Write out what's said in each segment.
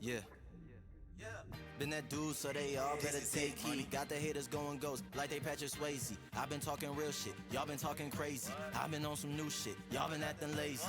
Yeah. Been that dude, so they all better take heed. Got the haters going ghost, like they Patrick Swayze. I've been talking real shit, y'all been talking crazy. I've been on some new shit, y'all been acting lazy.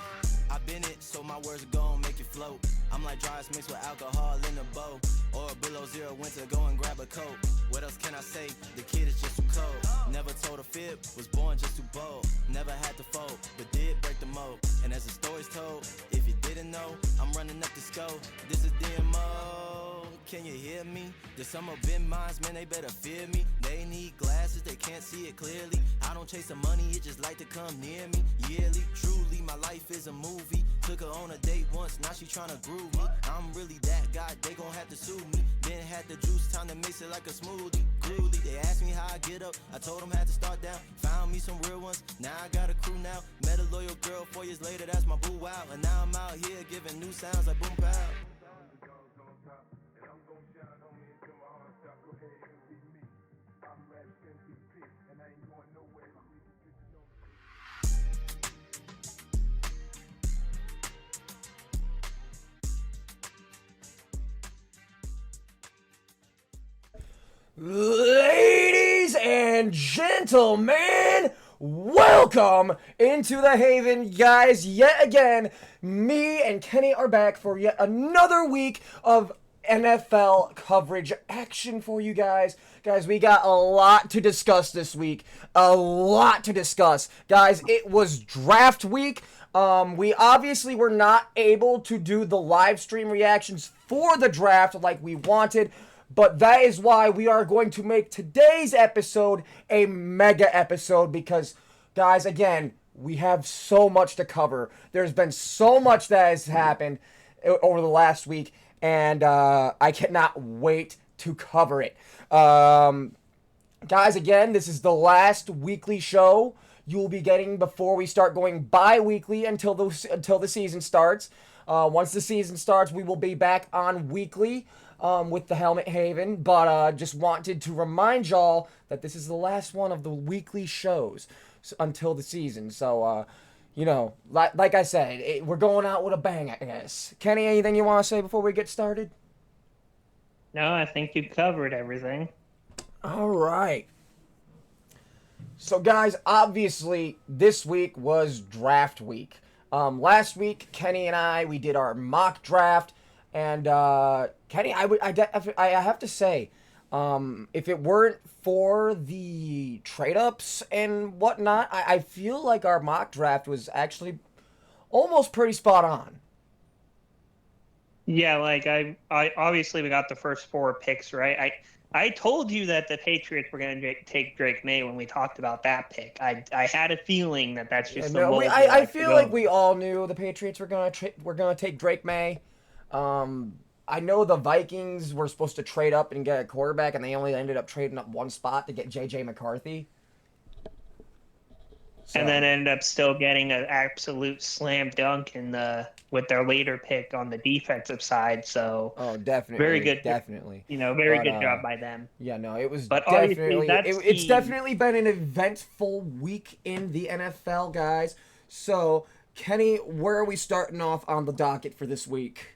I've been it, so my words are gon' make it float. I'm like dry ice mixed with alcohol in a bowl. Or below zero winter, go and grab a coat. What else can I say? The kid is just too cold. Never told a fib, was born just too bold. Never had to fold, but did break the mold. And as the story's told, if you didn't know, I'm running up the scope. This is DMO. Can you hear me? There's some of them minds, man, they better fear me. They need glasses, they can't see it clearly. I don't chase the money, it just like to come near me. Yearly, truly, my life is a movie. Took her on a date once, now she tryna groove me. I'm really that guy, they gon' have to sue me. Then had the juice, time to mix it like a smoothie. Groovy, they asked me how I get up, I told them had to start down. Found me some real ones, now I got a crew now. Met a loyal girl, 4 years later, that's my boo wow. And now I'm out here giving new sounds like boom pow. Ladies and gentlemen, welcome into the Haven, guys. Yet again, me and Kenny are back for yet another week of NFL coverage action for you guys. Guys, we got a lot to discuss this week. A lot to discuss. Guys, it was draft week. We obviously were not able to do the live stream reactions for the draft like we wanted. But that is why we are going to make today's episode a mega episode because, guys, again, we have so much to cover. There's been so much that has happened over the last week, and I cannot wait to cover it. Guys, again, this is the last weekly show you will be getting before we start going bi-weekly until the season starts. Once the season starts, we will be back on weekly. With the Helmet Haven, but just wanted to remind y'all that this is the last one of the weekly shows until the season. So, you know, like I said, we're going out with a bang, I guess. Kenny, anything you want to say before we get started? No, I think you covered everything. All right. So, guys, obviously, this week was draft week. Last week, Kenny and I, we did our mock draft. And Kenny, I have to say, if it weren't for the trade-ups and whatnot, I feel like our mock draft was actually almost pretty spot on. Yeah, like I obviously we got the first 4 picks right. I told you that the Patriots were going to take Drake May when we talked about that pick. I had a feeling that that's just the mold. I feel like we all knew the Patriots were gonna take Drake May. I know the Vikings were supposed to trade up and get a quarterback, and they only ended up trading up one spot to get J.J. McCarthy. So. And then ended up still getting an absolute slam dunk with their later pick on the defensive side. So definitely, very good, definitely. Very good job by them. Yeah, no, it was but definitely it's definitely been an eventful week in the NFL, guys. So, Kenny, where are we starting off on the docket for this week?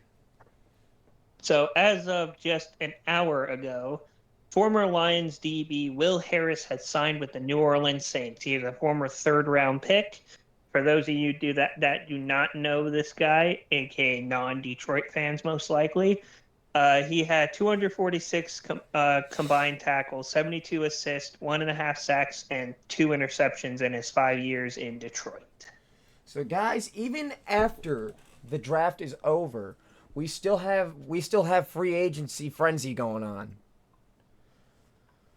So as of just an hour ago, former Lions DB Will Harris has signed with the New Orleans Saints. He is a former third-round pick. For those of you that do not know this guy, aka non-Detroit fans most likely, he had 246 combined tackles, 72 assists, 1.5 sacks, and 2 interceptions in his 5 years in Detroit. So guys, even after the draft is over, we still have free agency frenzy going on.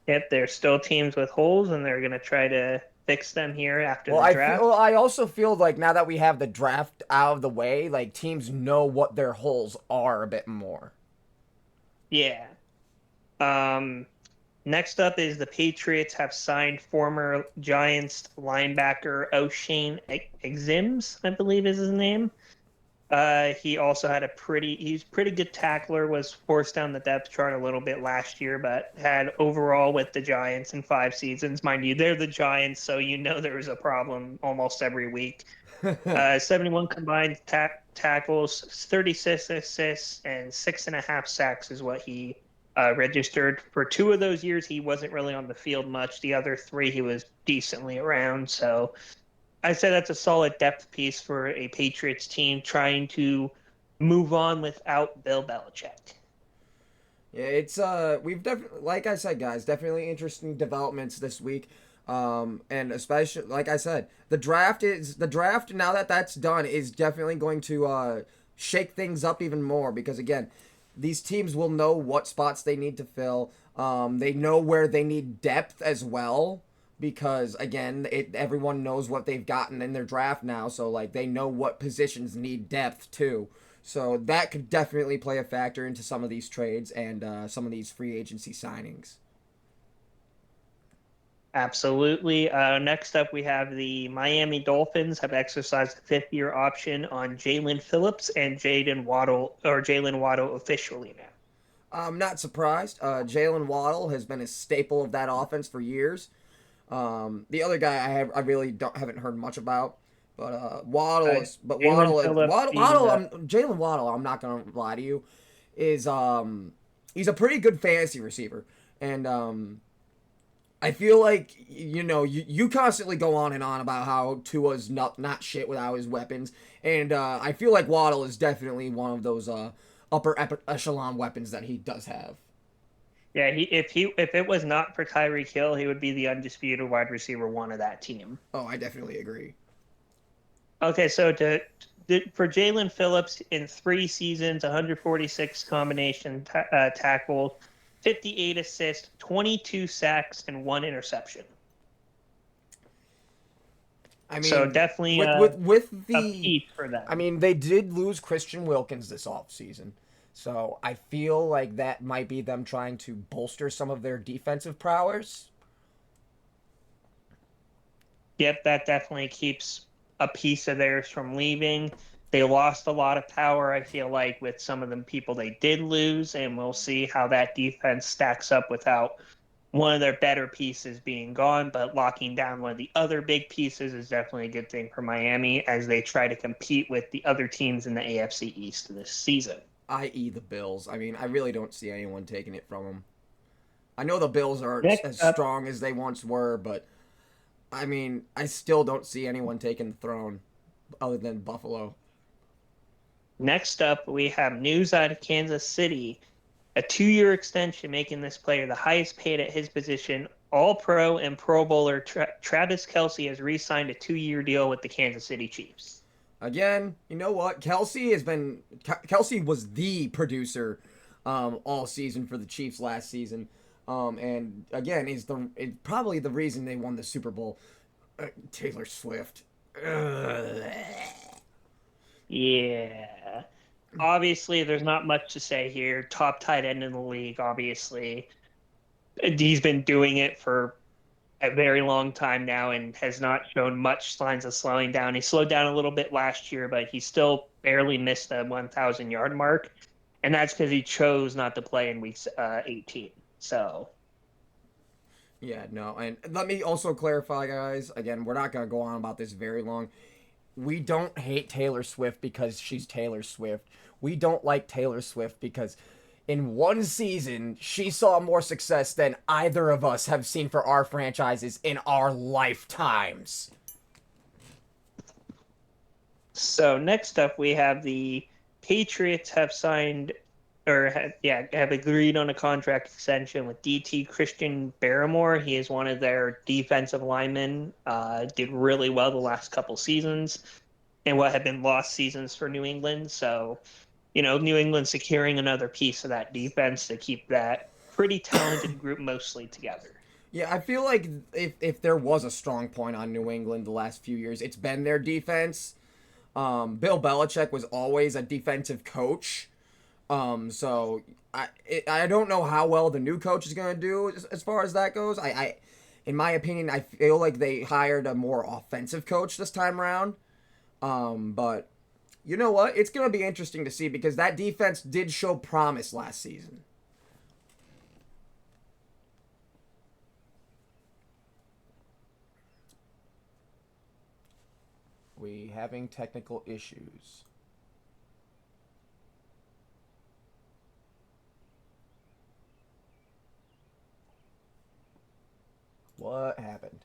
Yep, there's still teams with holes, and they're going to try to fix them here after the draft. I also feel like now that we have the draft out of the way, like teams know what their holes are a bit more. Yeah. Next up is the Patriots have signed former Giants linebacker O'Shane Exims, I believe is his name. He also had he's pretty good tackler, was forced down the depth chart a little bit last year, but had overall with the Giants in 5 seasons. Mind you, they're the Giants, so you know there was a problem almost every week. 71 combined tackles, 36 assists, and 6.5 sacks is what he registered. For 2 of those years, he wasn't really on the field much. The other 3, he was decently around. So I say that's a solid depth piece for a Patriots team trying to move on without Bill Belichick. Yeah, it's we've definitely, like I said, guys, definitely interesting developments this week. And especially, like I said, the draft now that that's done is definitely going to shake things up even more, because again, these teams will know what spots they need to fill. They know where they need depth as well, because again, everyone knows what they've gotten in their draft now, so like they know what positions need depth too. So that could definitely play a factor into some of these trades and some of these free agency signings. Absolutely. Next up, we have the Miami Dolphins have exercised a 5th-year option on Jalen Phillips and Jalen Waddle officially now. I'm not surprised. Jalen Waddle has been a staple of that offense for years. The other guy I really haven't heard much about, but Jalen Waddle. I'm not gonna lie to you, is he's a pretty good fantasy receiver, and I feel like you constantly go on and on about how Tua's not shit without his weapons, and I feel like Waddle is definitely one of those upper echelon weapons that he does have. Yeah, if it was not for Tyreek Hill, he would be the undisputed wide receiver 1 of that team. Oh, I definitely agree. Okay, so for Jalen Phillips in 3 seasons, 146 combination tackles, 58 assists, 22 sacks, and 1 interception. I mean, so definitely with a the piece for them. I mean, they did lose Christian Wilkins this offseason. So I feel like that might be them trying to bolster some of their defensive prowess. Yep, that definitely keeps a piece of theirs from leaving. They lost a lot of power, I feel like, with some of the people they did lose, and we'll see how that defense stacks up without one of their better pieces being gone. But locking down one of the other big pieces is definitely a good thing for Miami as they try to compete with the other teams in the AFC East this season. I.e. the Bills. I mean, I really don't see anyone taking it from them. I know the Bills aren't as strong as they once were, but I mean, I still don't see anyone taking the throne other than Buffalo. Next up, we have news out of Kansas City. A 2-year extension making this player the highest paid at his position. All-Pro and Pro Bowler Travis Kelce has re-signed a 2-year deal with the Kansas City Chiefs. Again, you know what? Kelce was the producer all season for the Chiefs last season. And again, is probably the reason they won the Super Bowl. Taylor Swift. Yeah. Obviously, there's not much to say here. Top tight end in the league, obviously. He's been doing it for a very long time now and has not shown much signs of slowing down. He slowed down a little bit last year, but he still barely missed the 1,000-yard mark. And that's because he chose not to play in week 18. So... yeah, no. And let me also clarify, guys. Again, we're not going to go on about this very long. We don't hate Taylor Swift because she's Taylor Swift. We don't like Taylor Swift because in one season, she saw more success than either of us have seen for our franchises in our lifetimes. So next up, we have the Patriots have signed have agreed on a contract extension with DT Christian Barrymore. He is one of their defensive linemen. Did really well the last couple seasons and what had been lost seasons for New England. So, New England securing another piece of that defense to keep that pretty talented group mostly together. Yeah, I feel like if there was a strong point on New England the last few years, it's been their defense. Bill Belichick was always a defensive coach. So I don't know how well the new coach is going to do as far as that goes. In my opinion, I feel like they hired a more offensive coach this time around. But You know what? It's going to be interesting to see because that defense did show promise last season. We having technical issues. What happened?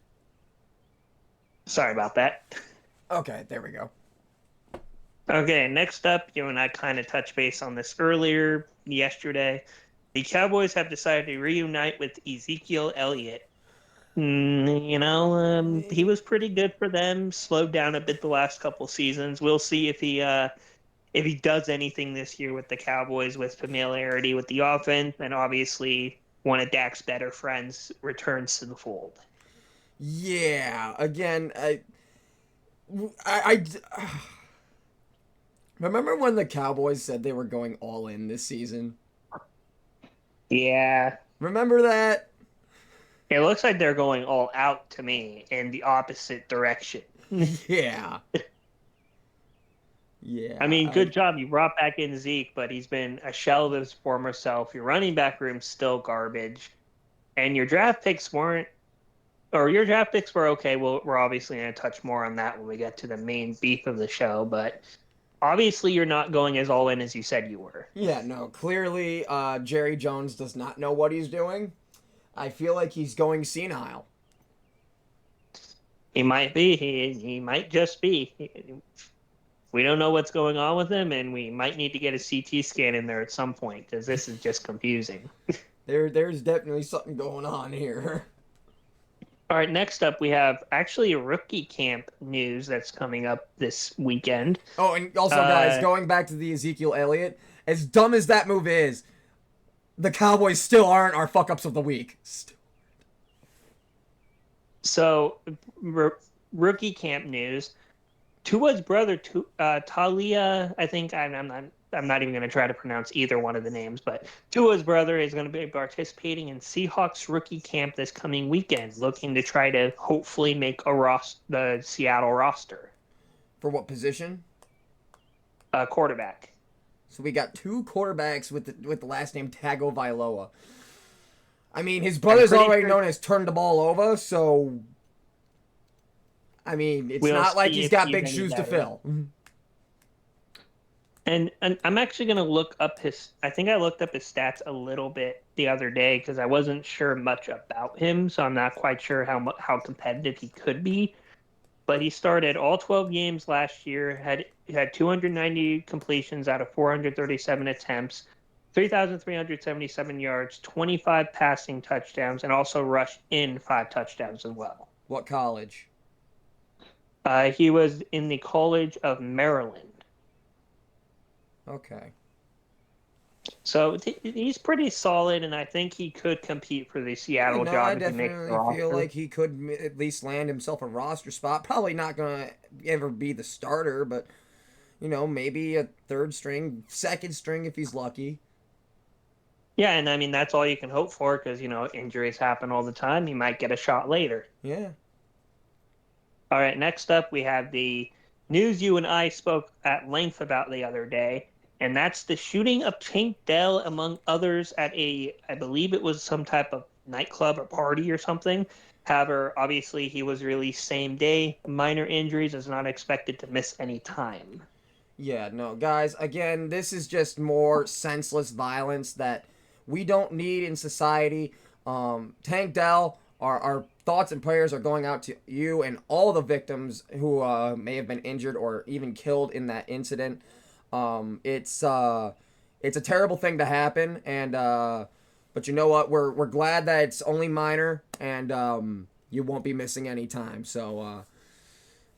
Sorry about that. Okay, there we go. Okay, next up, you and I kind of touched base on this earlier yesterday. The Cowboys have decided to reunite with Ezekiel Elliott. He was pretty good for them. Slowed down a bit the last couple seasons. We'll see if he does anything this year with the Cowboys with familiarity with the offense, and obviously one of Dak's better friends returns to the fold. Yeah, again, I remember when the Cowboys said they were going all in this season? Yeah. Remember that? It looks like they're going all out to me in the opposite direction. Yeah. Yeah. I mean, good job. You brought back in Zeke, but he's been a shell of his former self. Your running back room's still garbage. And your draft picks were okay. We're obviously going to touch more on that when we get to the main beef of the show. But obviously, you're not going as all in as you said you were. Yeah, no, clearly Jerry Jones does not know what he's doing. I feel like he's going senile. He might be. He might just be. We don't know what's going on with him, and we might need to get a CT scan in there at some point because this is just confusing. There's definitely something going on here. All right, next up we have actually a rookie camp news that's coming up this weekend. Oh, and also, guys, going back to the Ezekiel Elliott, as dumb as that move is, the Cowboys still aren't our fuck-ups of the week. So, rookie camp news. Tua's brother, Talia, I think I'm not even going to try to pronounce either one of the names, but Tua's brother is going to be participating in Seahawks rookie camp this coming weekend, looking to try to hopefully make the Seattle roster. For what position? Quarterback. So we got two quarterbacks with the last name Tagovailoa. I mean, his brother's already known as turned the ball over, so I mean, it's not like he's got big shoes to fill. And I'm actually going to look up I think I looked up his stats a little bit the other day because I wasn't sure much about him, so I'm not quite sure how competitive he could be. But he started all 12 games last year, had 290 completions out of 437 attempts, 3,377 yards, 25 passing touchdowns, and also rushed in 5 touchdowns as well. What college? He was in the College of Maryland. Okay. So he's pretty solid, and I think he could compete for the Seattle job. I definitely feel like he could at least land himself a roster spot. Probably not going to ever be the starter, but, maybe a third string, second string if he's lucky. Yeah, and I mean, that's all you can hope for because, injuries happen all the time. He might get a shot later. Yeah. All right, next up, we have the news you and I spoke at length about the other day. And that's the shooting of Tank Dell, among others, at I believe it was some type of nightclub or party or something. However, obviously he was released same day. Minor injuries, is not expected to miss any time. Yeah, no, guys, again, this is just more senseless violence that we don't need in society. Tank Dell, our thoughts and prayers are going out to you and all the victims who may have been injured or even killed in that incident. It's a terrible thing to happen, and but you know what? We're glad that it's only minor, and you won't be missing any time. So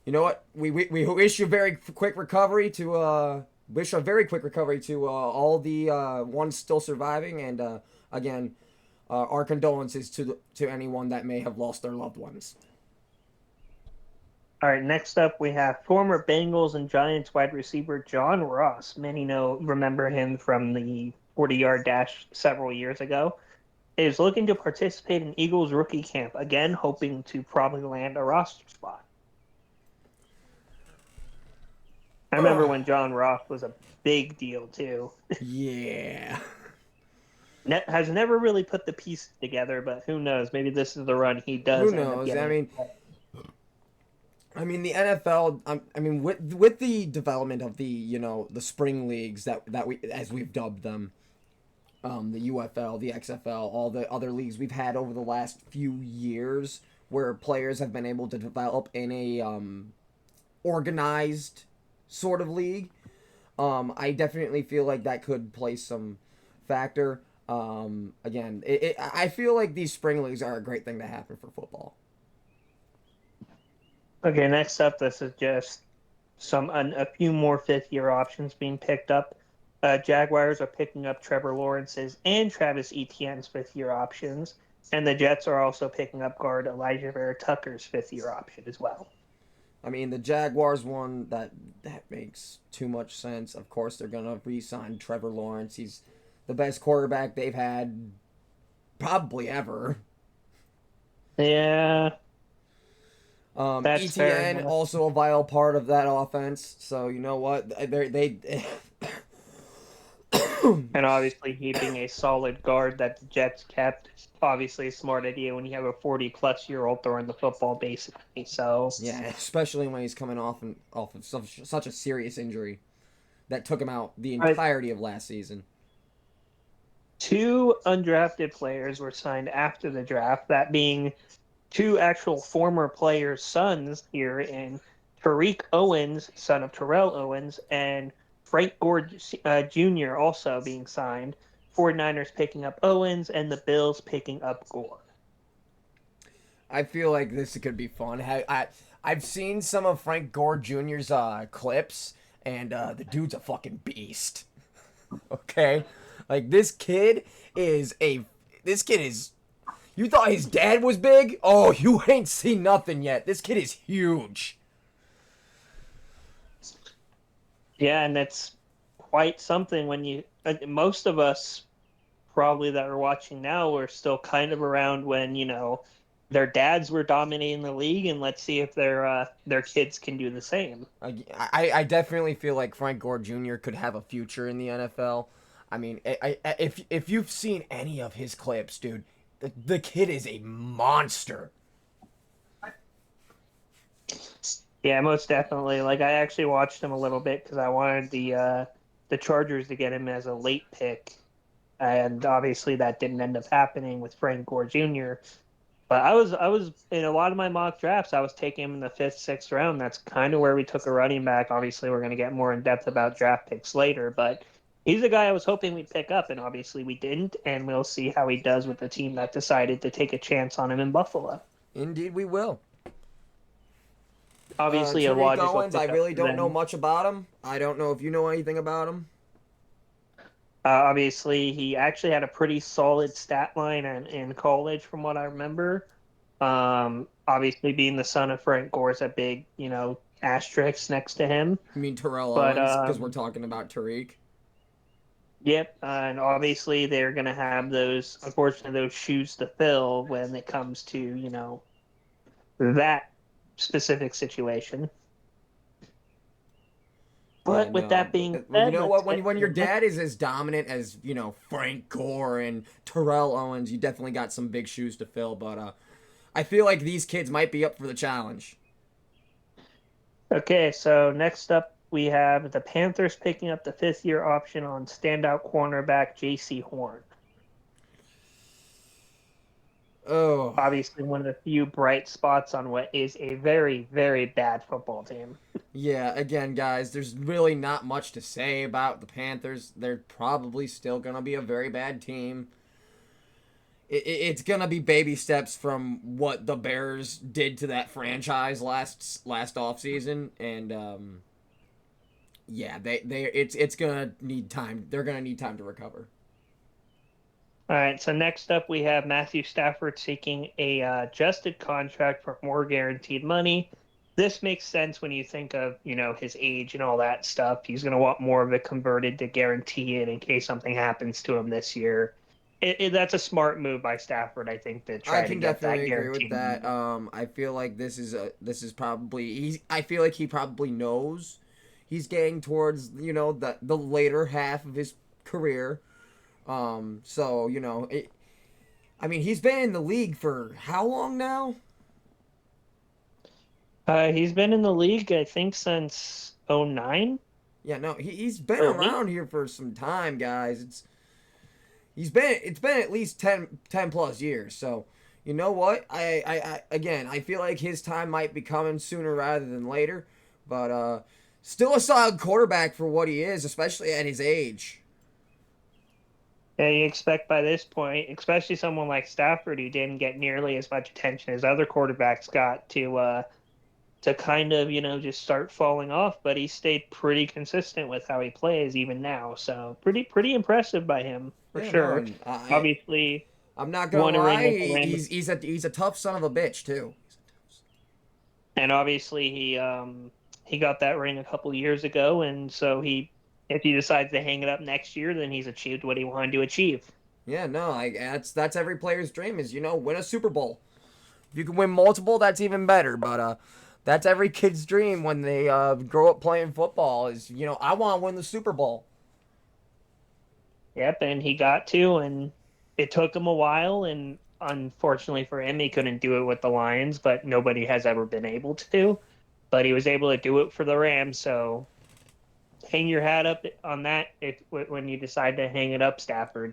you know what? We wish you a very quick recovery to all the ones still surviving, and again, our condolences to anyone that may have lost their loved ones. All right, next up we have former Bengals and Giants wide receiver John Ross. Many remember him from the 40-yard dash several years ago. Is looking to participate in Eagles rookie camp, again hoping to probably land a roster spot. I remember when John Ross was a big deal too. Yeah. Has never really put the piece together, but who knows? Maybe this is the run he Who does end up knows? getting. I mean the NFL. I mean with the development of the spring leagues that we as we've dubbed them, the UFL, the XFL, all the other leagues we've had over the last few years, where players have been able to develop in a organized sort of league. I definitely feel like that could play some factor. Again, I feel like these spring leagues are a great thing to happen for football. Okay, next up, this is just a few more fifth-year options being picked up. Jaguars are picking up Trevor Lawrence's and Travis Etienne's fifth-year options, and the Jets are also picking up guard Elijah Vera Tucker's fifth-year option as well. I mean, the Jaguars one that makes too much sense. Of course, they're gonna re-sign Trevor Lawrence. He's the best quarterback they've had probably Yeah, that's fair ETN enough. also a vital part of that offense. So you know what they And obviously, he being a solid guard that the Jets kept, obviously a smart idea when you have a 40-plus-year-old throwing the football, basically. So, yeah, especially when he's coming off of such a serious injury that took him out the right, entirety of last season. two undrafted players were signed after the draft, that being two actual former players' sons here in Tariq Owens, son of Terrell Owens, and Frank Gore Jr. also being signed. 49ers picking up Owens and the Bills picking up Gore. I feel like this could be fun. I've seen some of Frank Gore Jr.'s clips, and the dude's a fucking beast. Okay, like this kid is. You thought his dad was big? Oh, you ain't seen nothing yet. This kid is huge. Yeah, and that's quite something when most of us probably that are watching now were still kind of around when, their dads were dominating the league, and let's see if their kids can do the same. I definitely feel like Frank Gore Jr. could have a future in the NFL. I mean, if you've seen any of his clips, dude, the kid is a monster. Yeah, most definitely. Like I actually watched him a little bit because I wanted the Chargers to get him as a late pick, and obviously that didn't end up happening with Frank Gore Jr. But I was in a lot of my mock drafts. I was taking him in the fifth, sixth round. That's kind of where we took a running back. Obviously, we're going to get more in depth about draft picks later, but he's a guy I was hoping we'd pick up, and obviously we didn't. And we'll see how he does with the team that decided to take a chance on him in Buffalo. Indeed, we will. Obviously, a Tariq logical Owens, I pickup really for don't know them. much about him. I don't know if you know anything about him. Obviously, he actually had a pretty solid stat line in college, from what I remember. Obviously, being the son of Frank Gore is a big, asterisk next to him. You mean Terrell But Owens? Because we're talking about Tariq. yep, and obviously they're going to have unfortunately, those shoes to fill when it comes to, that specific situation. Yeah, But with no. that being Well, you said, know let's what? get When to your the next. dad is as dominant as Frank Gore and Terrell Owens, you definitely got some big shoes to fill. But I feel like these kids might be up for the challenge. Okay, so next up we have the Panthers picking up the fifth-year option on standout cornerback J.C. Horn. Oh, Obviously, one of the few bright spots on what is a very, very bad football team. yeah. Again, guys, there's really not much to say about the Panthers. They're probably still gonna be a very bad team. It's gonna be baby steps from what the Bears did to that franchise last offseason, and yeah, it's gonna need time. They're gonna need time to recover. All right, so next up we have Matthew Stafford seeking a adjusted contract for more guaranteed money. This makes sense when you think of, his age and all that stuff. He's going to want more of it converted to guarantee it in case something happens to him this year. That's a smart move by Stafford, I think, to I try to can get definitely that agree with guaranteed that. money. I feel like this is probably I feel like he probably knows he's getting towards, you know, the later half of his career. So, you know, I mean, he's been in the league for how long now? He's been in the league, I think, since '09 Yeah, no, he's been or 8. around here for some time, guys. It's been at least 10 plus years. So, you know what? I again, I feel like his time might be coming sooner rather than later, but still a solid quarterback for what he is, especially at his age. Yeah, you expect by this point, especially someone like Stafford, who didn't get nearly as much attention as other quarterbacks got, to kind of, just start falling off, but he stayed pretty consistent with how he plays even now. So pretty impressive by him for Yeah, no, sure. and Obviously, I'm not gonna won a ring lie, with the Rams, he's a tough son of a bitch too. and obviously he got that ring a couple years ago, and so if he decides to hang it up next year, then he's achieved what he wanted to achieve. Yeah, no, that's every player's dream is, you know, win a Super Bowl. If you can win multiple, that's even better. But that's every kid's dream when they grow up playing football is, you know, I want to win the Super Bowl. Yep, and he got to, and it took him a while, and unfortunately for him, he couldn't do it with the Lions, but nobody has ever been able to. But he was able to do it for the Rams, so hang your hat up on that when you decide to hang it up, Stafford.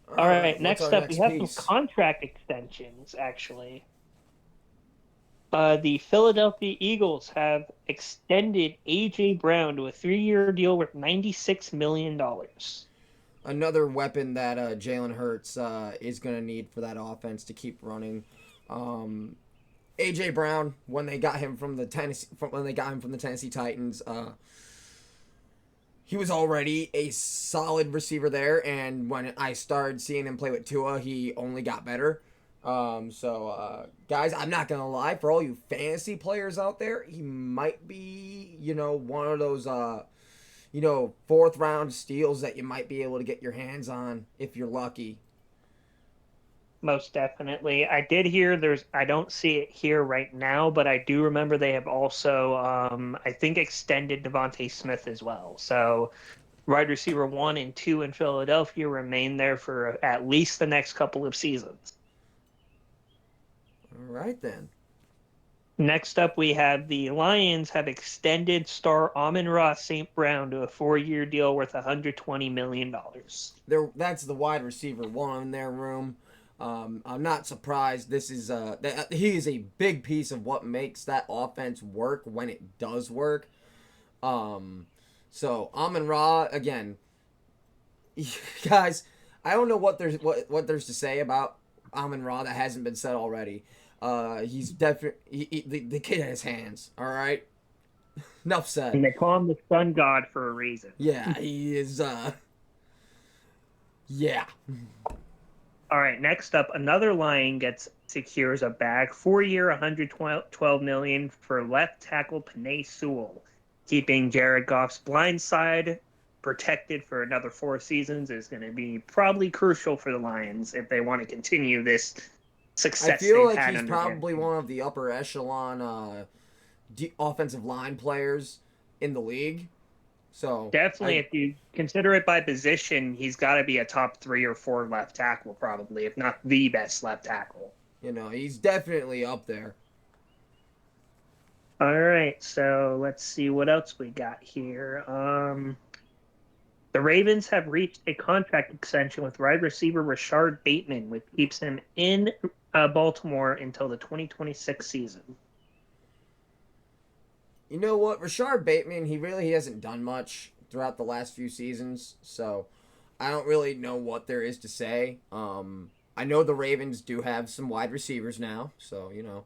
All All right, right, what's next our up, we next have some piece? contract extensions, actually. The Philadelphia Eagles have extended A.J. Brown to a 3-year deal worth $96 million. Another weapon that Jalen Hurts is going to need for that offense to keep running. AJ Brown, when they got him from the Tennessee Titans, he was already a solid receiver there, and when I started seeing him play with Tua, he only got better. Guys, I'm not gonna lie, for all you fantasy players out there, he might be, you know, one of those, you know, fourth round steals that you might be able to get your hands on if you're lucky. Most definitely. I did hear I don't see it here right now, but I do remember they have also, I think, extended Devontae Smith as well. So wide receiver 1 and 2 in Philadelphia remain there for at least the next couple of seasons. All right then. Next up, we have the Lions have extended star Amon-Ra St. Brown to a 4-year deal worth $120 million. That's the wide receiver one in their room. I'm not surprised. He is a big piece of what makes that offense work when it does work. So Amon Ra again, guys. I don't know what there's to say about Amon Ra that hasn't been said already. He's definitely the kid has hands. All right, enough said. And they call him the sun god for a reason. Yeah, he is. Yeah. All right, next up, another Lion secures a bag, 4-year, $112 million for left tackle Penei Sewell. Keeping Jared Goff's blind side protected for another 4 seasons is going to be probably crucial for the Lions if they want to continue this I success feel they've like had he's under him. probably one of the upper echelon offensive line players in the league. So Definitely, if you consider it by position, he's got to be a top 3 or 4 left tackle, probably, if not the best left tackle. you know, he's definitely up there. All right, so let's see what else we got here. The Ravens have reached a contract extension with wide receiver Rashard Bateman, which keeps him in Baltimore until the 2026 season. You know what, Rashard Bateman, he hasn't done much throughout the last few seasons, so I don't really know what there is to say. I know the Ravens do have some wide receivers now, so you know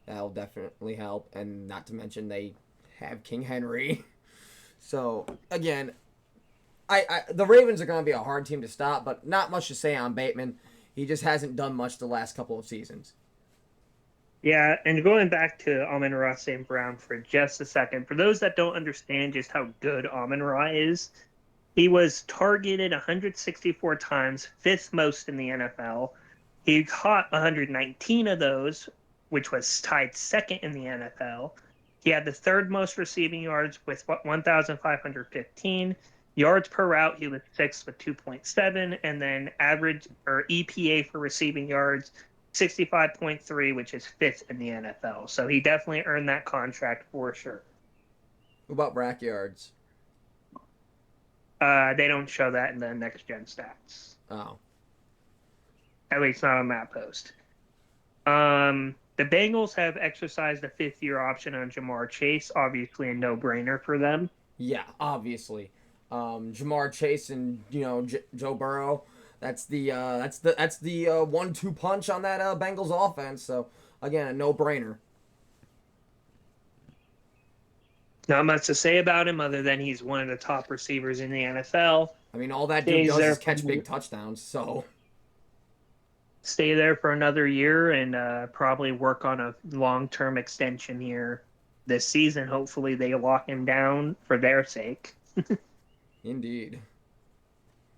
that'll definitely help, and not to mention they have King Henry. So again, the Ravens are going to be a hard team to stop, but not much to say on Bateman. He just hasn't done much the last couple of seasons. Yeah, and going back to Amon-Ra St. Brown for just a second, for those that don't understand just how good Amon-Ra is, he was targeted 164 times, 5th most in the NFL. He caught 119 of those, which was tied 2nd in the NFL. He had the third most receiving yards with 1,515. Yards per route, he was sixth with 2.7, and then average or EPA for receiving yards, 65.3, which is fifth in the NFL. So he definitely earned that contract for sure. What about rack yards? They don't show that in the next gen stats. Oh. At least not on that post. The Bengals have exercised a fifth-year option on Jamar Chase, obviously a no-brainer for them. Yeah, obviously. Jamar Chase and Joe Burrow. That's the 1-2 punch on that Bengals offense. So again, a no-brainer. Not much to say about him other than he's one of the top receivers in the NFL. I mean, all that dude does is catch big touchdowns. So stay there for another year and probably work on a long-term extension here this season. Hopefully, they lock him down for their sake. Indeed.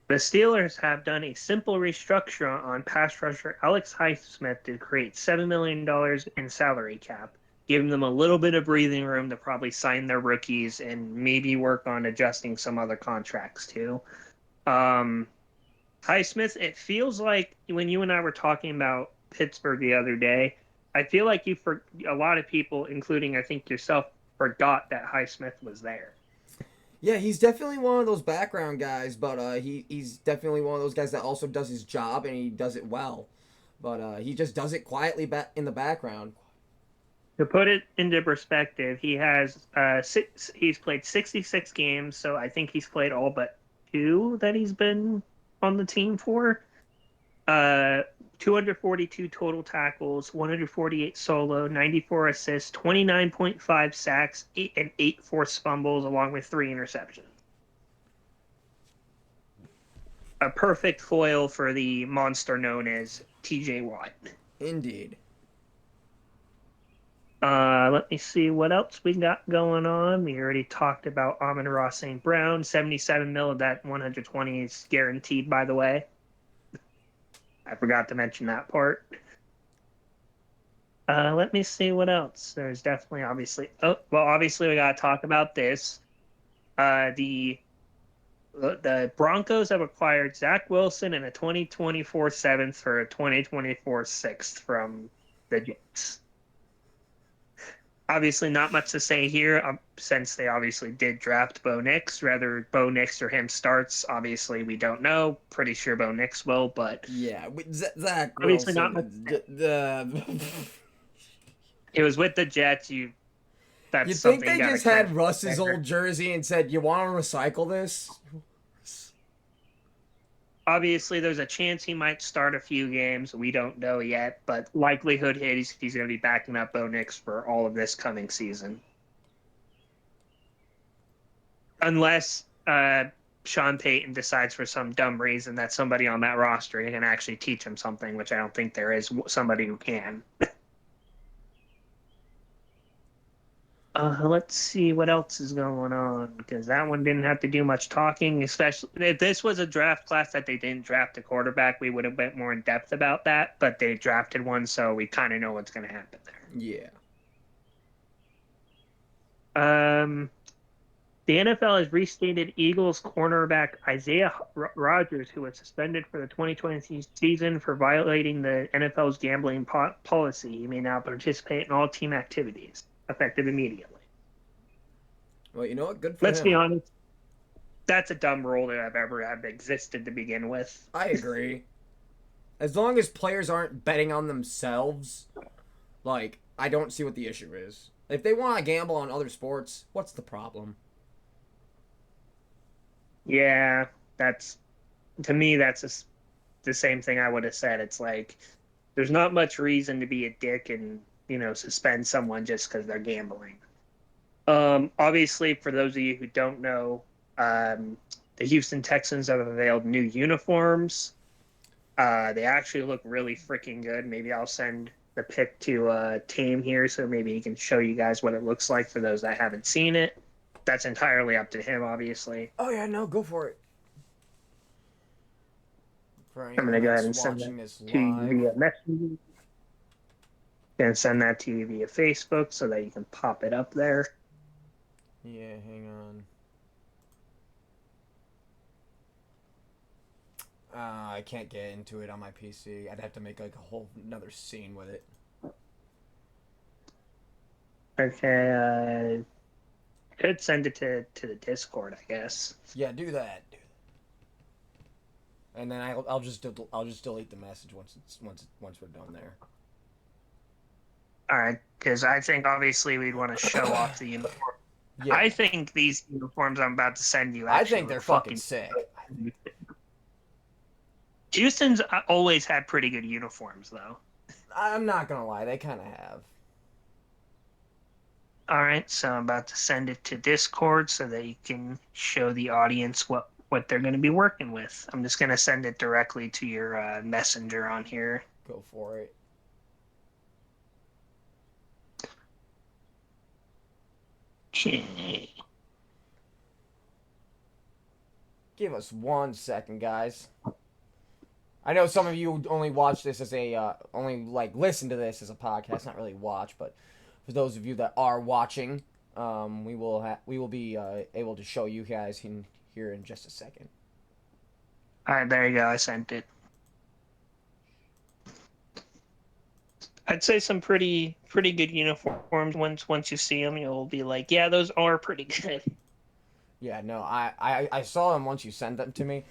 The Steelers have done a simple restructure on pass rusher Alex Highsmith to create $7 million in salary cap, giving them a little bit of breathing room to probably sign their rookies and maybe work on adjusting some other contracts too. Highsmith, it feels like when you and I were talking about Pittsburgh the other day, I feel like a lot of people, including I think yourself, forgot that Highsmith was there. Yeah, he's definitely one of those background guys, but he's definitely one of those guys that also does his job and he does it well. But he just does it quietly back in the background. To put it into perspective, he has he's played 66 games, so I think he's played all but 2 that he's been on the team for. 242 total tackles, 148 solo, 94 assists, 29.5 sacks, 8 forced fumbles, along with 3 interceptions. A perfect foil for the monster known as TJ Watt. Indeed. Let me see what else we got going on. We already talked about Amon-Ra St. Brown. 77 mil of that 120 is guaranteed, by the way. I forgot to mention that part. Let me see what else. There's definitely obviously we gotta talk about this. The Broncos have acquired Zach Wilson and a 2024 seventh for a 2024 sixth from the Jets. Obviously, not much to say here since they obviously did draft Bo Nix. Whether Bo Nix or him starts, obviously, we don't know. Pretty sure Bo Nix will, but yeah, Zach obviously Wilson. not much. It was with the Jets. That's you think something they just had Russ's old jersey and said, "You want to recycle this?" Obviously, there's a chance he might start a few games. We don't know yet, but likelihood is he's going to be backing up Bo Nix for all of this coming season. Unless Sean Payton decides for some dumb reason that somebody on that roster can actually teach him something, which I don't think there is somebody who can. Let's see what else is going on, because that one didn't have to do much talking, especially if this was a draft class that they didn't draft a quarterback, we would have been more in depth about that, but they drafted one, so we kind of know what's going to happen there. Yeah. The NFL has restated Eagles cornerback Isaiah Rodgers, who was suspended for the 2020 season for violating the NFL's gambling policy. He may now participate in all team activities, effective immediately. Well, you know what? Good for him. Let's be honest. That's a dumb rule that I've ever had existed to begin with. I agree. As long as players aren't betting on themselves, I don't see what the issue is. If they want to gamble on other sports, what's the problem? Yeah, to me, that's the same thing I would have said. It's like, there's not much reason to be a dick and, suspend someone just because they're gambling. Obviously, for those of you who don't know, the Houston Texans have unveiled new uniforms. They actually look really freaking good. Maybe I'll send the pic to Tame here, so maybe he can show you guys what it looks like for those that haven't seen it. That's entirely up to him, obviously. Oh, yeah, no, go for it. I'm going to go ahead and send that to you via message. Gonna send that to you via Facebook so that you can pop it up there. Yeah, hang on. I can't get into it on my PC. I'd have to make like a whole another scene with it. Okay, could send it to the Discord, I guess. Yeah, do that. And then I'll just delete the message once we're done there. All right, because I think obviously we'd want to show off the uniform. Yeah, I think these uniforms I'm about to send you. I think they're fucking sick. Houston's always had pretty good uniforms, though. I'm not gonna lie, they kind of have. All right, so I'm about to send it to Discord so that you can show the audience what they're going to be working with. I'm just going to send it directly to your messenger on here. Go for it. Okay. Give us 1 second, guys. I know some of you only watch this as a only like listen to this as a podcast, not really watch, but for those of you that are watching, we will be able to show you guys here in just a second. All right, there you go. I sent it. I'd say some pretty good uniforms. Once you see them, you'll be like, yeah, those are pretty good. Yeah, no, I saw them once you sent them to me.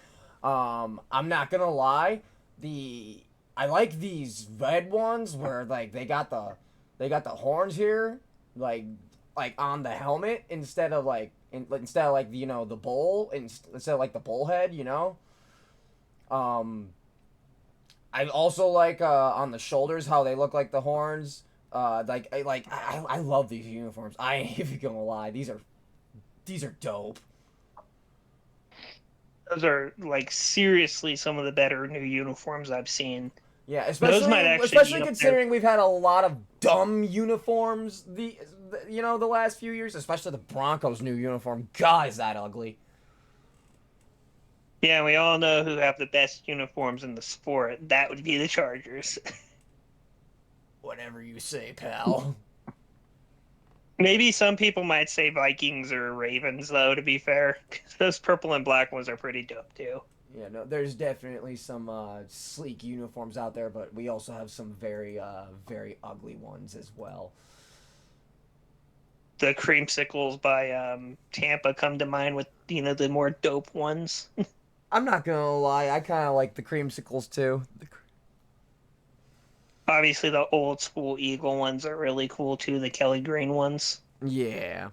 I'm not gonna lie, I like these red ones where like they got the horns here, like on the helmet instead of like the bowl instead of like the bull head, you know. I also like on the shoulders how they look like the horns. I love these uniforms. I ain't even gonna lie, these are dope. Those are like seriously some of the better new uniforms I've seen. Yeah, Those might especially considering we've had a lot of dumb uniforms the last few years, especially the Broncos' new uniform. God, is that ugly. Yeah, we all know who have the best uniforms in the sport. That would be the Chargers. Whatever you say, pal. Maybe some people might say Vikings or Ravens, though, to be fair. Those purple and black ones are pretty dope, too. Yeah, no, there's definitely some sleek uniforms out there, but we also have some very, very ugly ones as well. The creamsicles by Tampa come to mind with, the more dope ones. I'm not gonna lie, I kind of like the creamsicles, too. Obviously, the old school Eagle ones are really cool, too, the Kelly Green ones. Yeah.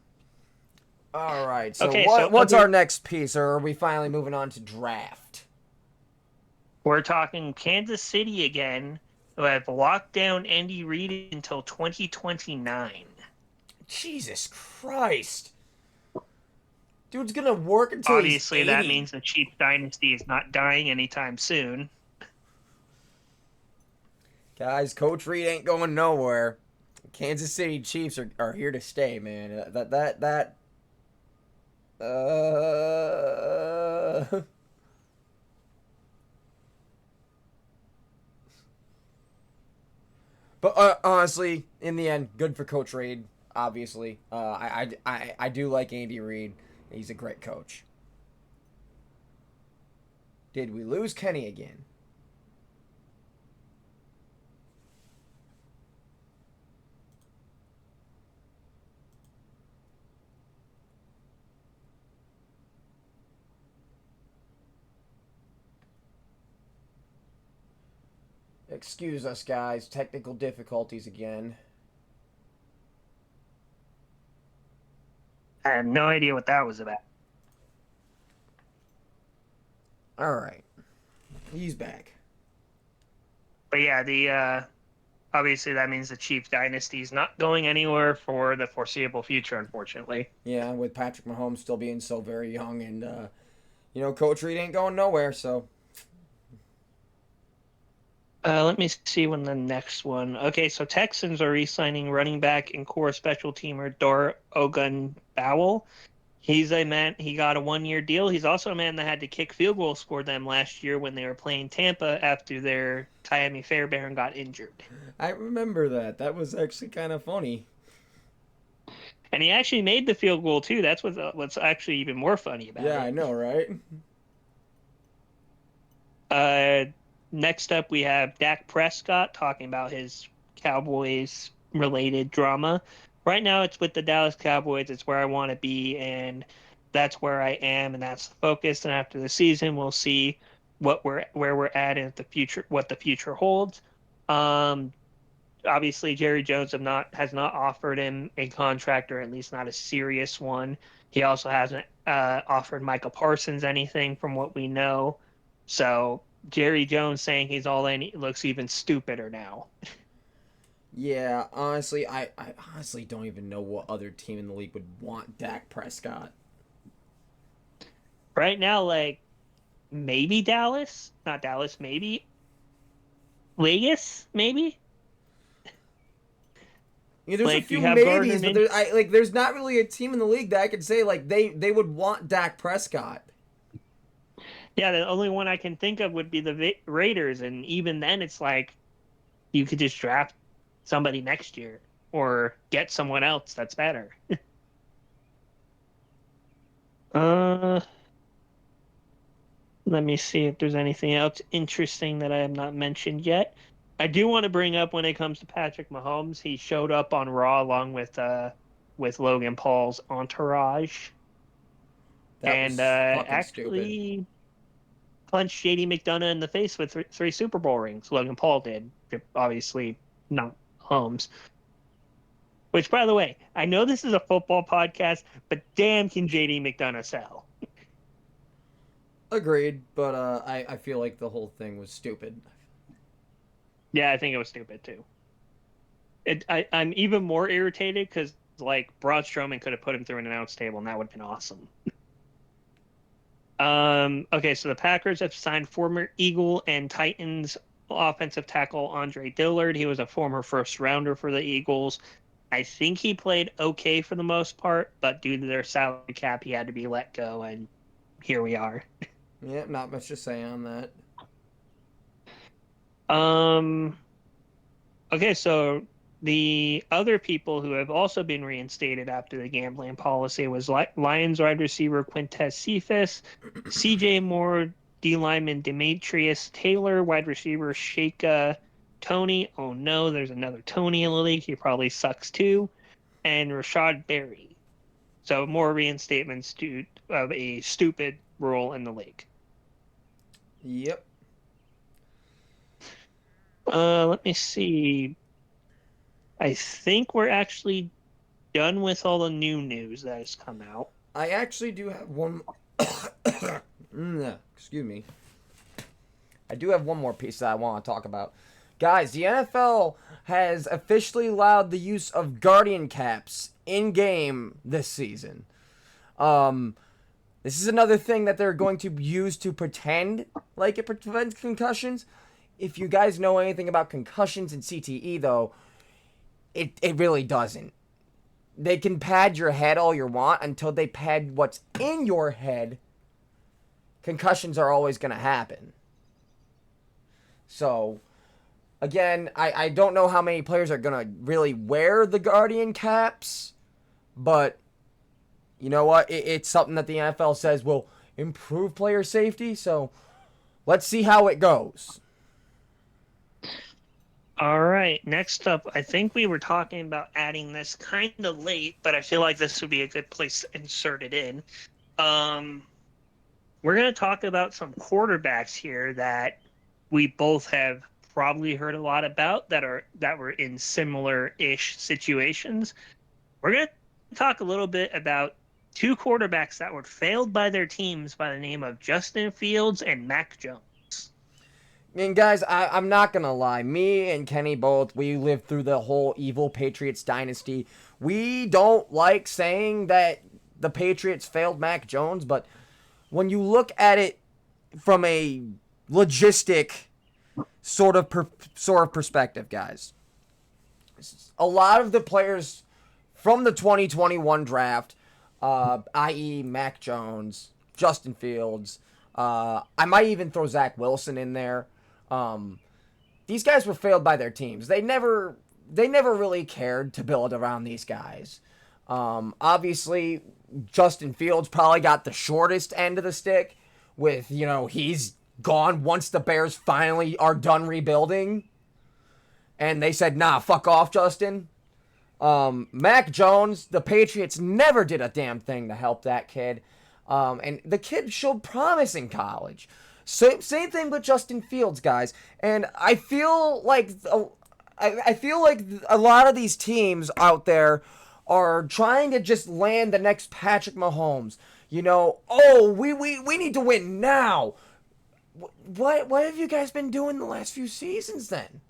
All right, so Okay, what's our next piece, or are we finally moving on to draft? We're talking Kansas City again, who have locked down Andy Reid until 2029. Jesus Christ. Dude's gonna work until Obviously, he's 80. that means the Chiefs dynasty is not dying anytime soon. Guys, Coach Reid ain't going nowhere. Kansas City Chiefs are here to stay, man. But honestly, in the end, good for Coach Reid. Obviously, I do like Andy Reid. He's a great coach. Did we lose Kenny again? Excuse us, guys. Technical difficulties again. I have no idea what that was about. All right. He's back. But yeah, obviously that means the Chiefs dynasty is not going anywhere for the foreseeable future, unfortunately. Yeah, with Patrick Mahomes still being so very young, and Coach Reid ain't going nowhere. So let me see when the next one. Okay, so Texans are re-signing running back and core special teamer Dor Ogunbowale. He's a man. He got a 1-year deal. He's also a man that had to kick field goals for them last year when they were playing Tampa after their Miami Fairbairn got injured. I remember that. That was actually kind of funny. And he actually made the field goal too. That's what's actually even more funny about it. Yeah, I know, right? Next up, we have Dak Prescott talking about his Cowboys related drama. Right now, it's with the Dallas Cowboys. It's where I want to be, and that's where I am, and that's the focus. And after the season, we'll see where we're at in the future, what the future holds. Obviously, Jerry Jones has not offered him a contract, or at least not a serious one. He also hasn't offered Micah Parsons anything, from what we know. So Jerry Jones saying he's all in looks even stupider now. Yeah, honestly, I honestly don't even know what other team in the league would want Dak Prescott. Right now, like maybe Dallas, not Dallas, maybe Vegas, maybe. Yeah, there's a Like, few you have maybes, Gardner but there's not really a team in the league that I could say like they would want Dak Prescott. Yeah, the only one I can think of would be the Raiders, and even then, it's like you could just draft somebody next year or get someone else that's better. uh, Let me see if there's anything else interesting that I have not mentioned yet. I do want to bring up, when it comes to Patrick Mahomes, he showed up on Raw along with Logan Paul's entourage, That and was fucking stupid. actually punched JD McDonough in the face with three Super Bowl rings. Logan Paul did, obviously not Holmes. Which, by the way, I know this is a football podcast, but damn, can JD McDonough sell? Agreed, but I feel like the whole thing was stupid. Yeah, I think it was stupid too. I'm even more irritated because, like, Braun Strowman could have put him through an announce table, and that would have been awesome. Okay, so the Packers have signed former Eagle and Titans offensive tackle Andre Dillard. He was a former first rounder for the Eagles. I think he played okay for the most part, but due to their salary cap, he had to be let go, and here we are. Yeah, not much to say on that. Okay, so the other people who have also been reinstated after the gambling policy was Lions wide receiver Quintez Cephas, CJ Moore, D lineman Demetrius Taylor, wide receiver Shaka Tony. Oh no, there's another Tony in the league. He probably sucks too. And Rashad Berry. So more reinstatements of a stupid rule in the league. Yep. Let me see. I think we're actually done with all the new news that has come out. I actually do have one. Excuse me. I do have one more piece that I want to talk about. Guys, the NFL has officially allowed the use of Guardian caps in game this season. This is another thing that they're going to use to pretend like it prevents concussions. If you guys know anything about concussions and CTE, though, it really doesn't. They can pad your head all you want until they pad what's in your head. Concussions are always going to happen. So, again, I don't know how many players are going to really wear the Guardian caps, but you know what? It's something that the NFL says will improve player safety, so let's see how it goes. All right, next up, I think we were talking about adding this kind of late, but I feel like this would be a good place to insert it in. We're going to talk about some quarterbacks here that we both have probably heard a lot about that were in similar-ish situations. We're going to talk a little bit about two quarterbacks that were failed by their teams by the name of Justin Fields and Mac Jones. And guys, I'm not going to lie. Me and Kenny both, we lived through the whole evil Patriots dynasty. We don't like saying that the Patriots failed Mac Jones, but when you look at it from a logistic sort of perspective, guys, a lot of the players from the 2021 draft i.e. Mac Jones, Justin Fields. I might even throw Zach Wilson in there. These guys were failed by their teams. They never really cared to build around these guys. Obviously, Justin Fields probably got the shortest end of the stick with, he's gone once the Bears finally are done rebuilding. And they said, nah, fuck off, Justin. Mac Jones, the Patriots never did a damn thing to help that kid. And the kid showed promise in college. Same thing with Justin Fields, guys. And I feel like a lot of these teams out there are trying to just land the next Patrick Mahomes. We need to win now. What have you guys been doing the last few seasons then?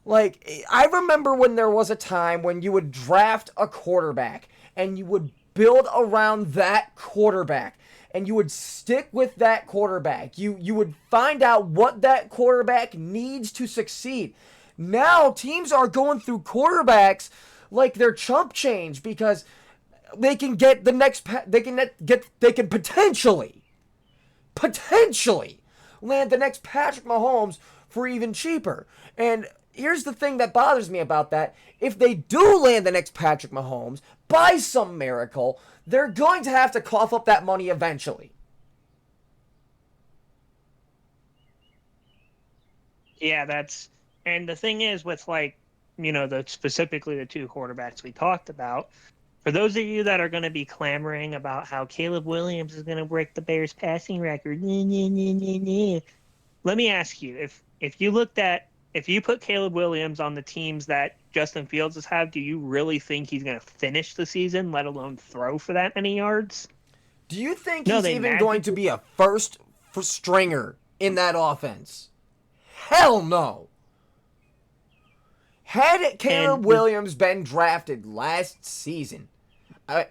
Like, I remember when there was a time when you would draft a quarterback and you would build around that quarterback and you would stick with that quarterback. You would find out what that quarterback needs to succeed. Now teams are going through quarterbacks like they're chump change because they can get the next they can potentially land the next Patrick Mahomes for even cheaper. And here's the thing that bothers me about that. If they do land the next Patrick Mahomes, by some miracle, they're going to have to cough up that money eventually. Yeah, and the thing is with specifically the two quarterbacks we talked about, for those of you that are going to be clamoring about how Caleb Williams is going to break the Bears passing record, let me ask you, if you put Caleb Williams on the teams that Justin Fields has had, do you really think he's going to finish the season, let alone throw for that many yards? Do you think he's even going to be a first stringer in that offense? Hell no. Had Caleb Williams been drafted last season,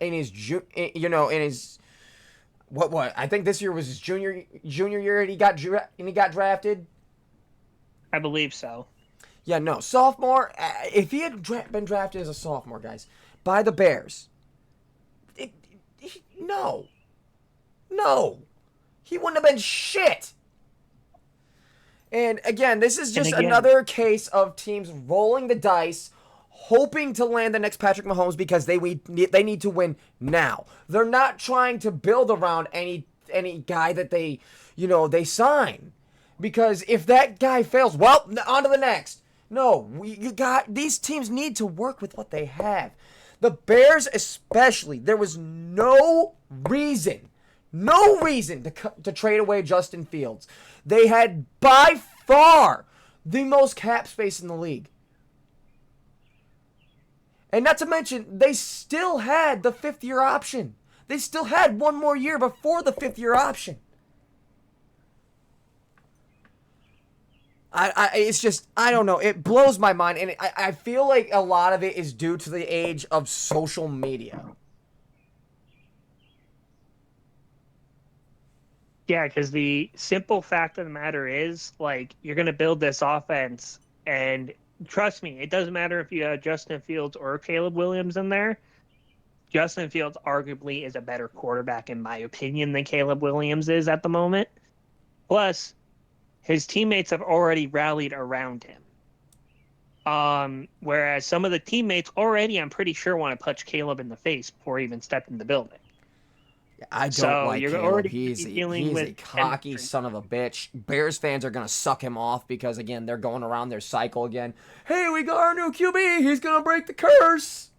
in his what I think this year was his junior year, and he got drafted. I believe so. Yeah, no, sophomore. If he had been drafted as a sophomore, guys, by the Bears, no, he wouldn't have been shit. And again, this is just another case of teams rolling the dice, hoping to land the next Patrick Mahomes because they need to win now. They're not trying to build around any guy that they sign, because if that guy fails, well, on to the next. No, these teams need to work with what they have. The Bears especially, there was no reason to trade away Justin Fields. They had by far the most cap space in the league. And not to mention, they still had the 5th-year option. They still had one more year before the 5th-year option. It's just, I don't know. It blows my mind. And I feel like a lot of it is due to the age of social media. Yeah, because the simple fact of the matter is, you're going to build this offense, and trust me, it doesn't matter if you have Justin Fields or Caleb Williams in there. Justin Fields arguably is a better quarterback, in my opinion, than Caleb Williams is at the moment. Plus, his teammates have already rallied around him. Whereas some of the teammates already, I'm pretty sure, want to punch Caleb in the face before he even stepped in the building. I don't like Caleb. He's a cocky son of a bitch. Bears fans are going to suck him off because, again, they're going around their cycle again. Hey, we got our new QB. He's going to break the curse.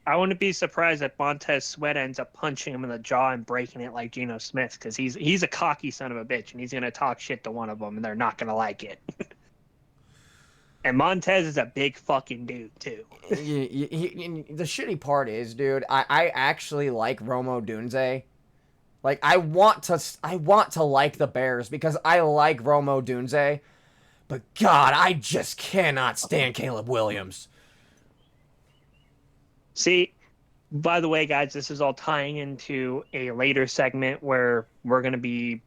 I wouldn't be surprised if Montez Sweat ends up punching him in the jaw and breaking it like Geno Smith, because he's a cocky son of a bitch, and he's going to talk shit to one of them, and they're not going to like it. And Montez is a big fucking dude, too. The shitty part is, dude, I actually like Rome Odunze. Like, I want to like the Bears because I like Rome Odunze. But, God, I just cannot stand Caleb Williams. See, by the way, guys, this is all tying into a later segment where we're going to be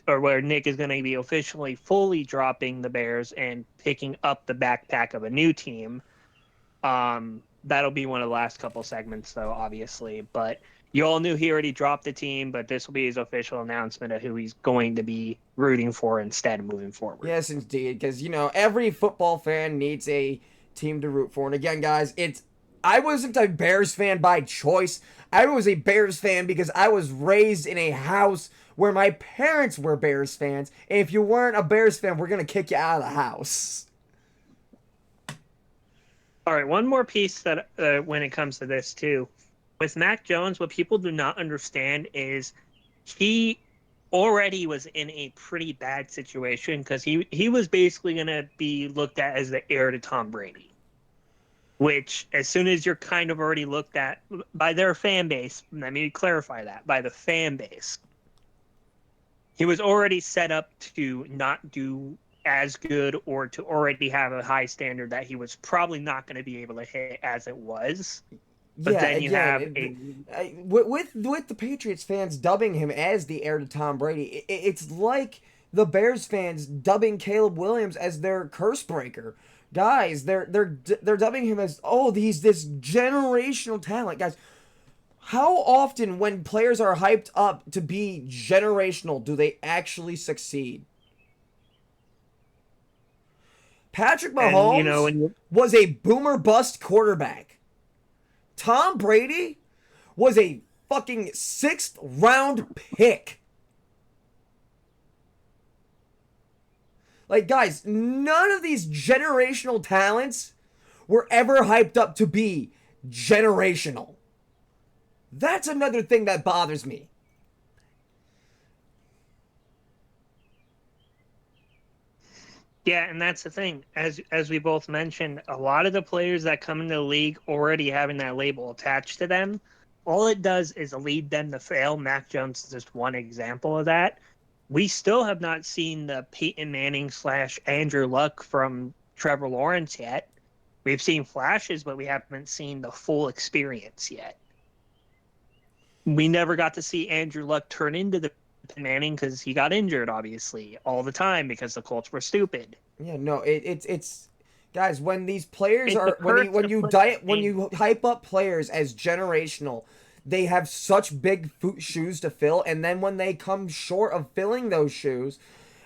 where Nick is going to be officially fully dropping the Bears and picking up the backpack of a new team. that'll be one of the last couple segments, though, obviously. But you all knew he already dropped the team, but this will be his official announcement of who he's going to be rooting for instead moving forward. Yes, indeed, because every football fan needs a team to root for. And again, guys, I wasn't a Bears fan by choice. I was a Bears fan because I was raised in a house where my parents were Bears fans. And if you weren't a Bears fan, we're gonna kick you out of the house. All right, one more piece that when it comes to this too, with Mac Jones, what people do not understand is he already was in a pretty bad situation because he was basically going to be looked at as the heir to Tom Brady, which as soon as you're kind of already looked at by their fan base, let me clarify that, by the fan base, he was already set up to not do as good or to already have a high standard that he was probably not going to be able to hit as it was. But then you have with the Patriots fans dubbing him as the heir to Tom Brady, it's like the Bears fans dubbing Caleb Williams as their curse breaker. Guys, they're dubbing him as, oh, he's this generational talent. Guys, how often when players are hyped up to be generational do they actually succeed? Patrick Mahomes was a boomer bust quarterback. Tom Brady was a fucking 6th round pick. Like, guys, none of these generational talents were ever hyped up to be generational. That's another thing that bothers me. Yeah, and that's the thing. As we both mentioned, a lot of the players that come into the league already having that label attached to them, all it does is lead them to fail. Mac Jones is just one example of that. We still have not seen the Peyton Manning / Andrew Luck from Trevor Lawrence yet. We've seen flashes, but we haven't seen the full experience yet. We never got to see Andrew Luck turn into the Manning because he got injured, obviously, all the time because the Colts were stupid. Yeah, no, it's guys, when these players are when you hype up players as generational, they have such big shoes to fill, and then when they come short of filling those shoes,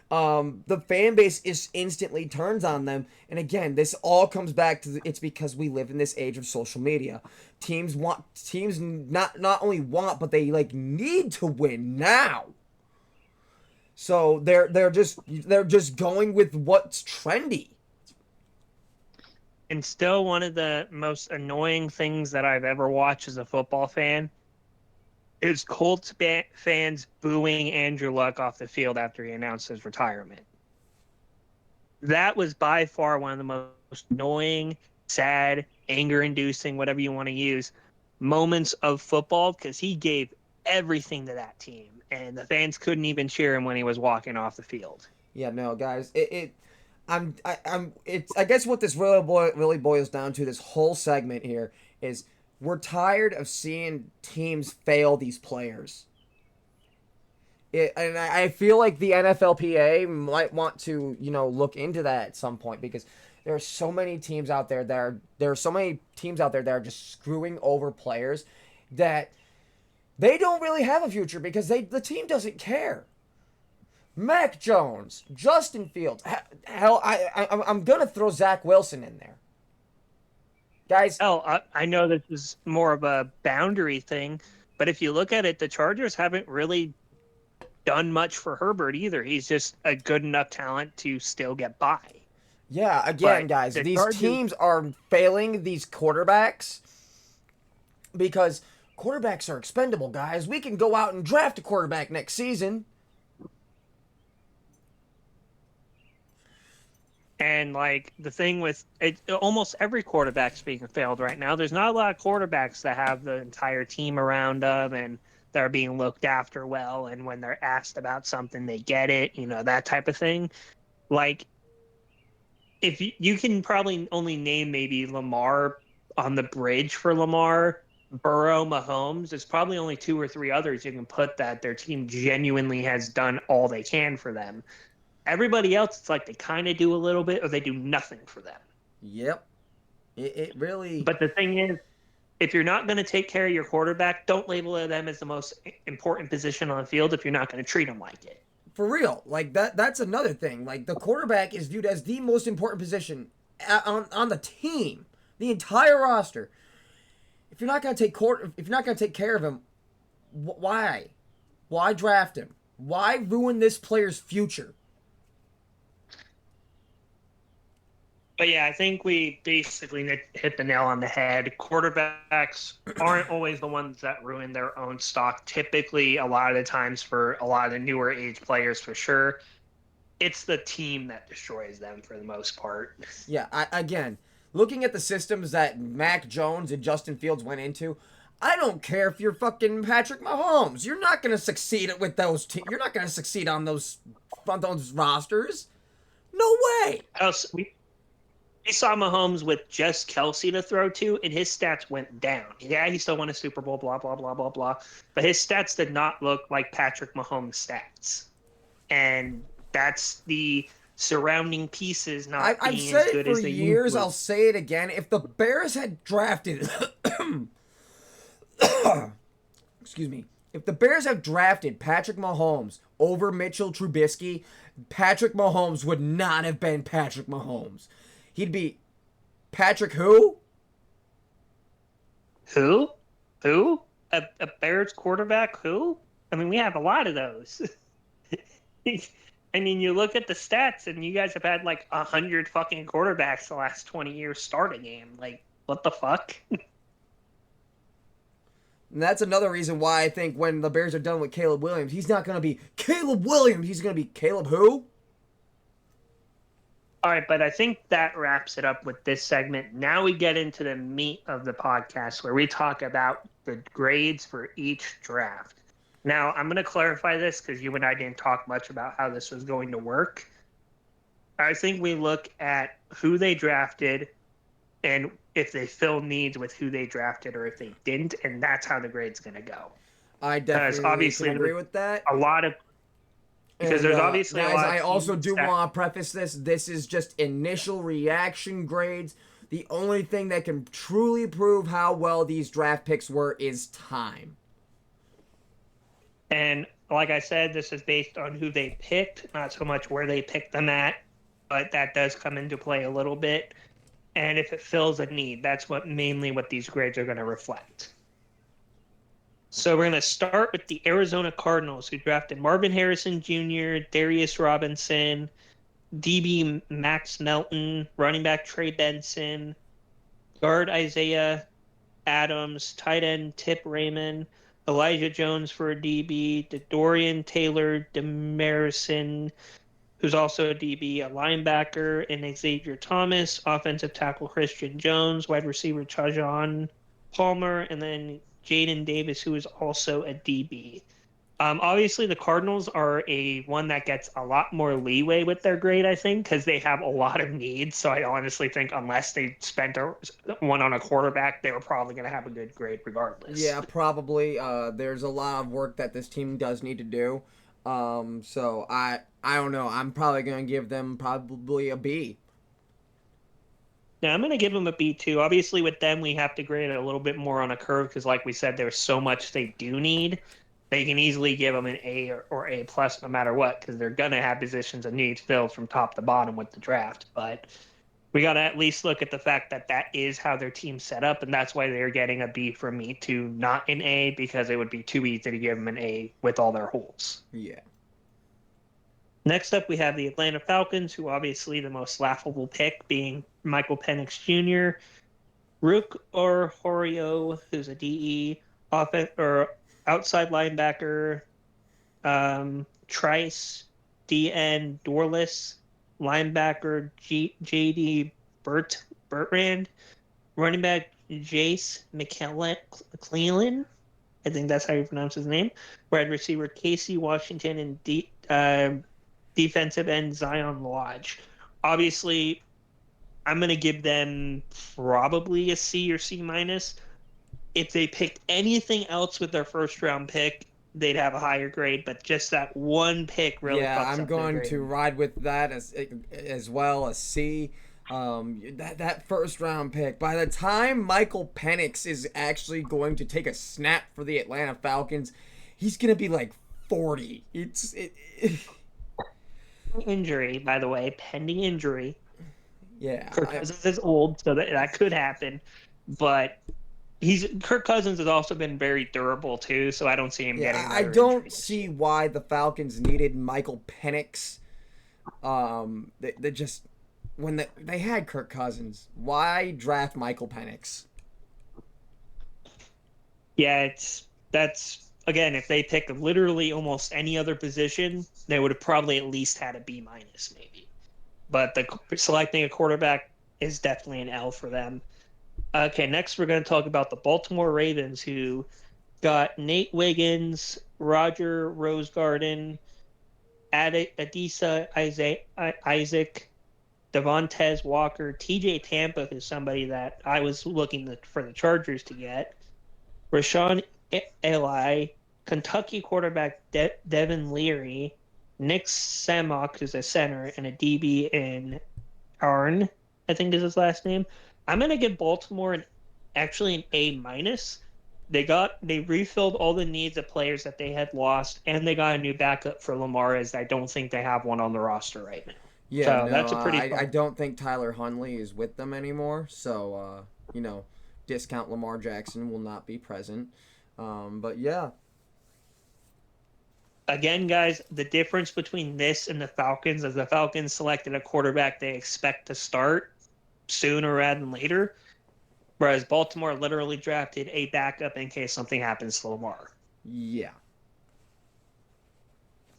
the fan base is instantly turns on them. And again, this all comes back to it's because we live in this age of social media. Teams not only want, but they need to win now. So they're just going with what's trendy. And still, one of the most annoying things that I've ever watched as a football fan is Colts fans booing Andrew Luck off the field after he announced his retirement. That was by far one of the most annoying, sad, anger-inducing, whatever you want to use, moments of football because he gave everything to that team. And the fans couldn't even cheer him when he was walking off the field. Yeah, no, guys, I guess what this really boils down to, this whole segment here, is we're tired of seeing teams fail these players. And I feel like the NFLPA might want to, look into that at some point, because there are so many teams out there that are just screwing over players that they don't really have a future because the team doesn't care. Mac Jones, Justin Fields, hell, I'm gonna throw Zach Wilson in there, guys. Oh, I know this is more of a boundary thing, but if you look at it, the Chargers haven't really done much for Herbert either. He's just a good enough talent to still get by. Yeah, again, guys, these teams are failing these quarterbacks because quarterbacks are expendable, guys. We can go out and draft a quarterback next season. And the thing with it, almost every quarterback's being failed right now. There's not a lot of quarterbacks that have the entire team around them and they're being looked after well. And when they're asked about something, they get it, that type of thing. If you can probably only name maybe Lamar on the bridge for Lamar, Burrow, Mahomes, there's probably only 2 or 3 others you can put that their team genuinely has done all they can for them. Everybody else, it's like they kind of do a little bit or they do nothing for them. Yep. It really. But the thing is, if you're not going to take care of your quarterback, don't label them as the most important position on the field if you're not going to treat them like it. For real, like that's another thing. Like the quarterback is viewed as the most important position on the team, the entire roster. If you're not gonna if you're not gonna take care of him, why? Why draft him? Why ruin this player's future? But yeah, I think we basically hit the nail on the head. Quarterbacks aren't always the ones that ruin their own stock. Typically, a lot of the times for a lot of the newer age players, for sure, it's the team that destroys them for the most part. Yeah, again, looking at the systems that Mac Jones and Justin Fields went into, I don't care if you're fucking Patrick Mahomes. You're not gonna succeed with those. You're not gonna succeed on those rosters. No way. We saw Mahomes with just Kelsey to throw to, and his stats went down. Yeah, he still won a Super Bowl, blah, blah, blah, blah, blah. But his stats did not look like Patrick Mahomes' stats. And that's the surrounding pieces not I've being said as good it as for they years. used to. I'll say it again. If the Bears had drafted, excuse me, if the Bears had drafted Patrick Mahomes over Mitchell Trubisky, Patrick Mahomes would not have been Patrick Mahomes. He'd be Patrick who? Who? Who? A Bears quarterback? Who? I mean, we have a lot of those. I mean, you look at the stats, and you guys have had like 100 fucking quarterbacks the last 20 years start a game. Like, what the fuck? And that's another reason why I think when the Bears are done with Caleb Williams, he's not going to be Caleb Williams. He's going to be Caleb who? All right, but I think that wraps it up with this segment. Now we get into the meat of the podcast where we talk about the grades for each draft. Now, I'm going to clarify this because you and I didn't talk much about how this was going to work. I think we look at who they drafted and if they fill needs with who they drafted or if they didn't, and that's how the grade's going to go. I definitely obviously agree with that. A lot of because there's obviously guys, a lot of I also teams do that... want to preface this. This is just initial reaction grades. The only thing that can truly prove how well these draft picks were is time. And like I said, this is based on who they picked, not so much where they picked them at, but that does come into play a little bit. And if it fills a need, that's mainly what these grades are going to reflect. So we're going to start with the Arizona Cardinals, who drafted Marvin Harrison Jr., Darius Robinson, DB Max Melton, running back Trey Benson, guard Isaiah Adams, tight end Tip Raymond, Elijah Jones for a DB, Dorian Taylor Demarison, who's also a DB, a linebacker, and Xavier Thomas, offensive tackle Christian Jones, wide receiver Trajan Palmer, and then Jaden Davis, who is also a DB. Obviously, the Cardinals are one that gets a lot more leeway with their grade, I think, because they have a lot of needs. So I honestly think unless they spent one on a quarterback, they were probably going to have a good grade regardless. Yeah, probably. There's a lot of work that this team does need to do. So I don't know. I'm probably going to give them probably a B. Yeah, I'm going to give them a B too. Obviously, with them, we have to grade it a little bit more on a curve because, like we said, there's so much they do need. They can easily give them an A or A plus no matter what because they're going to have positions of needs filled from top to bottom with the draft. But we got to at least look at the fact that that is how their team's set up, and that's why they're getting a B from me too, not an A, because it would be too easy to give them an A with all their holes. Yeah. Next up, we have the Atlanta Falcons, who obviously the most laughable pick being Michael Penix Jr., Rook Horio, who's a DE, outside linebacker, Trice, DN Dorless, linebacker JD Bertrand, running back Jace McClellan, I think that's how you pronounce his name, wide receiver Casey Washington, and defensive end Zion Lodge. Obviously, I'm going to give them probably a C or C minus. If they picked anything else with their first round pick, they'd have a higher grade, but just that one pick really fucks I'm up going their grade. to ride with that as well, a C. That first round pick. By the time Michael Penix is actually going to take a snap for the Atlanta Falcons, he's gonna be like 40. Injury, by the way, pending injury. Yeah. Kirk Cousins is old, so that could happen. But Kirk Cousins has also been very durable too, so I don't see him getting I another don't injury. see why the Falcons needed Michael Penix. They just when they had Kirk Cousins, why draft Michael Penix? Yeah, that's again, if they pick literally almost any other position, they would have probably at least had a B minus maybe. But selecting a quarterback is definitely an L for them. Okay, next we're going to talk about the Baltimore Ravens, who got Nate Wiggins, Roger Rosegarden, Adisa Isaac, Devontae Walker, TJ Tampa, who's somebody that I was looking for the Chargers to get, Rashawn Eli, Kentucky quarterback Devin Leary, Nick Samok, who's a center, and a DB in Arn, I think is his last name. I'm gonna give Baltimore actually an A minus. They refilled all the needs of players that they had lost, and they got a new backup for Lamar, as I don't think they have one on the roster right now. Yeah, So no, that's a pretty I fun. don't think Tyler Huntley is with them anymore. So, discount Lamar Jackson will not be present. But yeah, Again, guys, the difference between this and the Falcons is the Falcons selected a quarterback they expect to start sooner rather than later, whereas Baltimore literally drafted a backup in case something happens to Lamar. yeah,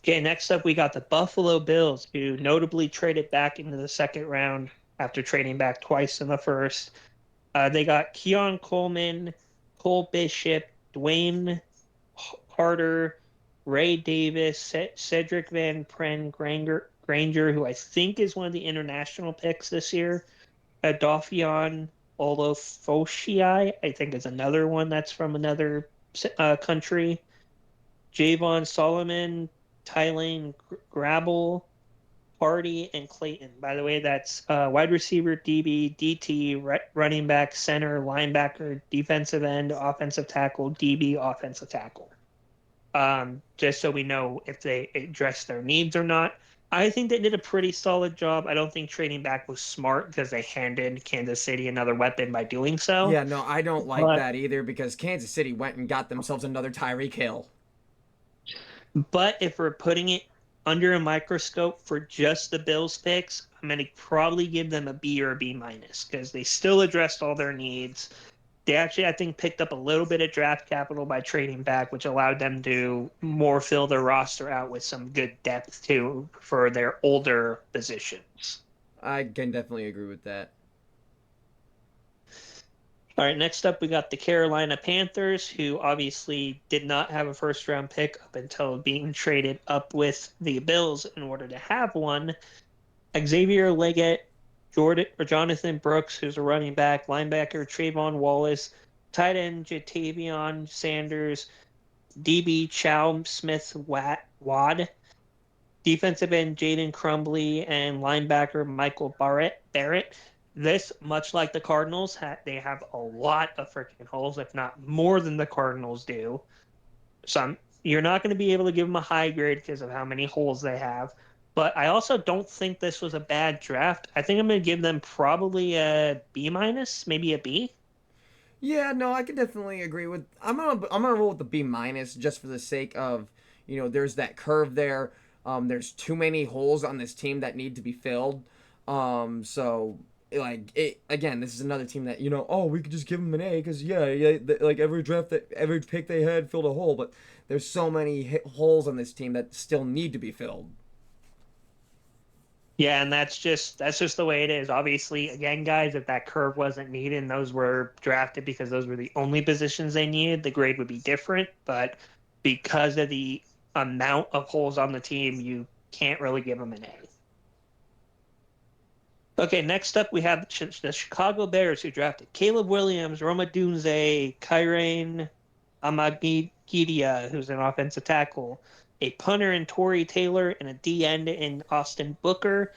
Okay, next up we got the Buffalo Bills, who notably traded back into the second round after trading back twice in the first. They got Keon Coleman, Cole Bishop, Dwayne Carter, Ray Davis, Cedric Van Pren Granger, who I think is one of the international picks this year. Dauphion Olofoshii, I think is another one that's from another country. Javon Solomon, Tylane Grabble, Hardy, and Clayton. By the way, that's wide receiver, DB, DT, running back, center, linebacker, defensive end, offensive tackle, DB, offensive tackle. Just so we know if they address their needs or not. I think they did a pretty solid job. I don't think trading back was smart because they handed Kansas City another weapon by doing so. yeah. No, I don't like But that either because Kansas City went and got themselves another Tyreek Hill. But if we're putting it under a microscope for just the Bills picks, I'm going to probably give them a B or a B minus because they still addressed all their needs. They actually, I think, picked up a little bit of draft capital by trading back, which allowed them to more fill their roster out with some good depth too for their older positions. I can definitely agree with that. All right, next up we got the Carolina Panthers, who obviously did not have a first round pick up until being traded up with the Bills in order to have one. Xavier Leggett, Jonathan Brooks, who's a running back, linebacker Trayvon Wallace, tight end Jatavion Sanders, DB Chow Smith Wad, defensive end Jaden Crumbly, and linebacker Michael Barrett. This, much like the Cardinals, they have a lot of freaking holes, if not more than the Cardinals do. So you're not going to be able to give them a high grade because of how many holes they have. But I also don't think this was a bad draft. I think I'm going to give them probably a B minus, maybe a B. Yeah, no, I can definitely agree with. I'm gonna roll with the B minus just for the sake of there's that curve there. There's too many holes on this team that need to be filled. So like it again, this is another team that oh, we could just give them an A because like every pick they had filled a hole, but there's so many holes on this team that still need to be filled. Yeah, and that's just the way it is. Obviously, again, guys, if that curve wasn't needed and those were drafted because those were the only positions they needed, the grade would be different. But because of the amount of holes on the team, you can't really give them an A. Okay, next up we have the Chicago Bears, who drafted Caleb Williams, Roma Dunze, Kyrain Amagidia, who's an offensive tackle, a punter in Torrey Taylor, and a D end in Austin Booker.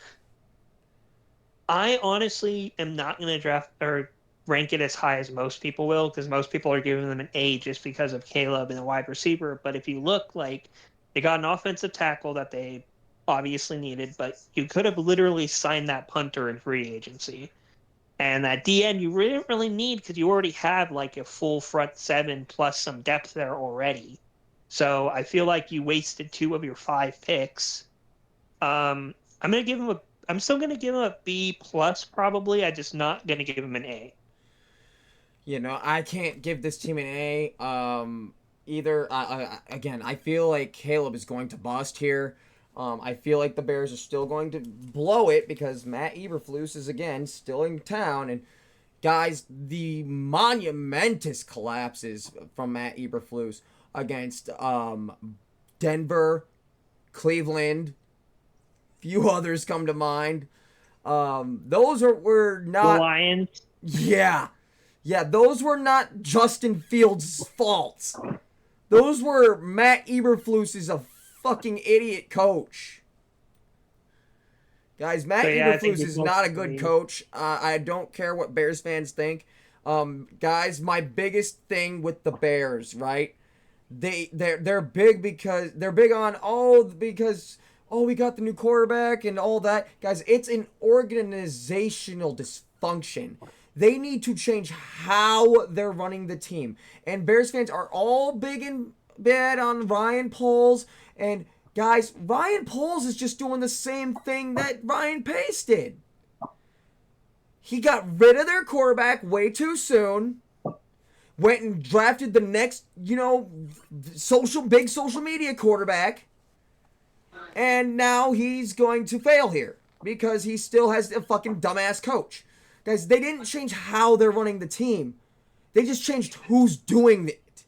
I honestly am not going to draft or rank it as high as most people will, because most people are giving them an A just because of Caleb and the wide receiver. But if you look, like, they got an offensive tackle that they obviously needed, but you could have literally signed that punter in free agency. And that DN you didn't really need because you already have like a full front seven plus some depth there already. So I feel like you wasted 2 of your 5 picks. I'm gonna give him a. I'm still gonna give him a B plus probably. I'm just not gonna give him an A. You know, I can't give this team an A. Either. Again, I feel like Caleb is going to bust here. I feel like the Bears are still going to blow it because Matt Eberflus is again still in town. And guys, the monumentous collapses from Matt Eberflus against Denver, Cleveland, few others come to mind. Were The not. Lions. Yeah. Yeah, those were not Justin Fields' faults. Those were Matt Eberflus is a fucking idiot coach. Guys, Matt So yeah, I think Eberflus it's is not a good mostly- coach. I don't care what Bears fans think. Guys, my biggest thing with the Bears, right? They're big because they're big on because we got the new quarterback and all that. Guys, it's an organizational dysfunction. They need to change how they're running the team. And Bears fans are all big and bad on Ryan Poles. And guys, Ryan Poles is just doing the same thing that Ryan Pace did. He got rid of their quarterback way too soon. Went and drafted the next, big social media quarterback. And now he's going to fail here because he still has a fucking dumbass coach. Guys, they didn't change how they're running the team. They just changed who's doing it.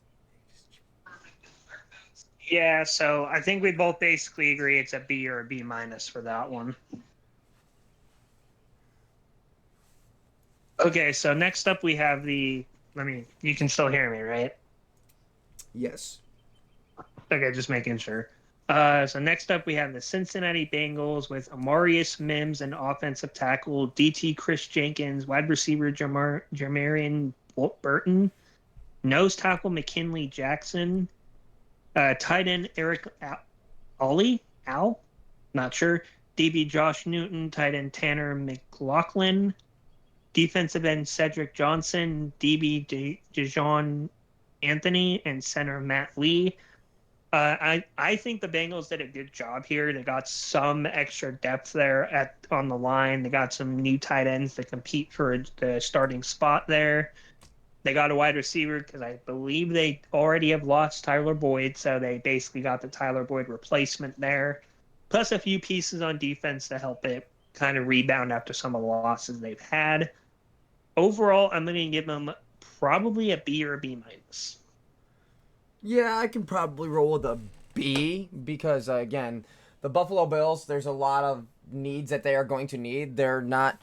Yeah, so I think we both basically agree it's a B or a B minus for that one. Okay, so next up we have you can still hear me, right? Yes. Okay, just making sure. So next up, we have the Cincinnati Bengals with Amarius Mims and offensive tackle DT Chris Jenkins, wide receiver Jermarian Burton, nose tackle McKinley Jackson, tight end Eric Ollie, not sure, DB Josh Newton, tight end Tanner McLaughlin, defensive end Cedric Johnson, DB Dejon Anthony, and center Matt Lee. I think the Bengals did a good job here. They got some extra depth there on the line. They got some new tight ends to compete for the starting spot there. They got a wide receiver because I believe they already have lost Tyler Boyd, so they basically got the Tyler Boyd replacement there. Plus a few pieces on defense to help it kind of rebound after some of the losses they've had. Overall, I'm going to give them probably a B or a B minus. Yeah, I can probably roll with a B because, again, the Buffalo Bills, there's a lot of needs that they are going to need. They're not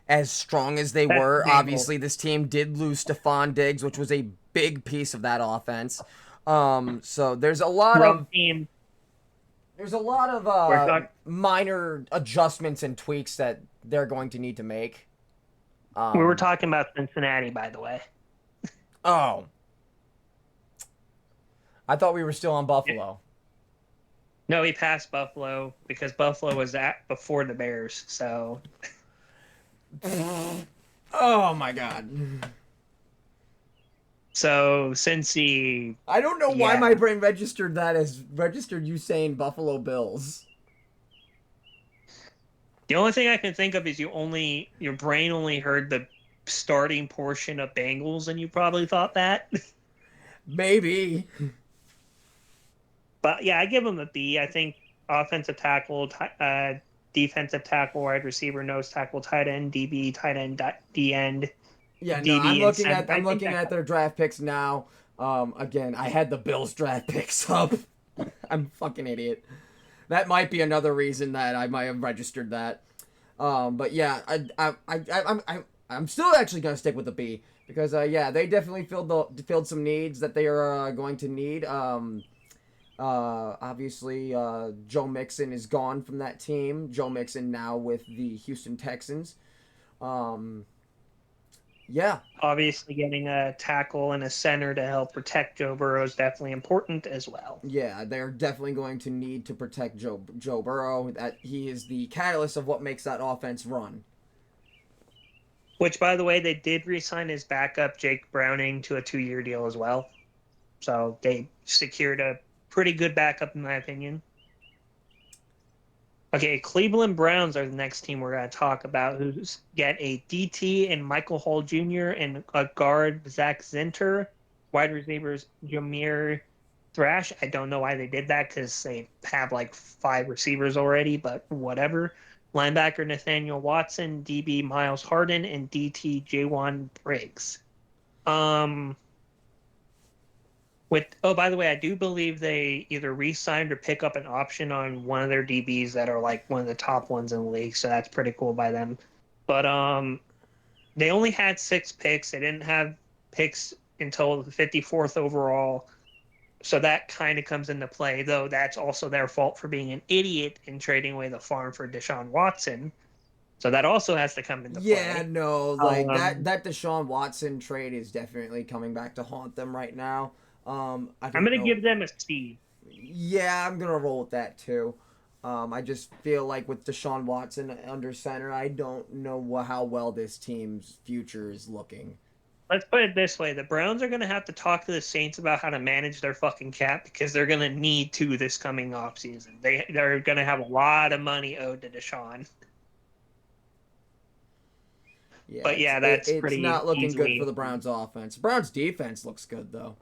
as strong as they were. Obviously, this team did lose Stephon Diggs, which was a big piece of that offense. So there's a lot of team. There's a lot of minor adjustments and tweaks that they're going to need to make. We were talking about Cincinnati, by the way. Oh. I thought we were still on Buffalo. No, he passed Buffalo because Buffalo was before the Bears. So. Oh my God. So Cincy. I don't know why my brain registered you saying Buffalo Bills. The only thing I can think of is your brain only heard the starting portion of Bengals, and you probably thought that. Maybe. But yeah, I give them a B. I think offensive tackle, defensive tackle, wide receiver, nose tackle, tight end, DB, tight end, D end. Yeah, no, I'm looking at their draft picks now. Again, I had the Bills draft picks up. I'm a fucking idiot. That might be another reason that I might have registered that. But yeah, I'm still actually gonna stick with the B because they definitely filled some needs that they are going to need. Obviously, Joe Mixon is gone from that team. Joe Mixon now with the Houston Texans. Yeah, Obviously, getting a tackle and a center to help protect Joe Burrow is definitely important as well. yeah, they're definitely going to need to protect Joe Burrow. That he is the catalyst of what makes that offense run. Which, by the way, they did re-sign his backup, Jake Browning, to a 2-year deal as well. So they secured a pretty good backup, in my opinion. Okay, Cleveland Browns are the next team we're going to talk about, who's get a DT and Michael Hall Jr. and a guard, Zach Zinter, wide receivers, Jameer Thrash. I don't know why they did that because they have like 5 receivers already, but whatever. Linebacker Nathaniel Watson, DB Miles Harden, and DT Jaywan Briggs. Um, by the way, I do believe they either re-signed or pick up an option on one of their DBs that are like one of the top ones in the league, so that's pretty cool by them. But they only had 6 picks. They didn't have picks until the 54th overall. So that kind of comes into play, though that's also their fault for being an idiot in trading away the farm for Deshaun Watson. So that also has to come into Yeah, play. no, like Um, that Deshaun Watson trade is definitely coming back to haunt them right now. I I'm don't going to know. give them a C. Yeah, I'm gonna roll with that too. I just feel like with Deshaun Watson under center, I don't know how well this team's future is looking. Let's put it this way: the Browns are going to have to talk to the Saints about how to manage their fucking cap because they're going to need to this coming offseason. They're going to have a lot of money owed to Deshaun. Yeah, But yeah, it, that's it's pretty not looking good for easily. the Browns offense. Browns defense looks good though.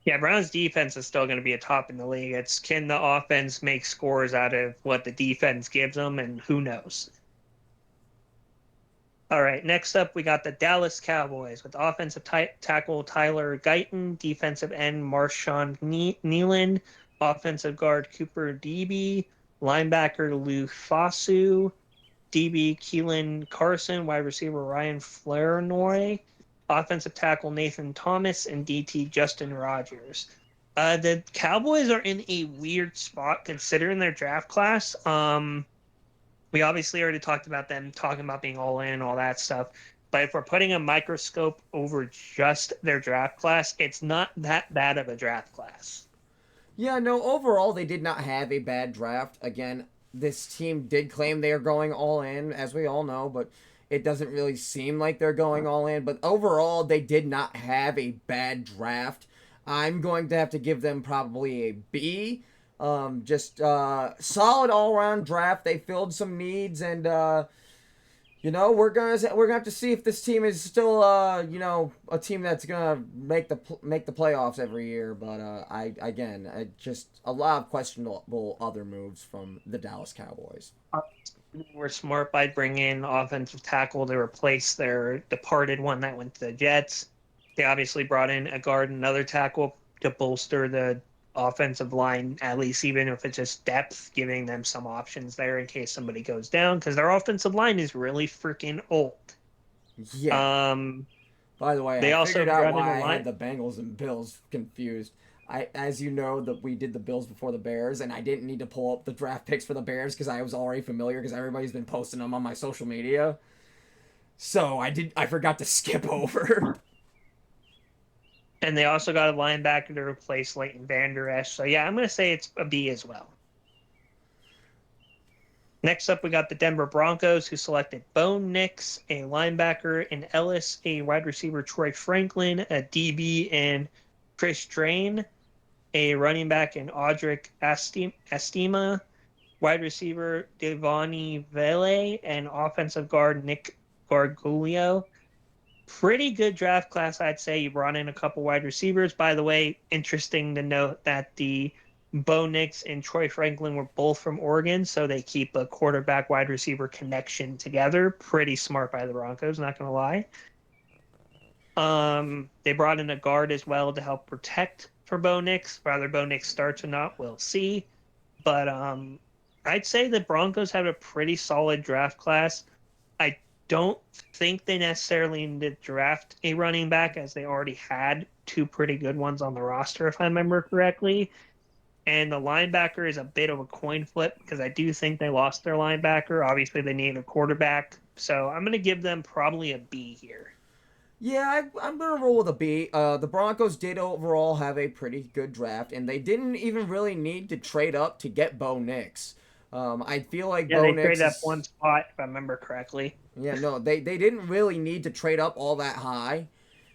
Yeah, Browns defense is still going to be a top in the league. It's can the offense make scores out of what the defense gives them, and who knows. All right, next up, we got the Dallas Cowboys with offensive tackle Tyler Guyton, defensive end Marshawn Neeland, offensive guard Cooper Debe, linebacker Lou Fosu, DB Keelan Carson, wide receiver Ryan Flournoy, offensive tackle Nathan Thomas, and DT Justin Rogers. The Cowboys are in a weird spot considering their draft class. We obviously already talked about them talking about being all in, all that stuff. But if we're putting a microscope over just their draft class, it's not that bad of a draft class. Yeah, no, overall they did not have a bad draft. Again, this team did claim they are going all in, as we all know, but it doesn't really seem like they're going all in. But overall, they did not have a bad draft. I'm going to have to give them probably a B. Just solid all around draft. They filled some needs, and we're gonna have to see if this team is still a team that's gonna make the playoffs every year. But I just a lot of questionable other moves from the Dallas Cowboys. We're smart by bringing in offensive tackle to replace their departed one that went to the Jets. They obviously brought in a guard and another tackle to bolster the offensive line, at least even if it's just depth, giving them some options there in case somebody goes down, because their offensive line is really freaking old. Yeah. Um, By the way, they I also figured out brought in a why I had line. the Bengals and Bills confused. As you know, that we did the Bills before the Bears, and I didn't need to pull up the draft picks for the Bears because I was already familiar because everybody's been posting them on my social media. So I forgot to skip over. And they also got a linebacker to replace Leighton Vander Esch. So yeah, I'm going to say it's a B as well. Next up, we got the Denver Broncos, who selected Bo Nix, a linebacker, and Ellis, a wide receiver, Troy Franklin, a DB, and Chris Drain, a running back, and Audric Estima, wide receiver, Devani Vele, and offensive guard, Nick Gargulio. Pretty good draft class, I'd say. You brought in a couple wide receivers. By the way, interesting to note that the Bo Nix and Troy Franklin were both from Oregon, so they keep a quarterback wide receiver connection together. Pretty smart by the Broncos, not going to lie. They brought in a guard as well to help protect for Bo Nix. Whether Bo Nix starts or not, we'll see. But I'd say the Broncos have a pretty solid draft class. I don't think they necessarily need to draft a running back as they already had 2 pretty good ones on the roster, if I remember correctly. And the linebacker is a bit of a coin flip because I do think they lost their linebacker. Obviously, they need a quarterback. So I'm going to give them probably a B here. Yeah, I'm gonna roll with a B. The Broncos did overall have a pretty good draft, and they didn't even really need to trade up to get Bo Nix. I feel like Yeah, Bo they Nix traded up one is. spot, if I remember correctly. Yeah, no, they didn't really need to trade up all that high.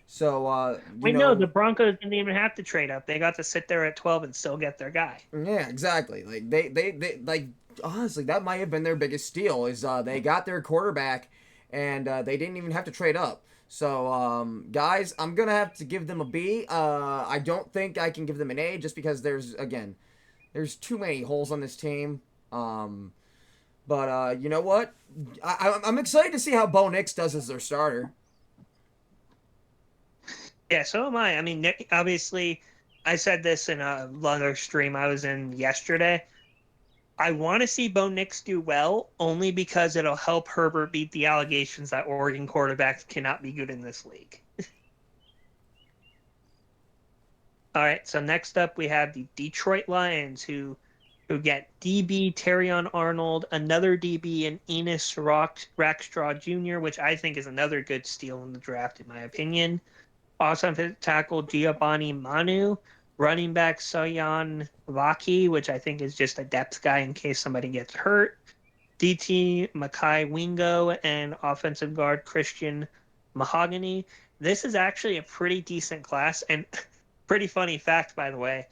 So, Wait, no, the Broncos didn't even have to trade up. They got to sit there at 12 and still get their guy. yeah, exactly. Like they like honestly, that might have been their biggest steal is they got their quarterback, and they didn't even have to trade up. So, guys, I'm gonna have to give them a B. I don't think I can give them an A just because there's too many holes on this team. But you know what? I'm excited to see how Bo Nix does as their starter. Yeah, so am I. I mean, obviously, I said this in a other stream I was in yesterday. I want to see Bo Nix do well only because it'll help Herbert beat the allegations that Oregon quarterbacks cannot be good in this league. All right, so next up we have the Detroit Lions who get DB Terrion Arnold, another DB in Enos Rackstraw Jr., which I think is another good steal in the draft in my opinion. Offensive tackle Giovanni Manu, running back Soyan Vaki, which I think is just a depth guy in case somebody gets hurt. DT Makai Wingo, and offensive guard Christian Mahogany. This is actually a pretty decent class, and pretty funny fact, by the way.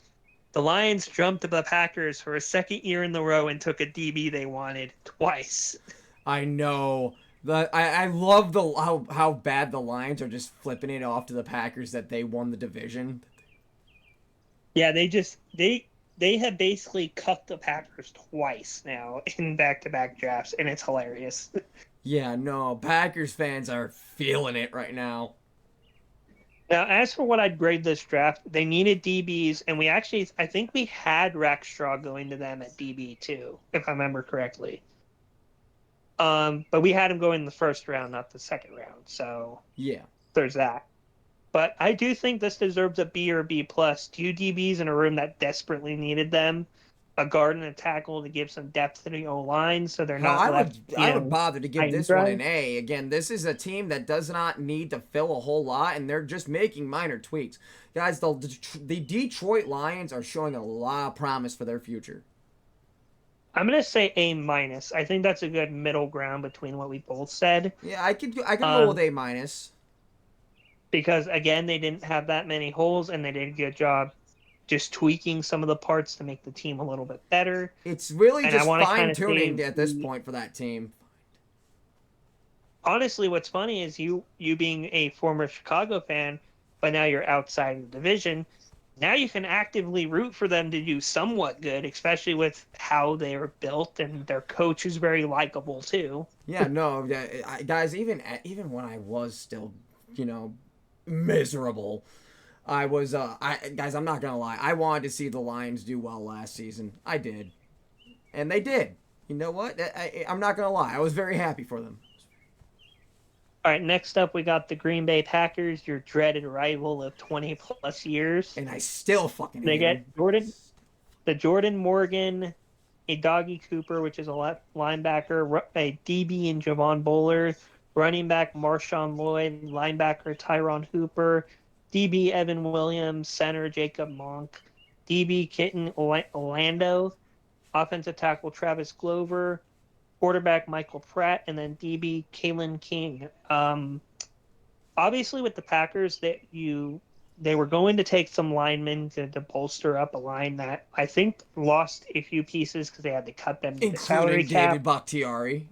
The Lions jumped the Packers for a second year in the row and took a DB they wanted twice. I know. I love how bad the Lions are just flipping it off to the Packers that they won the division. Yeah, they have basically cut the Packers twice now in back-to-back drafts, and it's hilarious. Yeah, no, Packers fans are feeling it right now. Now, as for what I'd grade this draft, they needed DBs, and I think we had Rackstraw going to them at DB too, if I remember correctly. But we had him going in the first round, not the second round. So Yeah. there's that. But I do think this deserves a B or B plus. Two DBs in a room that desperately needed them, a guard and a tackle to give some depth to the O line, so they're Hell, not left, I would bother to give high and this one dry. an A. Again, this is a team that does not need to fill a whole lot, and they're just making minor tweaks. Guys, the Detroit Lions are showing a lot of promise for their future. I'm gonna say A minus. I think that's a good middle ground between what we both said. Yeah, I can roll with Um, A minus. because again, they didn't have that many holes, and they did a good job just tweaking some of the parts to make the team a little bit better. It's really And I just want to fine kind of tuning say, at this point for that team. honestly, what's funny is you being a former Chicago fan, but now you're outside the division. Now you can actively root for them to do somewhat good, especially with how they are built, and their coach is very likable too. Yeah, no, yeah, guys. Even when I was still, miserable, I was. Guys, I'm not gonna lie. I wanted to see the Lions do well last season. I did, and they did. You know what? I'm not gonna lie. I was very happy for them. All right, next up we got the Green Bay Packers, your dreaded rival of 20 plus years. And I still fucking They hate get them. Jordan Morgan, a Doggy Cooper, which is a left linebacker, a DB in Javon Bowler, running back Marshawn Lloyd, linebacker Tyron Hooper, DB Evan Williams, center Jacob Monk, DB Kitten Orlando, offensive tackle Travis Glover, quarterback Michael Pratt, and then DB Kalen King. Obviously, with the Packers, they were going to take some linemen to bolster up a line that I think lost a few pieces because they had to cut them to the salary Including David cap. Bakhtiari.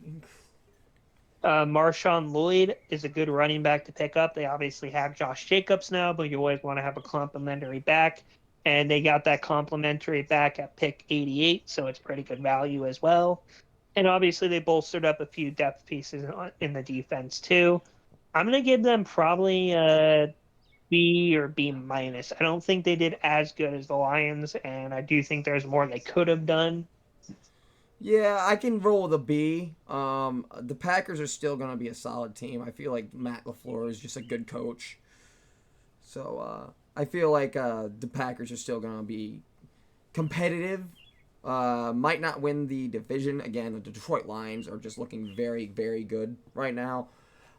Marshawn Lloyd is a good running back to pick up. They obviously have Josh Jacobs now, but you always want to have a complimentary back. And they got that complimentary back at pick 88, so it's pretty good value as well. And obviously, they bolstered up a few depth pieces in the defense, too. I'm going to give them probably a B or B minus. I don't think they did as good as the Lions, and I do think there's more they could have done. Yeah, I can roll with a B. The Packers are still gonna be a solid team. I feel like Matt LaFleur is just a good coach. So I feel like the Packers are still gonna be competitive. Might not win the division. Again, the Detroit Lions are just looking very, very good right now.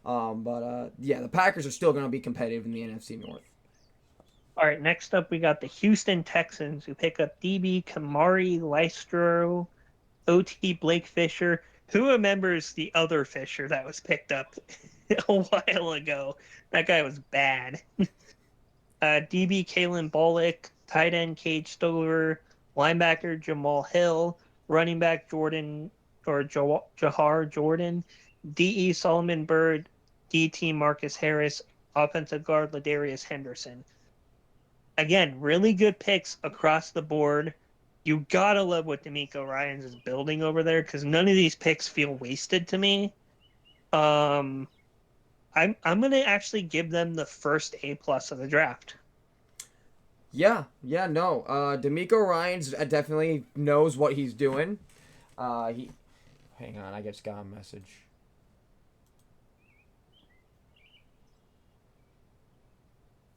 Yeah, the Packers are still going to be competitive in the NFC North. All right, next up we got the Houston Texans, who pick up DB Kamari Lystro, OT Blake Fisher. Who remembers the other Fisher that was picked up a while ago? That guy was bad. DB Kalen Bollick, tight end Cage Stover, linebacker Jamal Hill, running back Jahar Jordan, DE Solomon Bird, DT Marcus Harris, offensive guard Ladarius Henderson. Again, really good picks across the board. You gotta love what D'Amico Ryans is building over there because none of these picks feel wasted to me. I'm gonna actually give them the first A+ of the draft. Yeah, no. D'Amico Ryans definitely knows what he's doing. Hang on, I just got a message.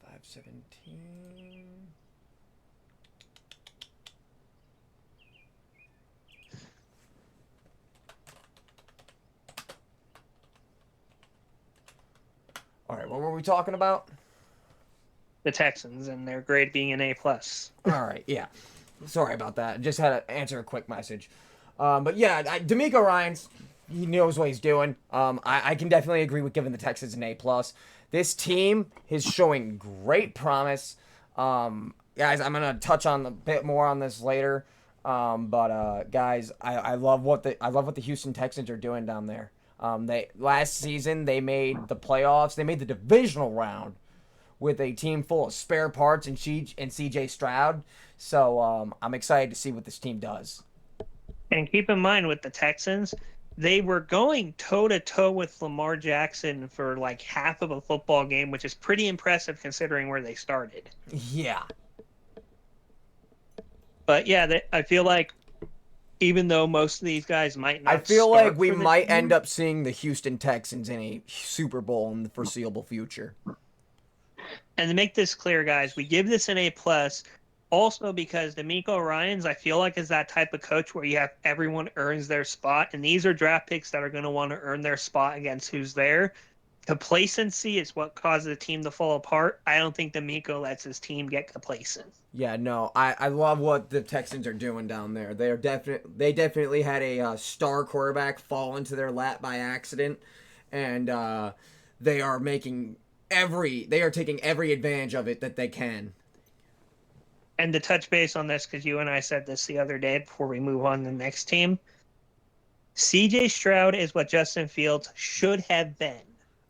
$5.17. All right, what were we talking about? The Texans and their grade being an A+. All right, yeah. Sorry about that. Just had to answer a quick message. But yeah, D'Amico Ryans, he knows what he's doing. I can definitely agree with giving the Texans an A+. This team is showing great promise. Guys, I'm gonna touch on a bit more on this later. Guys, I love what the Houston Texans are doing down there. They last season they made the playoffs. They made the divisional round with a team full of spare parts and CJ Stroud. So I'm excited to see what this team does. And keep in mind with the Texans, they were going toe-to-toe with Lamar Jackson for like half of a football game, which is pretty impressive considering where they started. Yeah. But yeah, I feel like even though most of these guys might not I feel like we for the might team, end up seeing the Houston Texans in a Super Bowl in the foreseeable future. And to make this clear, guys, we give this an A+, also because D'Amico Ryans, I feel like, is that type of coach where you have everyone earns their spot, and these are draft picks that are going to want to earn their spot against who's there. Complacency is what causes a team to fall apart. I don't think D'Amico lets his team get complacent. Yeah, no, I love what the Texans are doing down there. They definitely had a star quarterback fall into their lap by accident, and they are taking every advantage of it that they can. And to touch base on this, because you and I said this the other day before we move on to the next team, CJ Stroud is what Justin Fields should have been.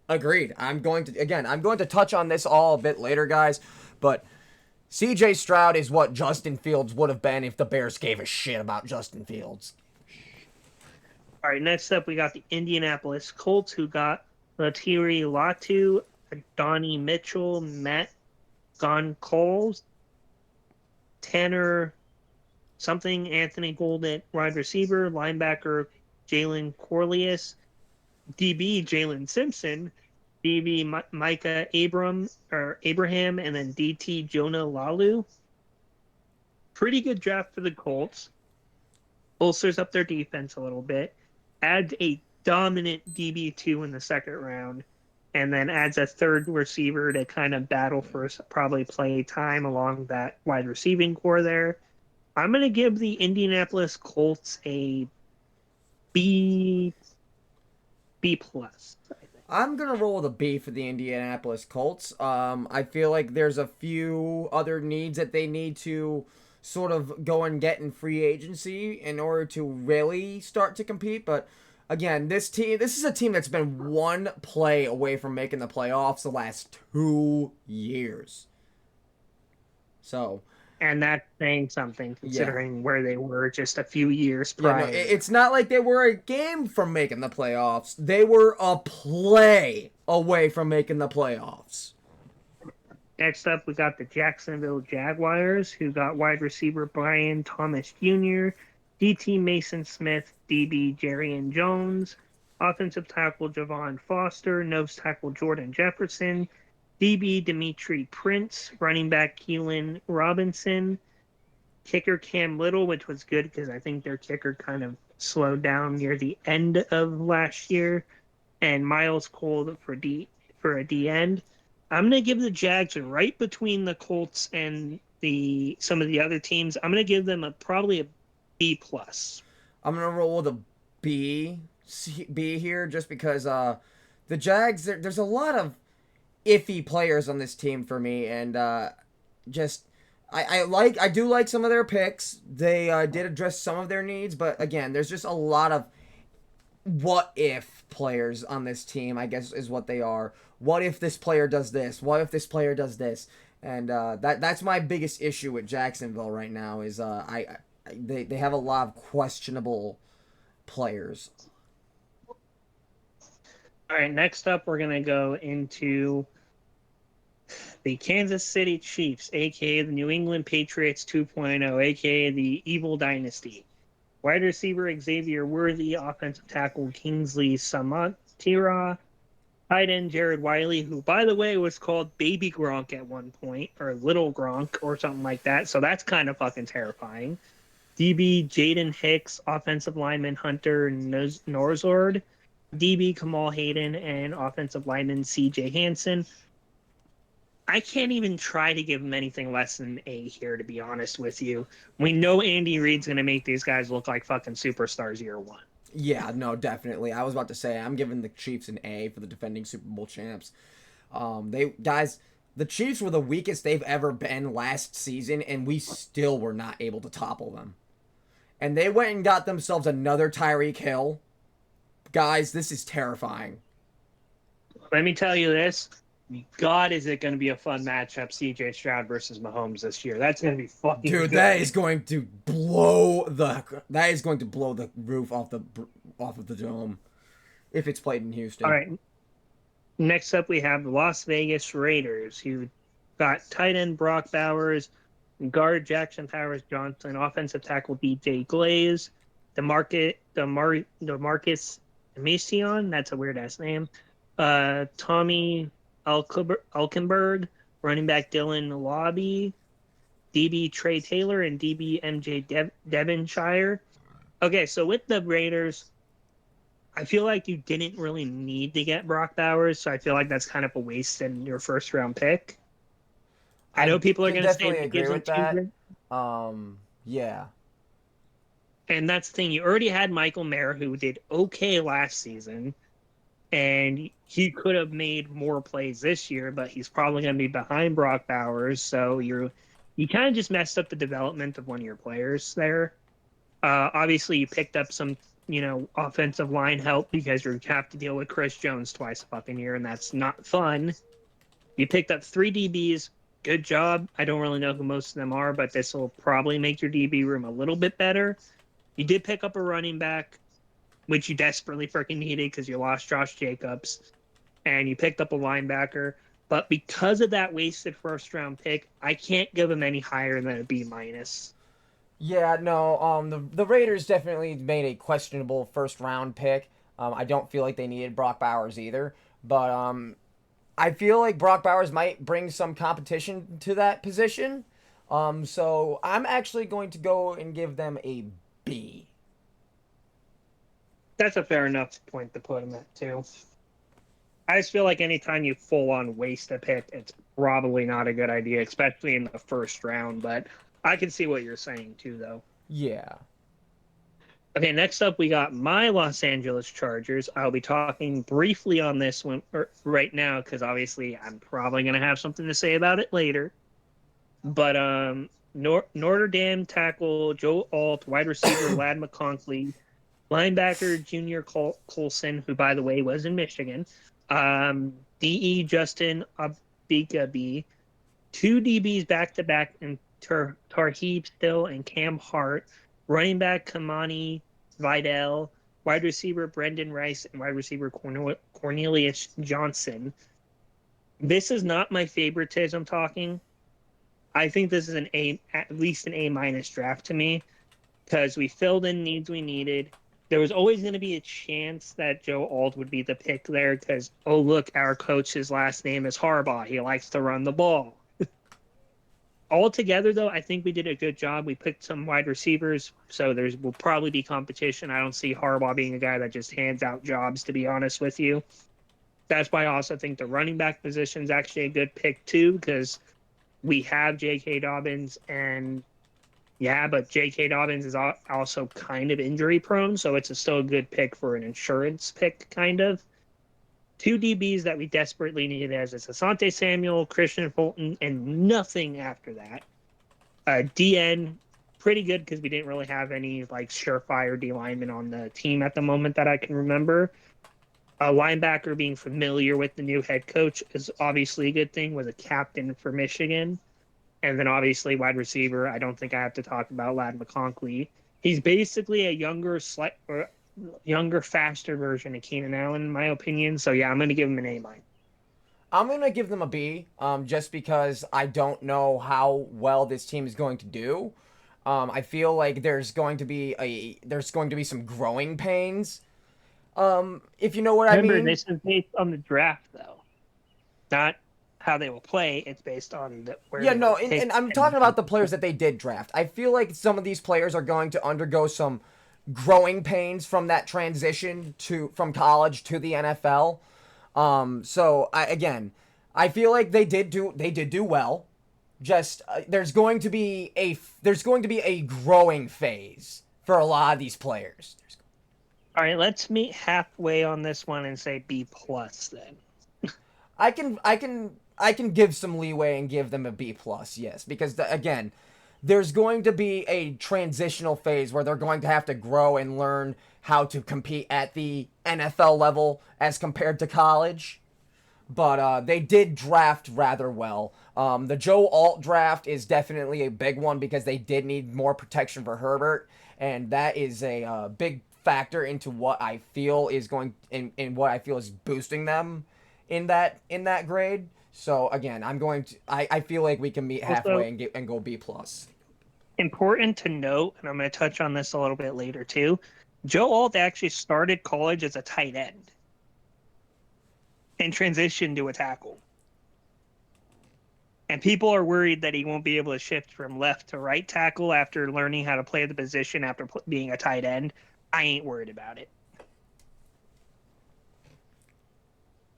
Agreed. I'm going to touch on this all a bit later, guys, but CJ Stroud is what Justin Fields would have been if the Bears gave a shit about Justin Fields. All right, next up we got the Indianapolis Colts, who got Latiri Latu, Donnie Mitchell, Matt Goncoles, Tanner something, Anthony Golden, wide receiver, linebacker Jalen Corlius, DB Jalen Simpson, DB Micah Abraham, and then DT Jonah Lalu. Pretty good draft for the Colts. Bolsters up their defense a little bit. Adds a dominant DB2 in the second round. And then adds a third receiver to kind of battle for probably play time along that wide receiving core there. I'm going to give the Indianapolis Colts a B+. I'm going to roll with a B for the Indianapolis Colts. I feel like there's a few other needs that they need to sort of go and get in free agency in order to really start to compete. But again, this is a team that's been one play away from making the playoffs the last 2 years. So, and that's saying something considering where they were just a few years prior. Yeah, no, it's not like they were a game from making the playoffs. They were a play away from making the playoffs. Next up, we got the Jacksonville Jaguars, who got wide receiver Brian Thomas Jr., DT Mason Smith, DB Jerrion Jones, offensive tackle Javon Foster, nose tackle Jordan Jefferson, DB Dimitri Prince, running back Keelan Robinson, kicker Cam Little, which was good because I think their kicker kind of slowed down near the end of last year, and Miles Cole for a D end. I'm gonna give the Jags right between the Colts and some of the other teams. I'm gonna give them probably a B plus. I'm gonna roll with a B here just because the Jags there's a lot of iffy players on this team for me, and just I do like some of their picks. They did address some of their needs, but again, there's just a lot of what if players on this team, I guess, is what they are. What if this player does this? What if this player does this? And that's my biggest issue with Jacksonville right now is they have a lot of questionable players. All right, next up, we're going to go into the Kansas City Chiefs, a.k.a. the New England Patriots 2.0, a.k.a. the Evil Dynasty. Wide receiver Xavier Worthy, offensive tackle Kingsley Samatira, tight end Jared Wiley, who, by the way, was called Baby Gronk at one point, or Little Gronk, or something like that, so that's kind of fucking terrifying. DB Jaden Hicks, offensive lineman Hunter Norzord, DB Kamal Hayden, and offensive lineman CJ Hansen. I can't even try to give him anything less than A here, to be honest with you. We know Andy Reid's going to make these guys look like fucking superstars year one. Yeah, no, definitely. I was about to say I'm giving the Chiefs an A for the defending Super Bowl champs. The Chiefs were the weakest they've ever been last season, and we still were not able to topple them. And they went and got themselves another Tyreek Hill. Guys, this is terrifying. Let me tell you this. God, is it going to be a fun matchup, CJ Stroud versus Mahomes this year? That's going to be fucking Dude, good. that is going to blow the roof off of the dome if it's played in Houston. All right. Next up, we have the Las Vegas Raiders, who got tight end Brock Bowers, guard Jackson Powers Johnson, offensive tackle DJ Glaze, DeMarcus Mission, that's a weird ass name, Tommy Alkenberg, running back Dylan Lobby, DB Trey Taylor, and DB MJ Devonshire. Okay, so with the Raiders, I feel like you didn't really need to get Brock Bowers, so I feel like that's kind of a waste in your first round pick. I know people are going to say agree with that. Yeah. And that's the thing. You already had Michael Mayer, who did okay last season, and he could have made more plays this year, but he's probably going to be behind Brock Bowers. So you kind of just messed up the development of one of your players there. Obviously, you picked up some, offensive line help because you have to deal with Chris Jones twice a fucking year, and that's not fun. You picked up 3 DBs. Good job. I don't really know who most of them are, but this will probably make your DB room a little bit better. You did pick up a running back, which you desperately freaking needed because you lost Josh Jacobs, and you picked up a linebacker. But because of that wasted first-round pick, I can't give him any higher than a B minus. Yeah, no, the Raiders definitely made a questionable first-round pick. I don't feel like they needed Brock Bowers either, but I feel like Brock Bowers might bring some competition to that position. So I'm actually going to go and give them a B. That's a fair enough point to put him at, too. I just feel like anytime you full-on waste a pick, it's probably not a good idea, especially in the first round. But I can see what you're saying, too, though. Yeah. Okay, next up, we got my Los Angeles Chargers. I'll be talking briefly on this one right now because obviously I'm probably going to have something to say about it later. But Notre Dame tackle Joe Alt, wide receiver Ladd McConkey, linebacker Junior Colson, who, by the way, was in Michigan, DE Justin Abikabi, 2 DBs back-to-back in Tarheeb Still and Cam Hart, running back Kamani Vidal, wide receiver Brendan Rice, and wide receiver Cornelius Johnson. This is not my favoritism talking. I think this is at least an A- draft to me because we filled in needs we needed. There was always going to be a chance that Joe Alt would be the pick there because, oh, look, our coach's last name is Harbaugh. He likes to run the ball. Altogether, though, I think we did a good job. We picked some wide receivers, so will probably be competition. I don't see Harbaugh being a guy that just hands out jobs, to be honest with you. That's why I also think the running back position is actually a good pick, too, because we have J.K. Dobbins, and but J.K. Dobbins is also kind of injury prone, so it's still a good pick for an insurance pick, kind of. Two DBs that we desperately needed as is Asante Samuel, Christian Fulton, and nothing after that. DN, pretty good because we didn't really have any like surefire D linemen on the team at the moment that I can remember. A linebacker being familiar with the new head coach is obviously a good thing. Was a captain for Michigan, and then obviously wide receiver. I don't think I have to talk about Ladd McConkey. He's basically a younger, faster version of Keenan Allen, in my opinion. So yeah, I'm going to give him an A minus. I'm gonna give them a B, just because I don't know how well this team is going to do. I feel like there's going to be some growing pains. If you know what I Remember, mean. this is based on the draft, though, not how they will play. It's based on where Yeah, they were no, and picked. I'm talking about the players that they did draft. I feel like some of these players are going to undergo some growing pains from that transition from college to the NFL. So I feel like they did do well. Just there's going to be a growing phase for a lot of these players. All right, let's meet halfway on this one and say B plus then. I can give some leeway and give them a B plus, yes, because again, there's going to be a transitional phase where they're going to have to grow and learn how to compete at the NFL level as compared to college. But they did draft rather well. The Joe Alt draft is definitely a big one because they did need more protection for Herbert, and that is a big factor into what I feel is in what I feel is boosting them in that grade. So again, I feel like we can meet Also, halfway and go B plus. important to note, and I'm going to touch on this a little bit later too. Joe Alt actually started college as a tight end and transitioned to a tackle. And people are worried that he won't be able to shift from left to right tackle after learning how to play the position after being a tight end. I ain't worried about it.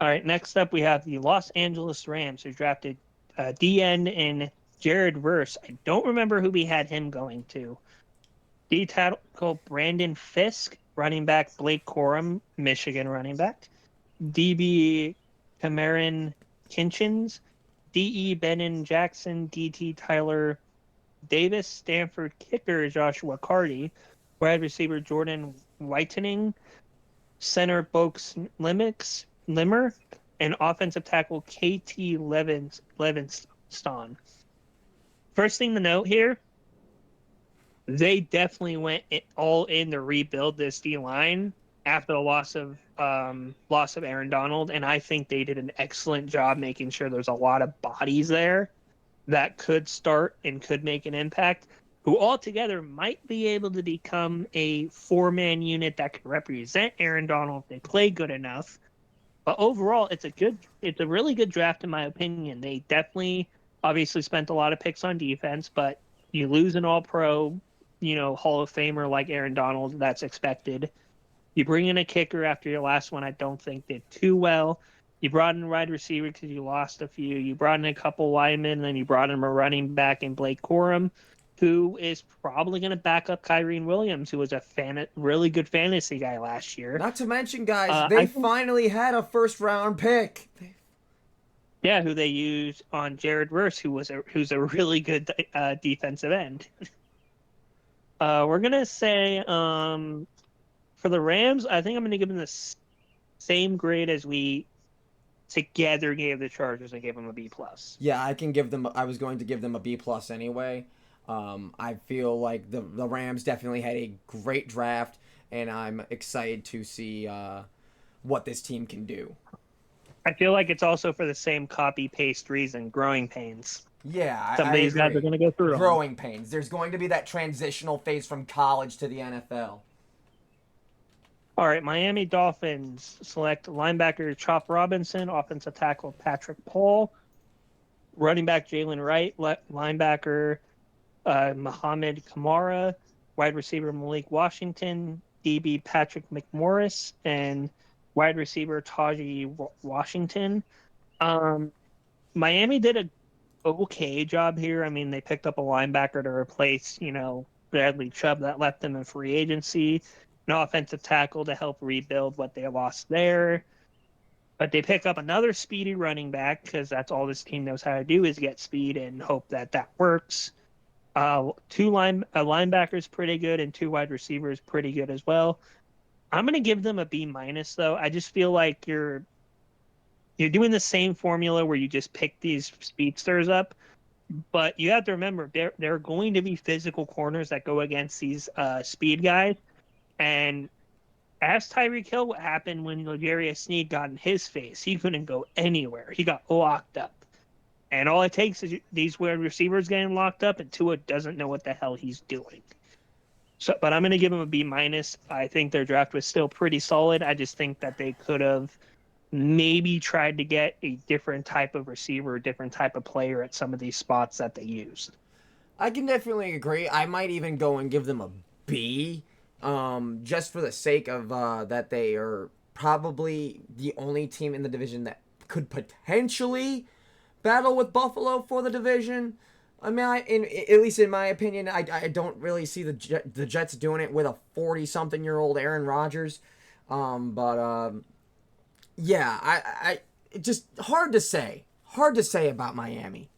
All right, next up we have the Los Angeles Rams, who drafted DN and Jared Verse. I don't remember who we had him going to. D tackle Brandon Fisk, running back Blake Corum, Michigan running back. DB Cameron Kinchins, DE Benin Jackson, DT Tyler Davis, Stanford kicker Joshua Carty, wide receiver Jordan Whitening, center Boaks Limmer, and offensive tackle KT Levinston. First thing to note here, they definitely went all in to rebuild this D line after the loss of Aaron Donald, and I think they did an excellent job making sure there's a lot of bodies there that could start and could make an impact, who altogether might be able to become a four-man unit that can represent Aaron Donald if they play good enough. But overall, it's a really good draft in my opinion. They definitely obviously spent a lot of picks on defense, but you lose an all-pro, Hall of Famer like Aaron Donald, that's expected. You bring in a kicker after your last one, I don't think did too well. You brought in a wide receiver because you lost a few. You brought in a couple linemen, and then you brought in a running back in Blake Corum, who is probably going to back up Kyrene Williams, who was a really good fantasy guy last year. Not to mention, guys, they finally had a first round pick. Yeah, who they used on Jared Verse, who's a really good defensive end. We're gonna say for the Rams, I think I'm gonna give them the same grade as we together gave the Chargers. I gave them a B plus. Yeah, I was going to give them a B plus anyway. I feel like the Rams definitely had a great draft, and I'm excited to see what this team can do. I feel like it's also for the same copy paste reason, growing pains. Yeah, Some of these guys are going to go through growing pains. There's going to be that transitional phase from college to the NFL. All right, Miami Dolphins select linebacker Chop Robinson, offensive tackle Patrick Paul, running back Jalen Wright, linebacker Muhammad Kamara, wide receiver Malik Washington, DB Patrick McMorris, and wide receiver Taji Washington. Um, Miami did a okay job here. I mean, they picked up a linebacker to replace, Bradley Chubb that left them in free agency, an offensive tackle to help rebuild what they lost there. But they pick up another speedy running back because that's all this team knows how to do is get speed and hope that that works. A linebacker's pretty good and two wide receivers pretty good as well. I'm gonna give them a B minus though. I just feel like you're doing the same formula where you just pick these speedsters up, but you have to remember there are going to be physical corners that go against these speed guys. And ask Tyreek Hill what happened when L'Jarius Sneed got in his face. He couldn't go anywhere. He got locked up. And all it takes is these wide receivers getting locked up, and Tua doesn't know what the hell he's doing. So, but I'm going to give him a B minus. I think their draft was still pretty solid. I just think that they could have maybe tried to get a different type of receiver, a different type of player at some of these spots that they used. I can definitely agree. I might even go and give them a B, just for the sake of that they are probably the only team in the division that could potentially battle with Buffalo for the division. I mean, at least in my opinion, I don't really see the Jets doing it with a 40-something-year-old Aaron Rodgers. Yeah, I just hard to say about Miami.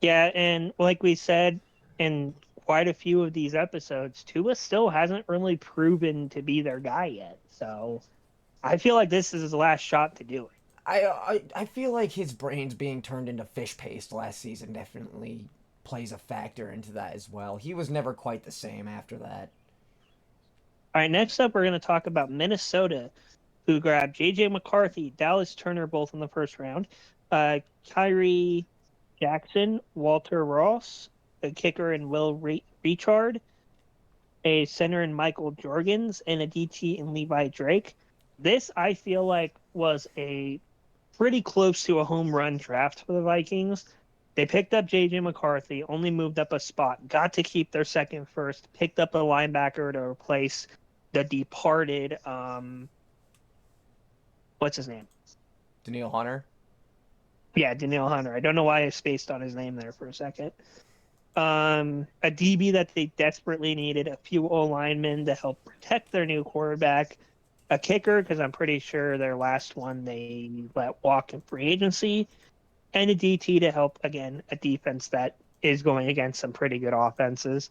Yeah, and like we said in quite a few of these episodes, Tua still hasn't really proven to be their guy yet. So I feel like this is his last shot to do it. I feel like his brains being turned into fish paste last season definitely plays a factor into that as well. He was never quite the same after that. All right, next up, we're going to talk about Minnesota, who grabbed J.J. McCarthy, Dallas Turner, both in the first round, Kyrie Jackson, Walter Ross, a kicker in Will Richard, a center in Michael Jorgens, and a DT in Levi Drake. This, I feel like, was a pretty close to a home run draft for the Vikings. They picked up J.J. McCarthy, only moved up a spot, got to keep their second first, picked up a linebacker to replace the departed, what's his name? Danielle Hunter? Yeah, Danielle Hunter. I don't know why I spaced on his name there for a second. A DB that they desperately needed, a few O-linemen to help protect their new quarterback, a kicker, because I'm pretty sure their last one they let walk in free agency, and a DT to help, again, a defense that is going against some pretty good offenses.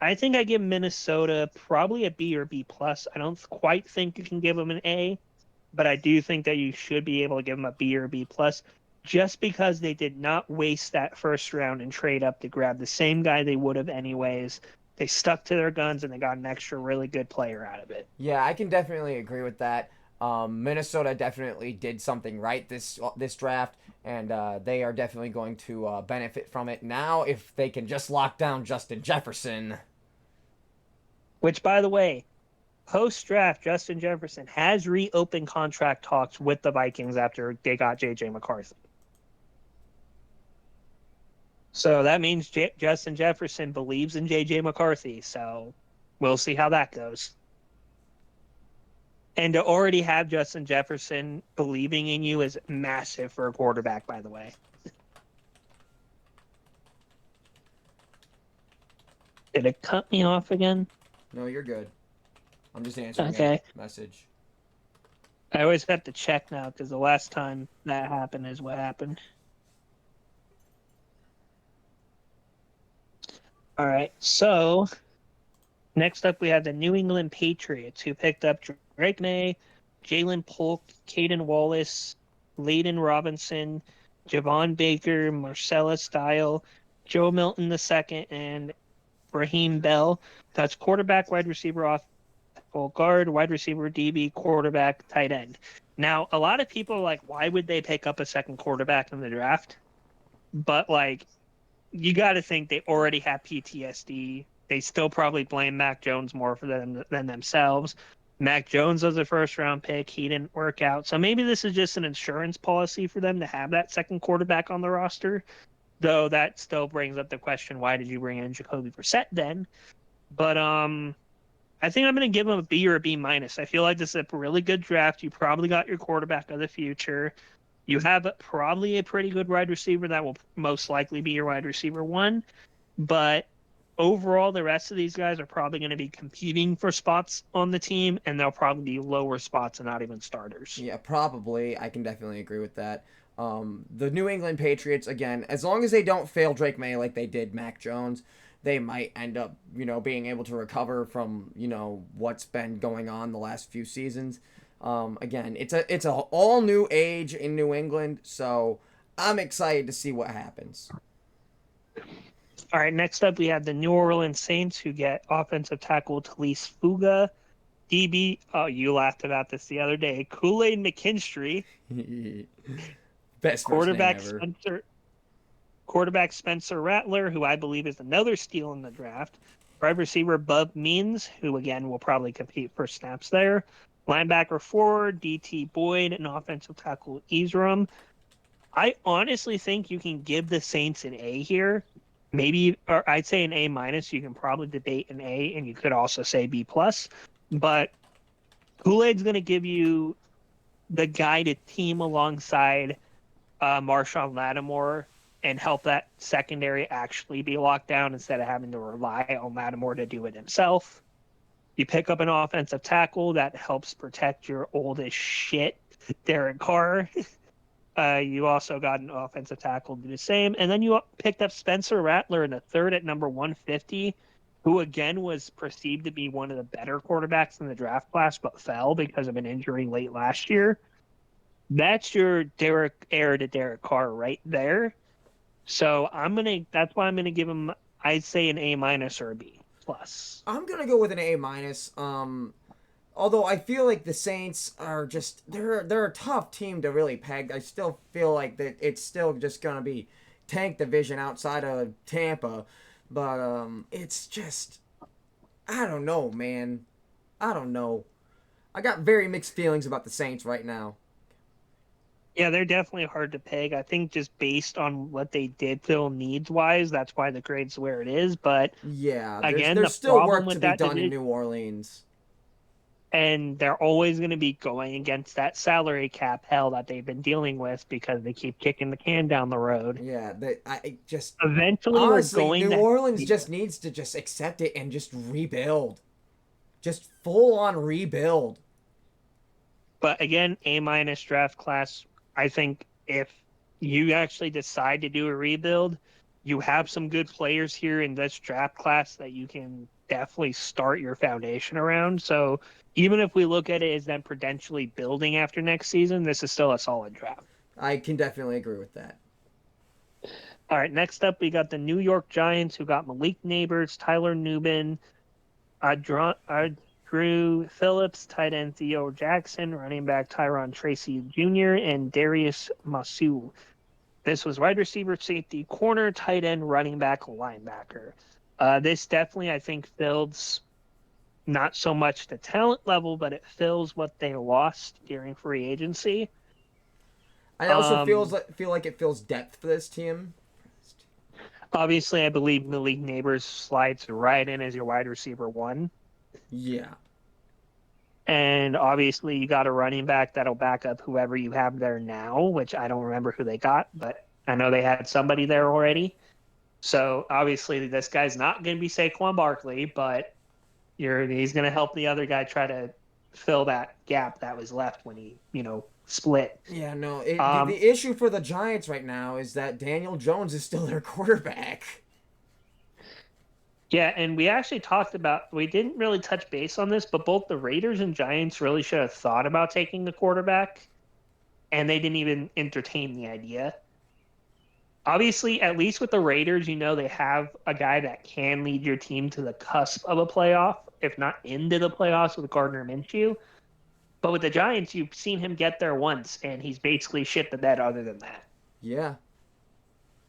I think I give Minnesota probably a B or B plus. I don't quite think you can give them an A, but I do think that you should be able to give them a B or B plus, just because they did not waste that first round and trade up to grab the same guy they would have anyways. They stuck to their guns and they got an extra really good player out of it. Yeah, I can definitely agree with that. Minnesota definitely did something right this draft, and they are definitely going to benefit from it now if they can just lock down Justin Jefferson. Which, by the way, post-draft, Justin Jefferson has reopened contract talks with the Vikings after they got J.J. McCarthy. So that means Justin Jefferson believes in J.J. McCarthy, so we'll see how that goes. And to already have Justin Jefferson believing in you is massive for a quarterback, by the way. Did it cut me off again? No, you're good. I'm just answering Okay. a message. I always have to check now because the last time that happened is what happened. All right, so next up we have the New England Patriots, who picked up Drake May, Jalen Polk, Caden Wallace, Layden Robinson, Javon Baker, Marcella Style, Joe Milton II, and Raheem Bell. That's quarterback, wide receiver, off full guard, wide receiver, DB, quarterback, tight end. Now, a lot of people are like, why would they pick up a second quarterback in the draft? But, like, you got to think they already have PTSD. They still probably blame Mac Jones more for them than themselves. Mac Jones was a first round pick. He didn't work out. So maybe this is just an insurance policy for them to have that second quarterback on the roster. Though that still brings up the question, why did you bring in Jacoby Brissett then? But I think I'm going to give him a B or a B minus. I feel like this is a really good draft. You probably got your quarterback of the future. You have probably a pretty good wide receiver that will most likely be your wide receiver one. But overall, the rest of these guys are probably going to be competing for spots on the team, and they'll probably be lower spots and not even starters. Yeah, probably. I can definitely agree with that. The New England Patriots, again, as long as they don't fail Drake May like they did Mac Jones, they might end up, being able to recover from, what's been going on the last few seasons. Again, it's a all new age in New England, so I'm excited to see what happens. All right, next up we have the New Orleans Saints, who get offensive tackle Talise Fuga, DB. Oh, you laughed about this the other day. Kool-Aid McKinstry, Best first name ever. Quarterback Spencer Rattler, who I believe is another steal in the draft. Wide receiver Bub Means, who again will probably compete for snaps there. Linebacker forward DT Boyd, and offensive tackle Ezram. I honestly think you can give the Saints an A here. Maybe, or I'd say an A minus. You can probably debate an A, and you could also say B plus. But Kool-Aid's going to give you the guy to team alongside Marshawn Lattimore and help that secondary actually be locked down instead of having to rely on Lattimore to do it himself. You pick up an offensive tackle that helps protect your oldest shit, Derek Carr. You also got an offensive tackle to do the same. And then you picked up Spencer Rattler in the third at number 150, who again was perceived to be one of the better quarterbacks in the draft class, but fell because of an injury late last year. That's your heir to Derek Carr right there. So that's why I'm gonna give him, I'd say, an A minus or a B plus. I'm gonna go with an A minus. Although I feel like the Saints are just they're a tough team to really peg. I still feel like that it's still just gonna be tank division outside of Tampa, but it's just I don't know, man. I don't know. I got very mixed feelings about the Saints right now. Yeah, they're definitely hard to peg. I think just based on what they did fill needs wise, that's why the grade's where it is. But Yeah, again, there's the still problem work to with be that done in division, New Orleans. and they're always going to be going against that salary cap hell that they've been dealing with because they keep kicking the can down the road. Yeah, I just Eventually, they're honestly, going New to. Orleans just needs to just accept it and just rebuild, just full on rebuild. But again, A minus draft class. I think if you actually decide to do a rebuild, you have some good players here in this draft class that you can definitely start your foundation around. So even if we look at it as them potentially building after next season, this is still a solid draft. I can definitely agree with that. All right, next up we got the New York Giants, who got Malik Neighbors, Tyler Nubin, Drew Phillips, tight end Theo Jackson, running back Tyron Tracy Jr., and Darius Masu. This was wide receiver, safety, corner, tight end, running back, linebacker. This definitely, I think, fills not so much the talent level, but it fills what they lost during free agency. I also feel like it fills depth for this team. Obviously, I believe Malik Neighbors slides right in as your wide receiver one. Yeah. And obviously, you got a running back that'll back up whoever you have there now, which I don't remember who they got, but I know they had somebody there already. So obviously, this guy's not going to be Saquon Barkley, but he's going to help the other guy try to fill that gap that was left when he, split. Yeah, no. The issue for the Giants right now is that Daniel Jones is still their quarterback. Yeah, and we actually we didn't really touch base on this, but both the Raiders and Giants really should have thought about taking the quarterback, and they didn't even entertain the idea. Obviously, at least with the Raiders, they have a guy that can lead your team to the cusp of a playoff, if not into the playoffs with Gardner Minshew. But with the Giants, you've seen him get there once, and he's basically shit the bed other than that. Yeah.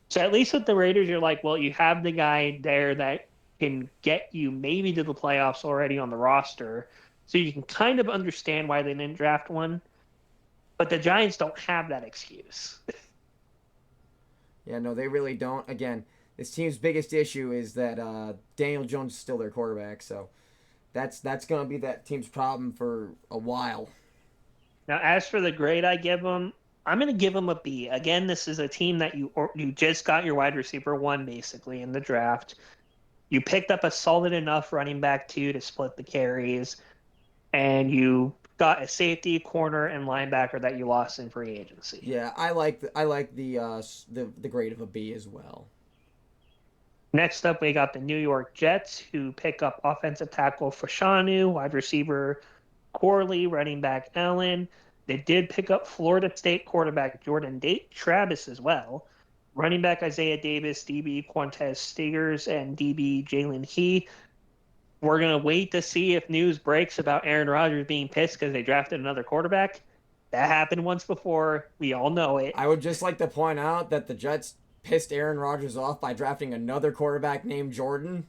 So at least with the Raiders, you're like, well, you have the guy there that can get you maybe to the playoffs already on the roster. So you can kind of understand why they didn't draft one. But the Giants don't have that excuse. Yeah, no, they really don't. Again, this team's biggest issue is that Daniel Jones is still their quarterback, so that's going to be that team's problem for a while. Now, as for the grade I give them, I'm going to give them a B. Again, this is a team that you just got your wide receiver one basically in the draft. You picked up a solid enough running back two to split the carries, and you got a safety, corner, and linebacker that you lost in free agency. Yeah, I like the grade of a B as well. Next up, we got the New York Jets, who pick up offensive tackle Fashanu, wide receiver Corley, running back Allen. They did pick up Florida State quarterback Jordan Travis as well. Running back Isaiah Davis, DB Quantez Stigers, and DB Jalen He. We're going to wait to see if news breaks about Aaron Rodgers being pissed because they drafted another quarterback. That happened once before. We all know it. I would just like to point out that the Jets pissed Aaron Rodgers off by drafting another quarterback named Jordan.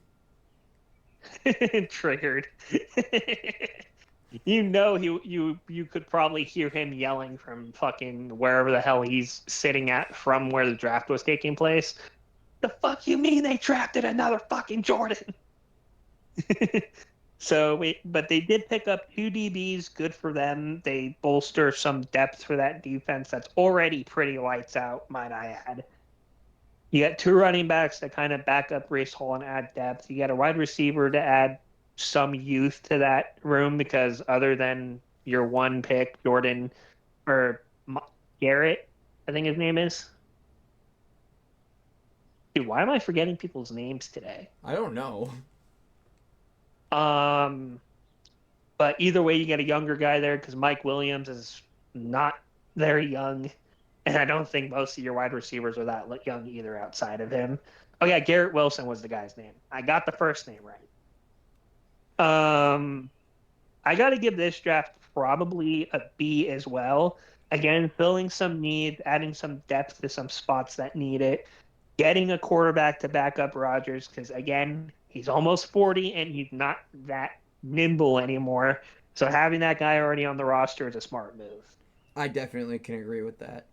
Triggered. You could probably hear him yelling from fucking wherever the hell he's sitting at from where the draft was taking place. The fuck you mean they drafted another fucking Jordan? But they did pick up two DBs. Good for them. They bolster some depth for that defense that's already pretty lights out, might I add. You got two running backs that kind of back up Race Hall and add depth. You got a wide receiver to add some youth to that room because other than your one pick, Jordan or Garrett, I think his name is. Dude, why am I forgetting people's names today? I don't know. But either way, you get a younger guy there because Mike Williams is not very young. And I don't think most of your wide receivers are that young either outside of him. Oh, yeah, Garrett Wilson was the guy's name. I got the first name right. I got to give this draft probably a B as well. Again, filling some needs, adding some depth to some spots that need it, getting a quarterback to back up Rodgers because, again, he's almost 40 and he's not that nimble anymore. So having that guy already on the roster is a smart move. I definitely can agree with that.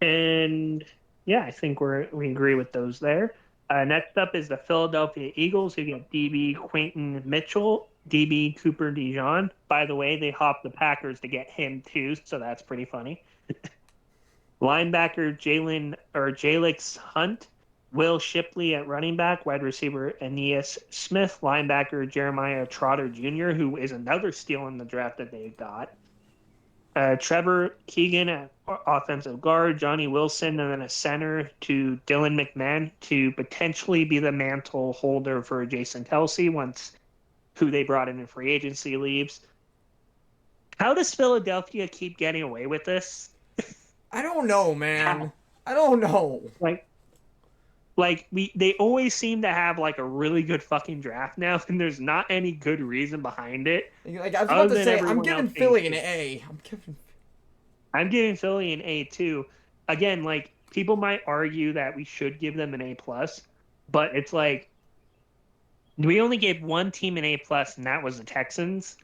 And yeah, I think we agree with those there. Next up is the Philadelphia Eagles, who get DB Quentin Mitchell, DB Cooper DeJean. By the way, they hopped the Packers to get him too, so that's pretty funny. Linebacker Jalix Hunt, Will Shipley at running back, wide receiver Aeneas Smith, linebacker Jeremiah Trotter Jr., who is another steal in the draft that they got. Trevor Keegan at offensive guard, Johnny Wilson, and then a center to Dylan McMahon to potentially be the mantle holder for Jason Kelsey once who they brought in free agency leaves. How does Philadelphia keep getting away with this? I don't know, man. I don't know. They always seem to have like a really good fucking draft now, and there's not any good reason behind it. Like I was about to say, I'm giving Philly an A. I'm giving Philly an A too. Again, like people might argue that we should give them an A plus, but it's like we only gave one team an A plus, and that was the Texans,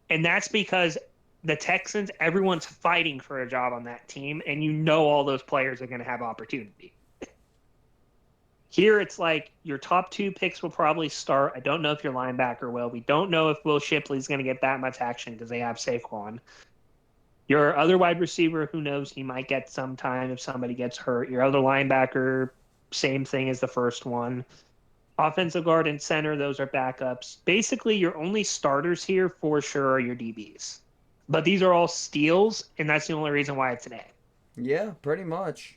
and that's because the Texans, everyone's fighting for a job on that team, and you know all those players are going to have opportunity. Here, it's like your top two picks will probably start. I don't know if your linebacker will. We don't know if Will Shipley's going to get that much action because they have Saquon. Your other wide receiver, who knows, he might get some time if somebody gets hurt. Your other linebacker, same thing as the first one. Offensive guard and center, those are backups. Basically, your only starters here for sure are your DBs. But these are all steals, and that's the only reason why it's an A. Yeah, pretty much.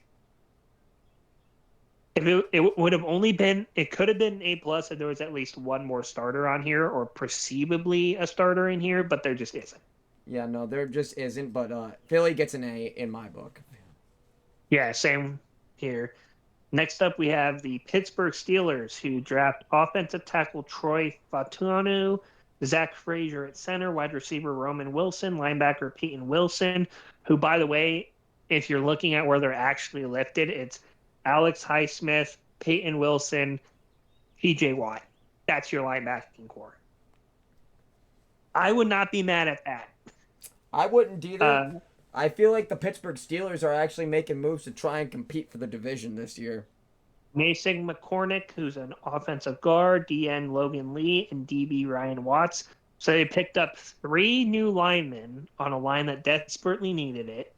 If it would have only been, it could have been A plus if there was at least one more starter on here or perceivably a starter in here, but there just isn't. Yeah, no, there just isn't, but Philly gets an A in my book. Yeah, same here. Next up, we have the Pittsburgh Steelers, who draft offensive tackle Troy Fautanu, Zach Frazier at center, wide receiver Roman Wilson, linebacker Peyton Wilson, who, by the way, if you're looking at where they're actually lifted, it's Alex Highsmith, Peyton Wilson, T.J. Watt. That's your linebacking core. I would not be mad at that. I wouldn't either. Uh, I feel like the Pittsburgh Steelers are actually making moves to try and compete for the division this year. Mason McCormick, who's an offensive guard, DN Logan Lee, and DB Ryan Watts. So they picked up 3 new linemen on a line that desperately needed it.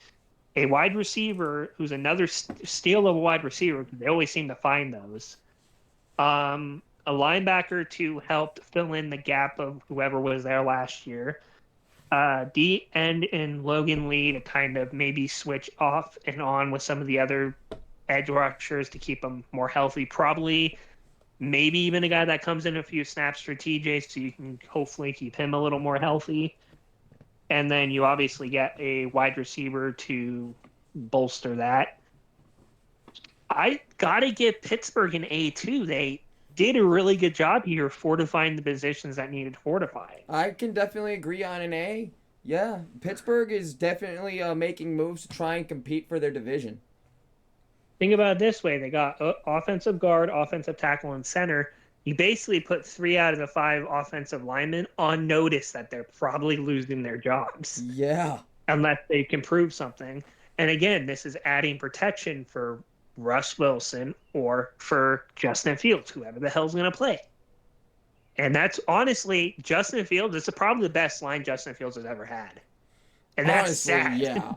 A wide receiver, who's another steal of a wide receiver, because they always seem to find those. A linebacker to help fill in the gap of whoever was there last year. D end in Logan Lee to kind of maybe switch off and on with some of the other edge rushers to keep them more healthy. Probably, maybe even a guy that comes in a few snaps for TJ, so you can hopefully keep him a little more healthy. And then you obviously get a wide receiver to bolster that. I gotta give Pittsburgh an A too. They did a really good job here fortifying the positions that needed fortifying. I can definitely agree on an A. Yeah, Pittsburgh is definitely making moves to try and compete for their division. Think about it this way: they got offensive guard, offensive tackle, and center. You basically put 3 out of the 5 offensive linemen on notice that they're probably losing their jobs Yeah. unless they can prove something. And again, this is adding protection for Russ Wilson or for Justin Fields, whoever the hell's going to play. And that's honestly, Justin Fields, it's probably the best line Justin Fields has ever had. And that's Honestly, sad. yeah.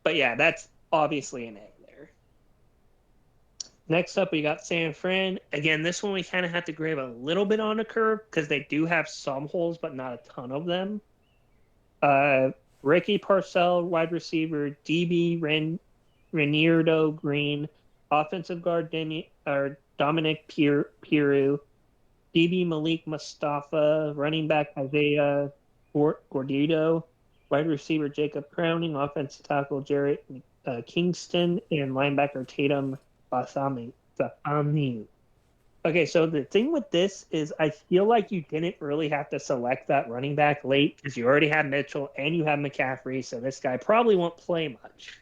But yeah, that's obviously an A there. Next up, we got San Fran. Again, this one we kind of have to grade a little bit on the curve because they do have some holes, but not a ton of them. Ricky Parcell, wide receiver, DB Renierdo Green, offensive guard Dominic Piru, DB Malik Mustafa, running back Isaiah Gordito, wide receiver Jacob Crowning, offensive tackle Jarrett Kingston, and linebacker Tatum Basami. Okay, so the thing with this is I feel like you didn't really have to select that running back late because you already had Mitchell and you have McCaffrey, so this guy probably won't play much.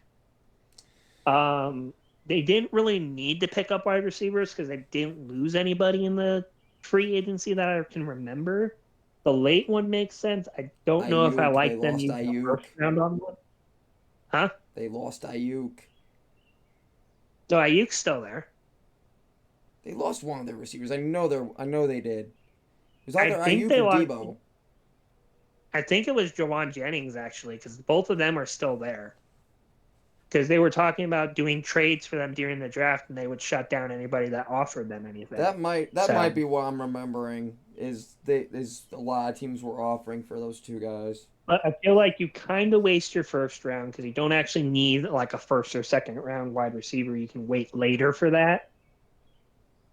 They didn't really need to pick up wide receivers because they didn't lose anybody in the free agency that I can remember. The late one makes sense. I don't know if I Ayuk, they like them lost using the Ayuk. first round on one. Huh? They lost Ayuk. No, Ayuk's still there. They lost one of their receivers. I know they did. It was I either think Ayuk they or lost. Debo. I think it was Jawan Jennings actually, because both of them are still there. Because they were talking about doing trades for them during the draft, and they would shut down anybody that offered them anything. That might be what I'm remembering. Is a lot of teams were offering for those two guys. But I feel like you kind of waste your first round because you don't actually need like a first or second round wide receiver. You can wait later for that.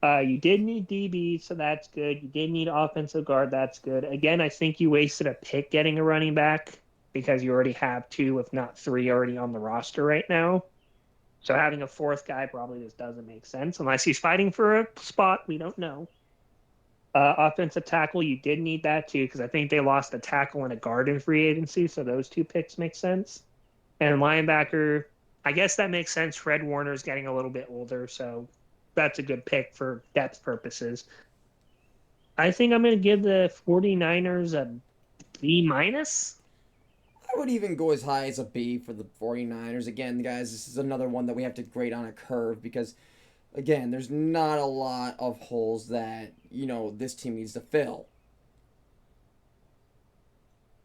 You did need DB, so that's good. You did need offensive guard, that's good. Again, I think you wasted a pick getting a running back because you already have 2, if not 3, already on the roster right now. So having a 4th guy probably just doesn't make sense unless he's fighting for a spot. We don't know. Offensive tackle, you did need that too because I think they lost a tackle and a guard in free agency, so those 2 picks make sense. And linebacker, I guess that makes sense. Fred Warner's getting a little bit older, so that's a good pick for depth purposes. I think I'm going to give the 49ers a B minus. I would even go as high as a B for the 49ers. Again, guys, this is another one that we have to grade on a curve because, again, there's not a lot of holes that, this team needs to fill.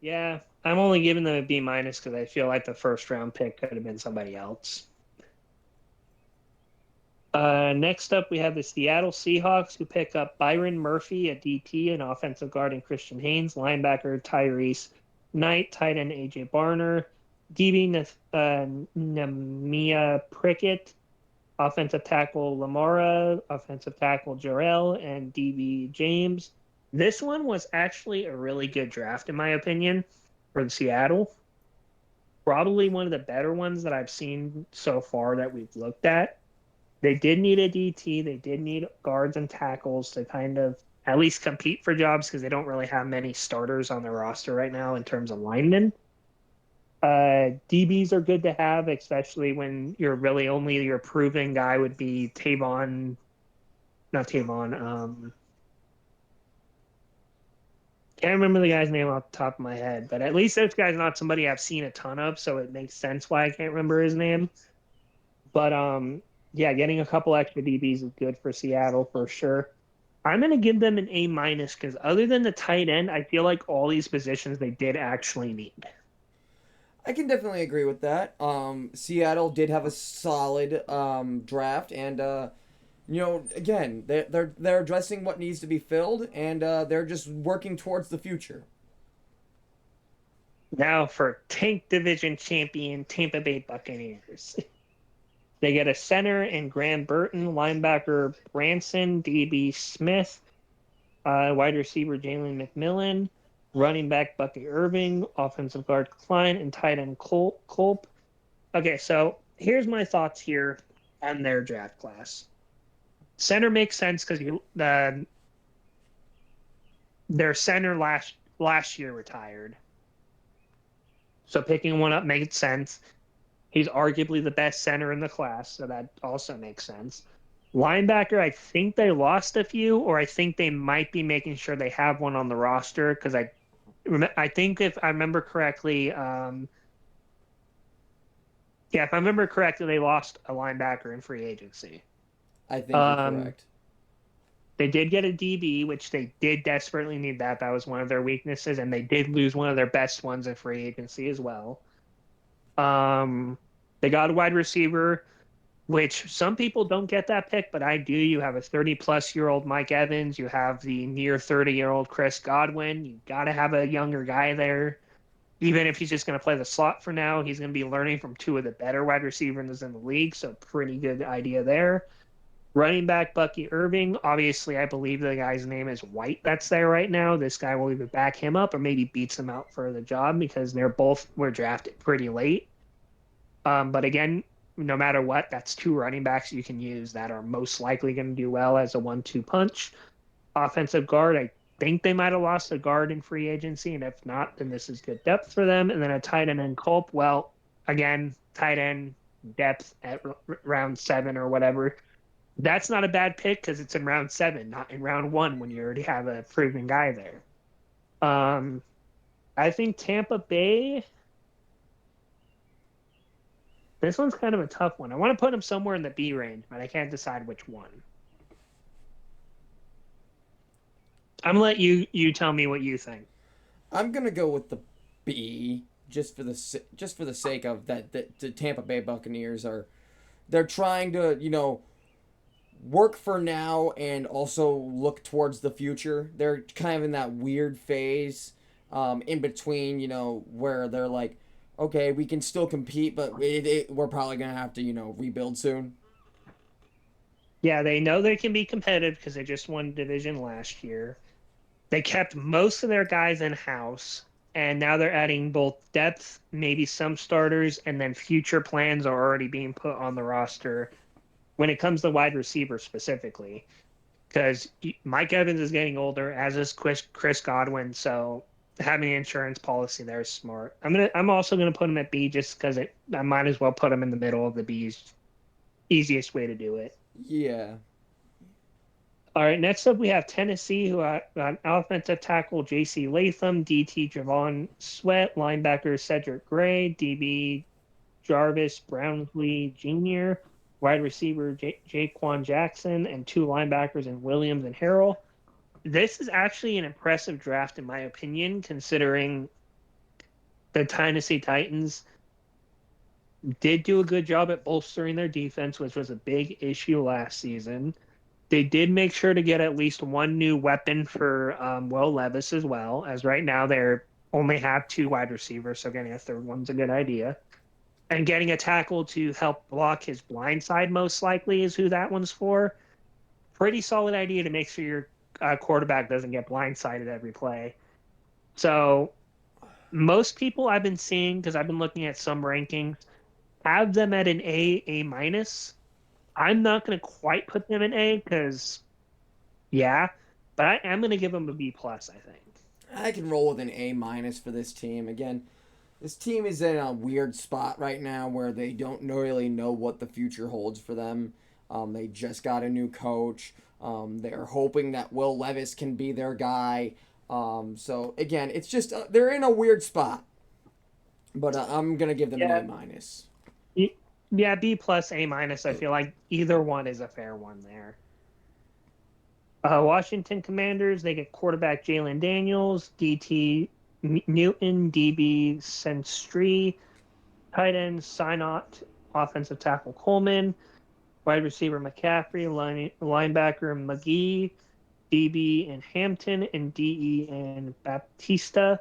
Yeah, I'm only giving them a B minus because I feel like the first round pick could have been somebody else. Next up, we have the Seattle Seahawks who pick up Byron Murphy, a DT, an offensive guard, and Christian Haynes, linebacker Tyrese Knight, tight end AJ Barner, DB Namia Prickett, offensive tackle Lamara, offensive tackle Jarrell, and DB James. This one was actually a really good draft, in my opinion, for the Seattle. Probably one of the better ones that I've seen so far that we've looked at. They did need a DT. They did need guards and tackles to kind of at least compete for jobs because they don't really have many starters on their roster right now in terms of linemen. DBs are good to have, especially when you're really only your proven guy would be Can't remember the guy's name off the top of my head, but at least this guy's not somebody I've seen a ton of, so it makes sense why I can't remember his name. But yeah, getting a couple extra DBs is good for Seattle for sure. I'm gonna give them an A minus because other than the tight end, I feel like all these positions they did actually need. I can definitely agree with that. Seattle did have a solid draft, and again, they're addressing what needs to be filled, and they're just working towards the future. Now for Tank Division champion Tampa Bay Buccaneers. They get a center in Graham Burton, linebacker Branson, DB Smith, wide receiver Jalen McMillan, running back Bucky Irving, offensive guard Klein, and tight end Culp. Okay, so here's my thoughts here on their draft class. Center makes sense because their center last year retired, so picking one up makes sense. He's arguably the best center in the class, so that also makes sense. Linebacker, I think they lost a few, or I think they might be making sure they have one on the roster because I think if I remember correctly, yeah, if I remember correctly, they lost a linebacker in free agency. I think you're correct. They did get a DB, which they did desperately need that. That was one of their weaknesses, and they did lose one of their best ones in free agency as well. They got a wide receiver, which some people don't get that pick, but I do. You have a 30-plus-year-old Mike Evans. You have the near 30-year-old Chris Godwin. You got to have a younger guy there. Even if he's just going to play the slot for now, he's going to be learning from two of the better wide receivers in the league, so pretty good idea there. Running back Bucky Irving. Obviously, I believe the guy's name is White that's there right now. This guy will either back him up or maybe beats him out for the job because they're both were drafted pretty late. But again, no matter what, that's two running backs you can use that are most likely going to do well as a 1-2 punch. Offensive guard, I think they might have lost a guard in free agency, and if not, then this is good depth for them. And then a tight end and Culp. Well, again, tight end depth at round 7 or whatever. That's not a bad pick because it's in round 7, not in round 1 when you already have a proven guy there. I think Tampa Bay. This one's kind of a tough one. I want to put him somewhere in the B range, but I can't decide which one. I'm gonna let you tell me what you think. I'm gonna go with the B just for the sake of that. The Tampa Bay Buccaneers they're trying to work for now and also look towards the future. They're kind of in that weird phase in between, where they're like, okay, we can still compete, but we're probably going to have to, rebuild soon. Yeah, they know they can be competitive because they just won division last year. They kept most of their guys in-house, and now they're adding both depth, maybe some starters, and then future plans are already being put on the roster when it comes to wide receiver specifically. Because Mike Evans is getting older, as is Chris Godwin, so having an insurance policy there is smart. I'm also gonna put him at B just because I might as well put him in the middle of the B's. Easiest way to do it. Yeah. All right, next up we have Tennessee, who got offensive tackle J.C. Latham, DT Javon Sweat, linebacker Cedric Gray, DB Jarvis Brownlee Jr., wide receiver Jaquan Jackson, and two linebackers in Williams and Harrell. This is actually an impressive draft, in my opinion, considering the Tennessee Titans did do a good job at bolstering their defense, which was a big issue last season. They did make sure to get at least one new weapon for Will Levis as well, as right now they only have two wide receivers, so getting a third one's a good idea. And getting a tackle to help block his blind side most likely is who that one's for. Pretty solid idea to make sure your quarterback doesn't get blindsided every play. So most people I've been seeing, because I've been looking at some rankings, have them at an A minus. I'm not going to quite put them in A because, yeah, but I am going to give them a B plus, I think. I can roll with an A minus for this team. Again, this team is in a weird spot right now where they don't really know what the future holds for them. They just got a new coach. They're hoping that Will Levis can be their guy. So again, it's just they're in a weird spot, but I'm gonna give them an Yeah, A minus. yeah, B plus, A minus. I feel like either one is a fair one there. Washington Commanders, they get quarterback Jalen Daniels, DT Newton, DB Senstree, tight end Synot, offensive tackle Coleman, wide receiver McCaffrey, linebacker McGee, DB in Hampton, and DE in Baptista.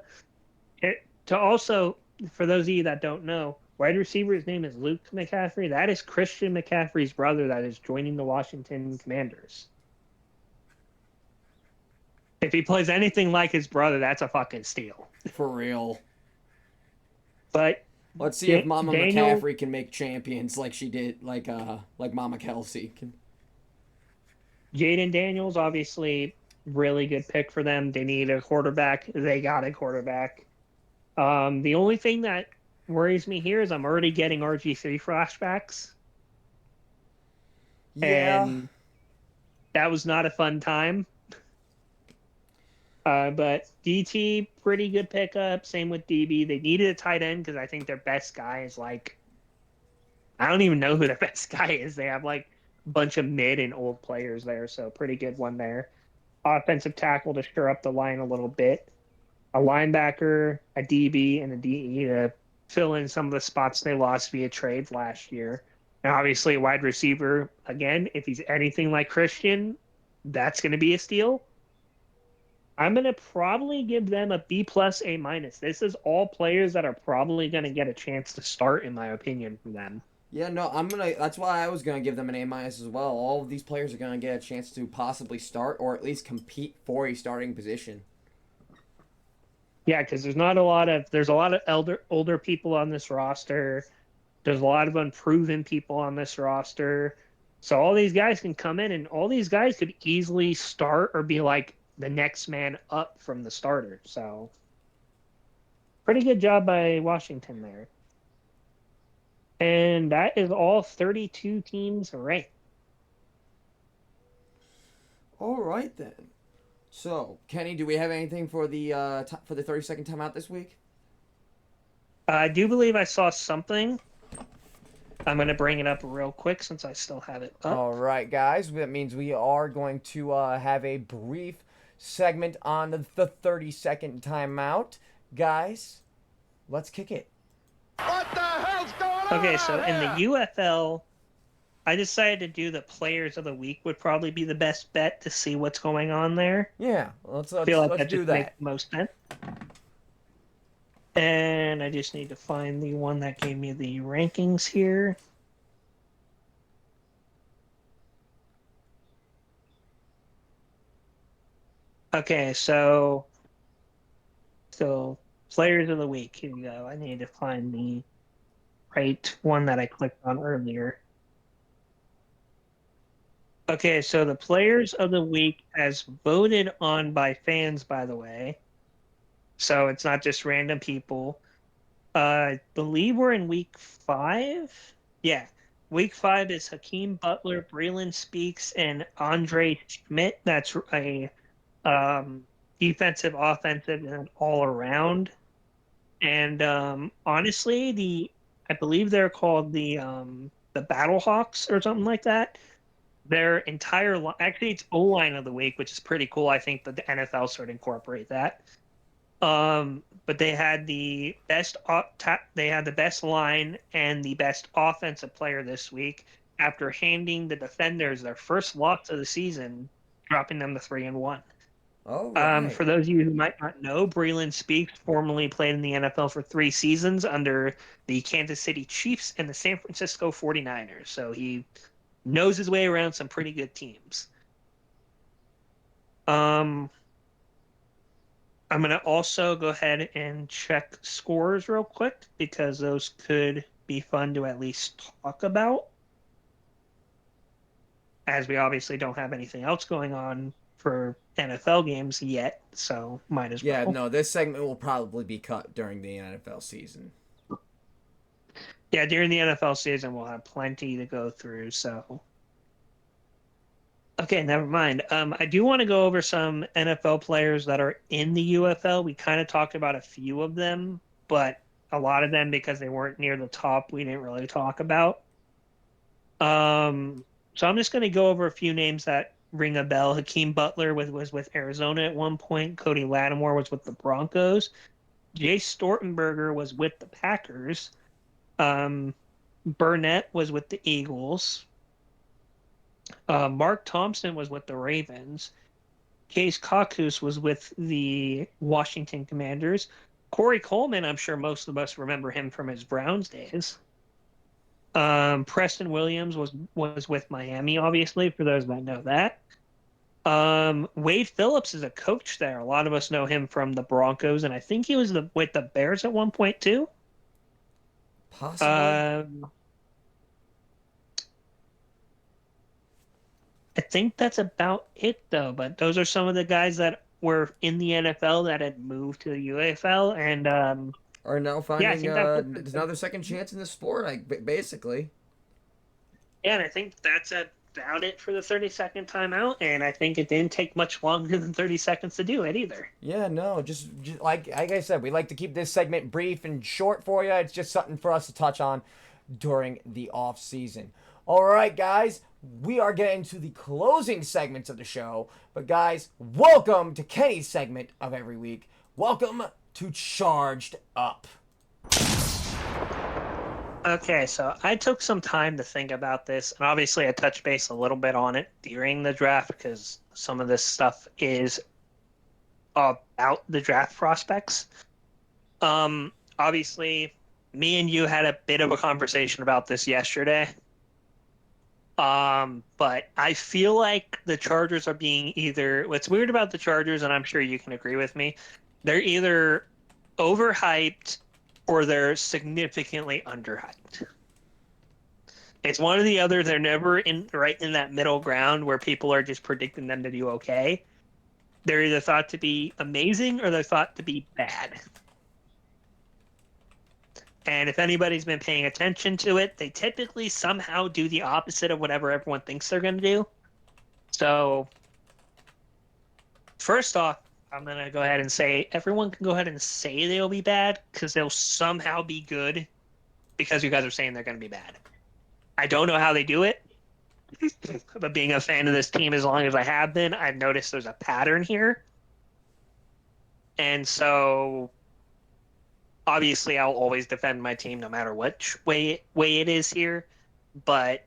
To also, for those of you that don't know, wide receiver's name is Luke McCaffrey. That is Christian McCaffrey's brother that is joining the Washington Commanders. If he plays anything like his brother, that's a fucking steal. For real. But Let's see if Mama Daniel, McCaffrey can make champions like she did, like Mama Kelsey can. Jaden Daniels, obviously, really good pick for them. They need a quarterback. They got a quarterback. The only thing that worries me here is I'm already getting RG3 flashbacks, Yeah. and that was not a fun time. But DT, pretty good pickup. Same with DB. They needed a tight end because I think their best guy is like, I don't even know who their best guy is. They have like a bunch of mid and old players there, so pretty good one there. Offensive tackle to stir up the line a little bit. A linebacker, a DB, and a DE to fill in some of the spots they lost via trades last year. And obviously, a wide receiver, again, if he's anything like Christian, that's going to be a steal. I'm going to probably give them a B plus, A minus. This is all players that are probably going to get a chance to start, in my opinion, for them. Yeah, no, That's why I was gonna give them an A minus as well. All of these players are gonna get a chance to possibly start or at least compete for a starting position. Yeah, because there's a lot of older people on this roster. There's a lot of unproven people on this roster. So all these guys can come in and all these guys could easily start or be like the next man up from the starter. So pretty good job by Washington there. And that is all 32 teams ranked. All right then. So, Kenny, do we have anything for the 30-second timeout this week? I do believe I saw something. I'm going to bring it up real quick since I still have it up. All right, guys. That means we are going to have a brief segment on the 30-second timeout. Guys, let's kick it. What the hell's going on? Okay, so in the here? UFL, I decided to do the players of the week would probably be the best bet to see what's going on there. Yeah, I feel like let's that do just makes that. the most sense. And I just need to find the one that gave me the rankings here. Okay, so players of the week. Here we go. I need to find the right one that I clicked on earlier. Okay, so the players of the week as voted on by fans, by the way. So it's not just random people. I believe we're in week 5. Yeah. Week 5 is Hakeem Butler, Braylon Speaks, and Andre Schmidt. That's a defensive, offensive, and all around. And honestly, I believe they're called the Battle Hawks or something like that. Their entire actually it's O line of the week, which is pretty cool. I think that the NFL sort of incorporate that. But they had the best line and the best offensive player this week after handing the defenders their first loss of the season, dropping them to 3-1. All right. For those of you who might not know, Braylon Speaks formerly played in the NFL for 3 seasons under the Kansas City Chiefs and the San Francisco 49ers. So he knows his way around some pretty good teams. I'm going to also go ahead and check scores real quick because those could be fun to at least talk about, as we obviously don't have anything else going on for NFL games yet, so might as Yeah, well. no, this segment will probably be cut during the NFL season. Yeah, during the NFL season, we'll have plenty to go through, so. Okay, never mind. I do want to go over some NFL players that are in the UFL. We kind of talked about a few of them, but a lot of them, because they weren't near the top, we didn't really talk about. So I'm just going to go over a few names that ring a bell. Hakeem Butler was with Arizona at one point. Cody Lattimore was with the Broncos. Jay Stortenberger was with the Packers. Um, Burnett was with the Eagles. Mark Thompson was with the Ravens. Case Kakus was with the Washington Commanders. Corey Coleman, I'm sure most of us remember him from his Browns days. Preston Williams was with Miami, obviously, for those that know that. Wade Phillips is a coach there. A lot of us know him from the Broncos, and I think he was with the Bears at one point too. Possibly. I think that's about it, though. But those are some of the guys that were in the NFL that had moved to the UFL, and Are now yeah, I finding think that's it. another second chance in the sport, basically. Yeah, and I think that's about it for the 30-second timeout. And I think it didn't take much longer than 30 seconds to do it either. Yeah, no, just like I said, we like to keep this segment brief and short for you. It's just something for us to touch on during the off season. All right, guys, we are getting to the closing segments of the show. But guys, welcome to Kenny's segment of every week. Welcome to Charged Up. Okay, so I took some time to think about this, and obviously I touched base a little bit on it during the draft because some of this stuff is about the draft prospects. Obviously, me and you had a bit of a conversation about this yesterday. But I feel like the Chargers are being either, what's weird about the Chargers, and I'm sure you can agree with me, they're either overhyped or they're significantly underhyped. It's one or the other. They're never right in that middle ground where people are just predicting them to do okay. They're either thought to be amazing or they're thought to be bad. And if anybody's been paying attention to it, they typically somehow do the opposite of whatever everyone thinks they're going to do. So, first off, I'm going to go ahead and say everyone can go ahead and say they'll be bad because they'll somehow be good because you guys are saying they're going to be bad. I don't know how they do it, but being a fan of this team as long as I have been, I've noticed there's a pattern here. And so, obviously, I'll always defend my team no matter which way it is here. But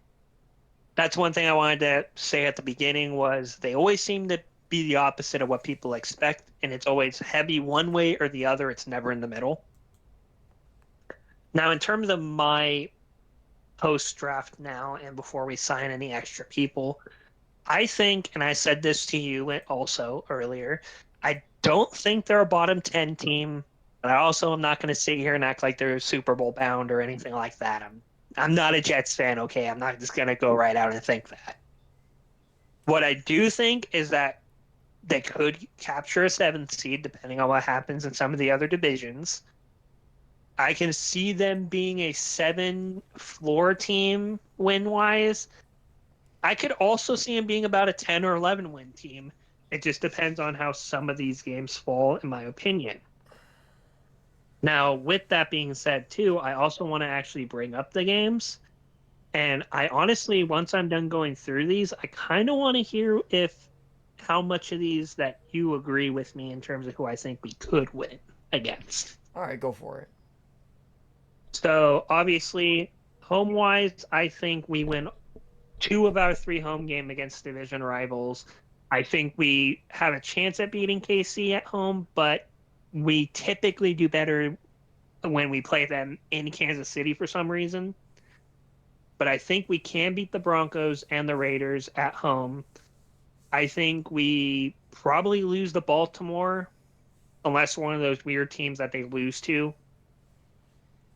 that's one thing I wanted to say at the beginning was they always seem to be the opposite of what people expect, and it's always heavy one way or the other. It's never in the middle. Now, in terms of my post-draft now and before we sign any extra people, I think, and I said this to you also earlier, I don't think they're a bottom 10 team, but I also am not going to sit here and act like they're Super Bowl bound or anything like that. I'm not a Jets fan, okay? I'm not just going to go right out and think that. What I do think is that they could capture a 7th seed depending on what happens in some of the other divisions. I can see them being a 7 floor team win-wise. I could also see them being about a 10 or 11 win team. It just depends on how some of these games fall, in my opinion. Now, with that being said, too, I also want to actually bring up the games. And I honestly, once I'm done going through these, I kind of want to hear how much of these that you agree with me in terms of who I think we could win against. All right, go for it. So, obviously, home-wise, I think we win 2 of our 3 home game against division rivals. I think we have a chance at beating KC at home, but we typically do better when we play them in Kansas City for some reason. But I think we can beat the Broncos and the Raiders at home. I think we probably lose to Baltimore, unless one of those weird teams that they lose to.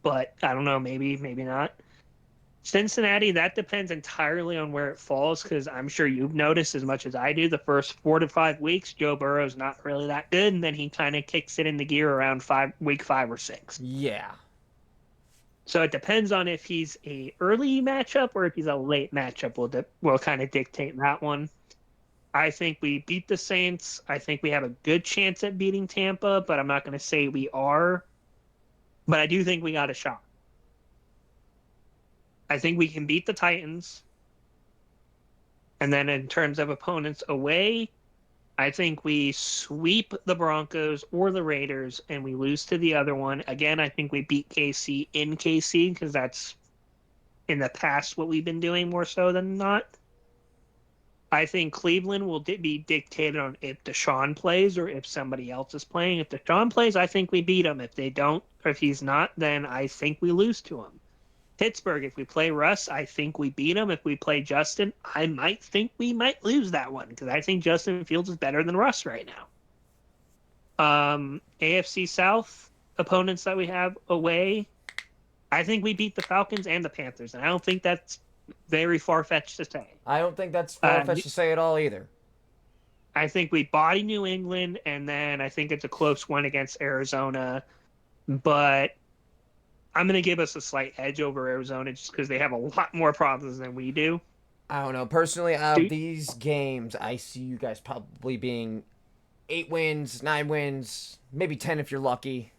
But I don't know, maybe not. Cincinnati, that depends entirely on where it falls, because I'm sure you've noticed as much as I do, the first 4 to 5 weeks, Joe Burrow's not really that good, and then he kind of kicks it into gear around week 5 or 6. Yeah. So it depends on if he's a early matchup or if he's a late matchup will kind of dictate that one. I think we beat the Saints. I think we have a good chance at beating Tampa, but I'm not going to say we are. But I do think we got a shot. I think we can beat the Titans. And then in terms of opponents away, I think we sweep the Broncos or the Raiders and we lose to the other one. Again, I think we beat KC in KC because that's in the past what we've been doing more so than not. I think Cleveland will be dictated on if Deshaun plays or if somebody else is playing. If Deshaun plays, I think we beat him. If they don't, or if he's not, then I think we lose to him. Pittsburgh, if we play Russ, I think we beat him. If we play Justin, I might think we might lose that one because I think Justin Fields is better than Russ right now. AFC South opponents that we have away, I think we beat the Falcons and the Panthers, and I don't think that's very far-fetched to say. I don't think that's far-fetched to say at all either. I think we body New England, and then I think it's a close one against Arizona, but I'm going to give us a slight edge over Arizona just because they have a lot more problems than we do. I don't know. Personally, out of these games, I see you guys probably being 8 wins, 9 wins, maybe 10 if you're lucky.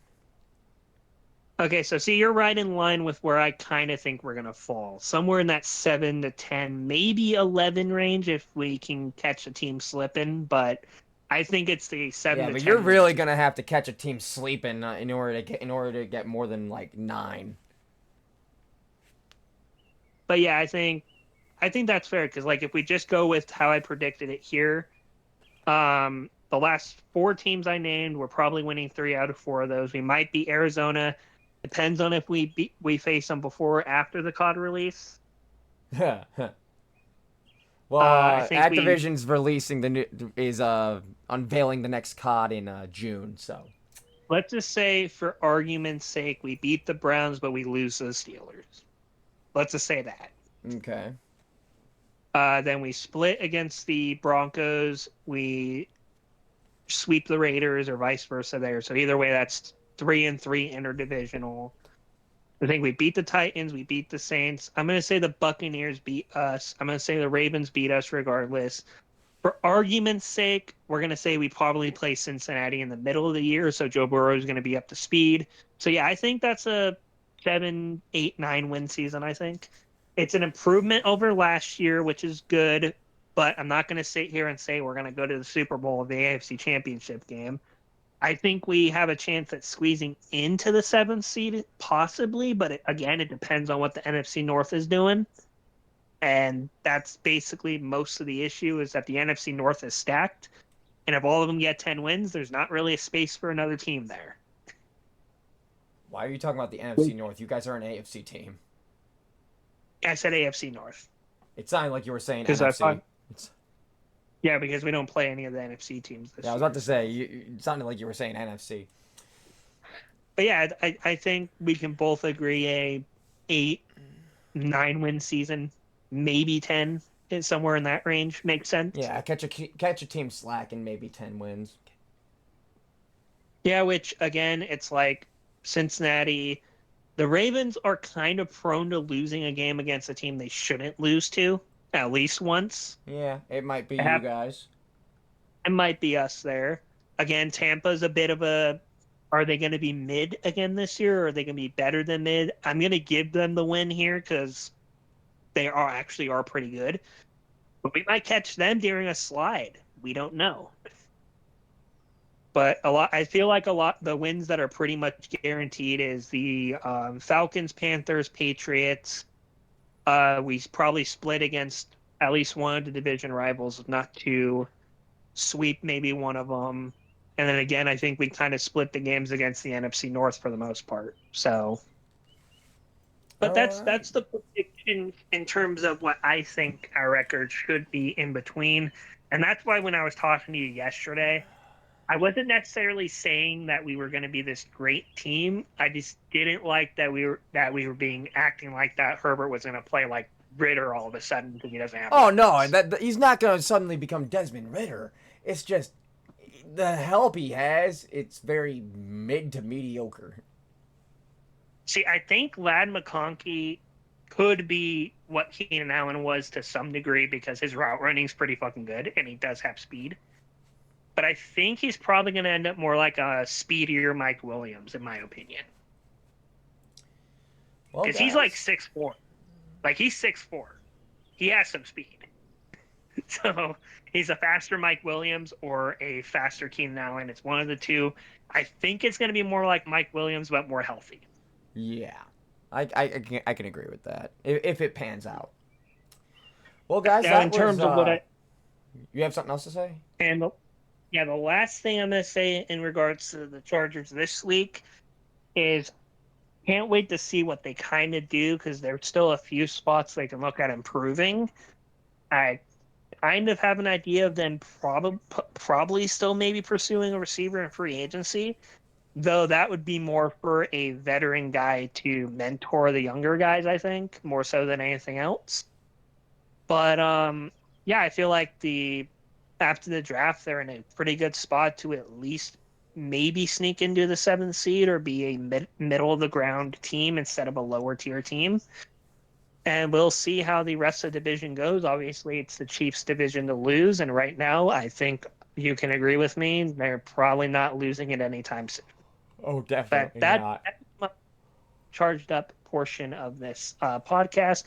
Okay, so see, you're right in line with where I kind of think we're going to fall. Somewhere in that 7 to 10, maybe 11 range if we can catch a team slipping, but I think it's the 7 to 10. Yeah, but you're really going to have to catch a team sleeping in order to get more than like 9. But yeah, I think that's fair because like if we just go with how I predicted it here, the last 4 teams I named, we're probably winning 3 out of 4 of those. We might beat Arizona. Depends on if we face them before or after the COD release. Well, Activision's unveiling the next COD in June, so. Let's just say, for argument's sake, we beat the Browns, but we lose to the Steelers. Let's just say that. Okay. Then we split against the Broncos. We sweep the Raiders, or vice versa there. So either way, that's 3-3 interdivisional. I think we beat the Titans. We beat the Saints. I'm going to say the Buccaneers beat us. I'm going to say the Ravens beat us regardless. For argument's sake, we're going to say we probably play Cincinnati in the middle of the year, so Joe Burrow is going to be up to speed. So yeah, I think that's a 7, 8, 9 win season, I think. It's an improvement over last year, which is good, but I'm not going to sit here and say we're going to go to the Super Bowl or the AFC Championship game. I think we have a chance at squeezing into the 7th seed, possibly, but it depends on what the NFC North is doing. And that's basically most of the issue is that the NFC North is stacked. And if all of them get 10 wins, there's not really a space for another team there. Why are you talking about the NFC North? You guys are an AFC team. I said AFC North. It sounded like you were saying NFC. Yeah, because we don't play any of the NFC teams this year. I was about to say, it sounded like you were saying NFC. But yeah, I think we can both agree a 8, 9 win season, maybe 10, is somewhere in that range. Makes sense. Yeah, catch a team slack and maybe 10 wins. Yeah, which again, it's like Cincinnati. The Ravens are kind of prone to losing a game against a team they shouldn't lose to at least once. Yeah, it might be you guys. It might be us there. Again, Tampa's a bit of a. Are they going to be mid again this year, or are they going to be better than mid? I'm going to give them the win here because they are pretty good. But we might catch them during a slide. We don't know. But I feel like the wins that are pretty much guaranteed is the Falcons, Panthers, Patriots. We probably split against at least one of the division rivals, not to sweep maybe one of them. And then again, I think we kind of split the games against the NFC North for the most part. So, but that's the prediction in terms of what I think our record should be in between. And that's why when I was talking to you yesterday, I wasn't necessarily saying that we were going to be this great team. I just didn't like that we were acting like that Herbert was going to play like Ritter all of a sudden because he doesn't have. Oh no, he's not going to suddenly become Desmond Ritter. It's just the help he has. It's very mid to mediocre. See, I think Ladd McConkey could be what Keenan Allen was to some degree because his route running is pretty fucking good and he does have speed. But I think he's probably going to end up more like a speedier Mike Williams, in my opinion. Because he's like 6'4". Like, he's 6'4". He has some speed. So he's a faster Mike Williams or a faster Keenan Allen. It's one of the two. I think it's going to be more like Mike Williams, but more healthy. Yeah. I can agree with that if it pans out. Well, guys, now, in terms of what you have something else to say? And the last thing I'm going to say in regards to the Chargers this week is can't wait to see what they kind of do because there's still a few spots they can look at improving. I kind of have an idea of them probably still maybe pursuing a receiver in free agency, though that would be more for a veteran guy to mentor the younger guys, I think, more so than anything else. But, I feel like after the draft, they're in a pretty good spot to at least maybe sneak into the 7th seed or be a middle-of-the-ground team instead of a lower-tier team. And we'll see how the rest of the division goes. Obviously, it's the Chiefs' division to lose, and right now, I think you can agree with me, they're probably not losing it anytime soon. Oh, definitely not. That's my charged up portion of this podcast.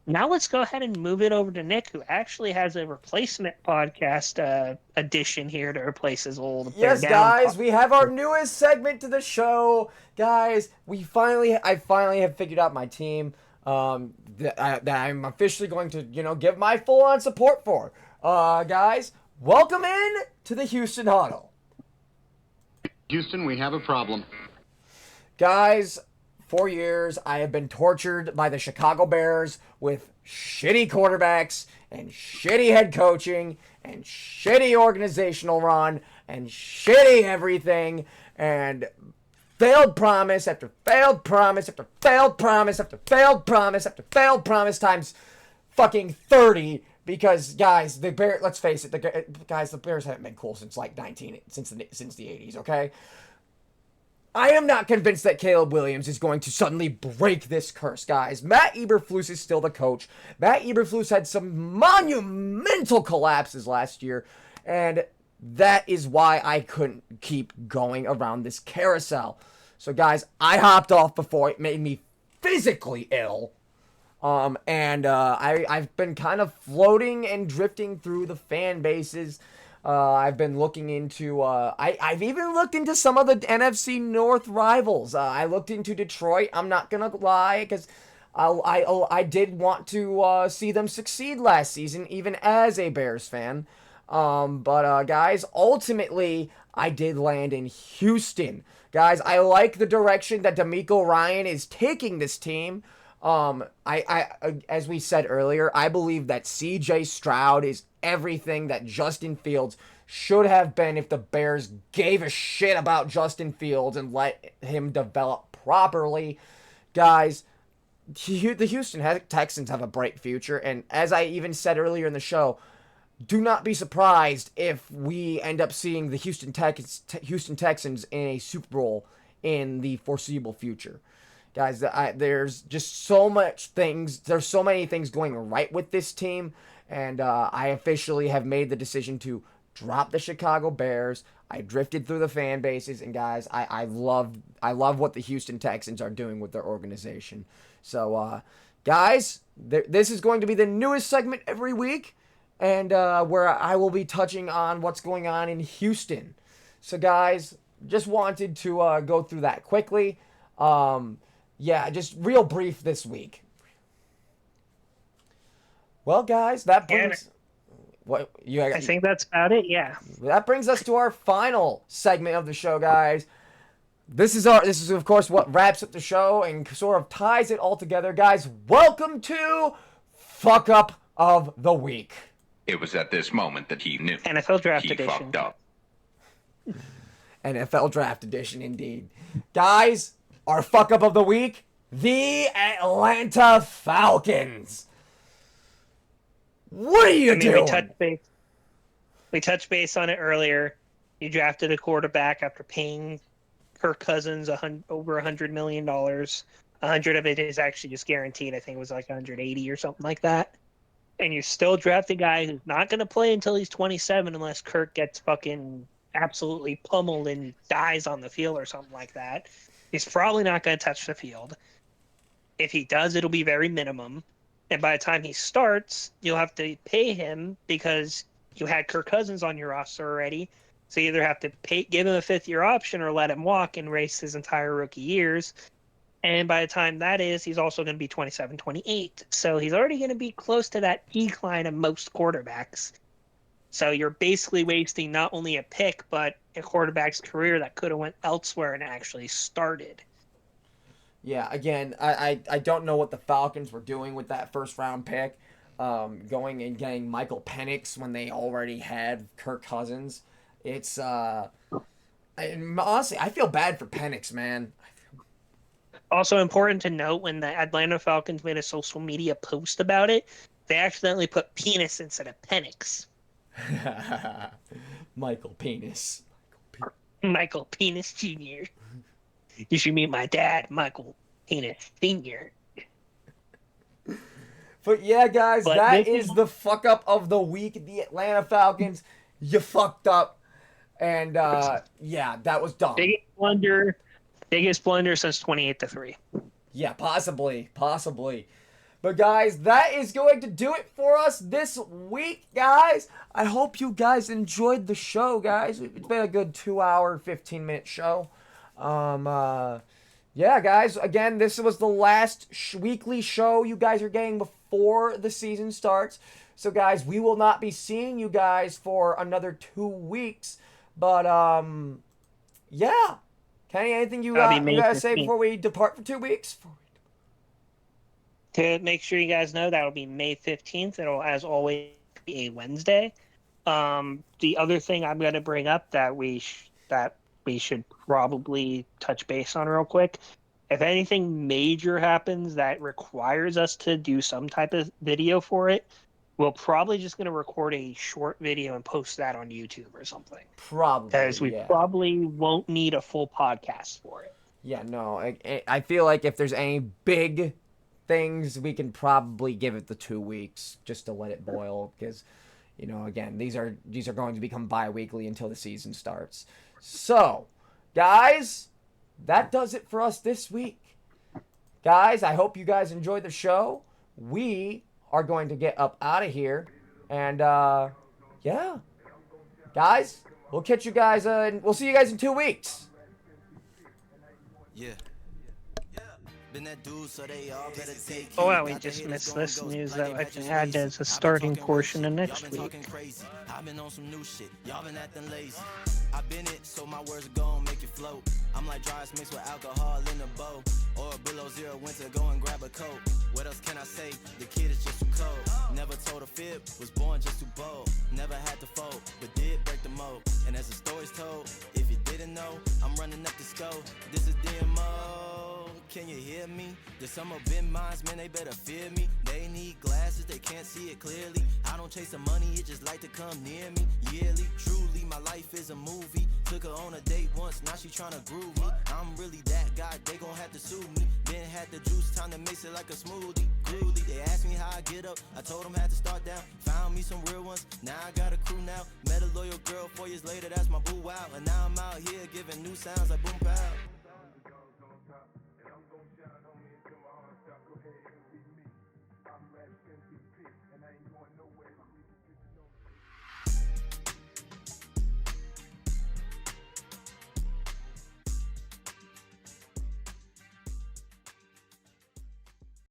Now let's go ahead and move it over to Nick, who actually has a replacement podcast addition here to replace his old. Yes, guys, we have our newest segment to the show. Guys, I finally have figured out my team that I'm officially going to, give my full-on support for. Guys, welcome in to the Houston Huddle. Houston, we have a problem. Guys, for years, I have been tortured by the Chicago Bears with shitty quarterbacks and shitty head coaching and shitty organizational run and shitty everything and failed promise after failed promise after failed promise after failed promise after failed promise times fucking 30 because, guys, the Bears, let's face it, the Bears haven't been cool since like since the 80s, okay? I am not convinced that Caleb Williams is going to suddenly break this curse, guys. Matt Eberflus is still the coach. Matt Eberflus had some monumental collapses last year, and that is why I couldn't keep going around this carousel. So, guys, I hopped off before it made me physically ill. I've been kind of floating and drifting through the fan bases. I've been looking into, I've even looked into some of the NFC North rivals. I looked into Detroit. I'm not going to lie, because I did want to see them succeed last season, even as a Bears fan. Guys, ultimately, I did land in Houston. Guys, I like the direction that DeMeco Ryan is taking this team. As we said earlier, I believe that CJ Stroud is everything that Justin Fields should have been if the Bears gave a shit about Justin Fields and let him develop properly. Guys, the Houston Texans have a bright future, and as I even said earlier in the show, do not be surprised if we end up seeing the Houston Texans in a Super Bowl in the foreseeable future. Guys, there's just so much things. There's so many things going right with this team, and I officially have made the decision to drop the Chicago Bears. I drifted through the fan bases, and guys, I love what the Houston Texans are doing with their organization. So, guys, this is going to be the newest segment every week, and where I will be touching on what's going on in Houston. So, guys, just wanted to go through that quickly. Yeah, just real brief this week. Well, guys, that brings I think that's about it. Yeah, that brings us to our final segment of the show, guys. This is of course what wraps up the show and sort of ties it all together, guys. Welcome to Fuck Up of the Week. It was at this moment that he knew NFL Draft he Edition. fucked up. NFL Draft Edition, indeed, guys. Our fuck up of the week, the Atlanta Falcons. What are you doing? We touched base on it earlier. You drafted a quarterback after paying Kirk Cousins over $100 million. 100 of it is actually just guaranteed. I think it was like 180 or something like that. And you still draft a guy who's not going to play until he's 27 unless Kirk gets fucking absolutely pummeled and dies on the field or something like that. He's probably not going to touch the field. If he does, it'll be very minimum. And by the time he starts, you'll have to pay him because you had Kirk Cousins on your roster already. So you either have to give him a 5th-year option or let him walk and race his entire rookie years. And by the time that is, he's also going to be 27, 28. So he's already going to be close to that decline of most quarterbacks. So you're basically wasting not only a pick, but a quarterback's career that could have went elsewhere and actually started. Yeah, again, I don't know what the Falcons were doing with that first-round pick, going and getting Michael Penix when they already had Kirk Cousins. It's, honestly, I feel bad for Penix, man. Also important to note, when the Atlanta Falcons made a social media post about it, they accidentally put penis instead of Penix. Michael Penis. Michael Penis Jr. You should meet my dad, Michael Penis Sr. But yeah, guys, that is the fuck up of the week. The Atlanta Falcons, you fucked up. And, yeah, that was dumb. Biggest blunder since 28-3. Yeah, possibly. But guys, that is going to do it for us this week, guys. I hope you guys enjoyed the show, guys. It's been a good 2-hour, 15-minute show. Yeah, guys, again, this was the last weekly show you guys are getting before the season starts. So, guys, we will not be seeing you guys for another 2 weeks. But, yeah. Kenny, anything you gotta say before we depart for 2 weeks? To make sure you guys know, that'll be May 15th. It'll, as always, be a Wednesday. The other thing I'm going to bring up that we should probably touch base on real quick, if anything major happens that requires us to do some type of video for it, we're probably just going to record a short video and post that on YouTube or something. Probably, because we probably won't need a full podcast for it. Yeah, no, I feel like if there's any big things, we can probably give it the 2 weeks just to let it boil, because, you know, again, these are going to become bi-weekly until the season starts. So, guys, that does it for us this week. Guys, I hope you guys enjoyed the show. We are going to get up out of here, and yeah, guys, we'll catch you guys. We'll see you guys in 2 weeks. Yeah. Oh wow, we just missed this news that I can add as a starting portion of next week. I've been on some new shit, y'all been acting lazy. I've been it, so my words gon' make it float. I'm like dry ice mixed with alcohol in a bowl. Or below zero winter, go and grab a coat. What else can I say? The kid is just too cold. Never told a fib, was born just too bold. Never had to fold, but did break the mold. And as the story's told, if you didn't know, I'm running up the scope. This is DMO. Can you hear me? There's some of them minds, man, they better fear me. They need glasses, they can't see it clearly. I don't chase the money, it just like to come near me. Yearly, truly, my life is a movie. Took her on a date once, now she tryna groove me. I'm really that guy, they gon' have to sue me. Then had the juice, time to mix it like a smoothie. Groovy, they asked me how I get up, I told them had to start down. Found me some real ones, now I got a crew now. Met a loyal girl 4 years later, that's my boo wow. And now I'm out here giving new sounds like boom pow.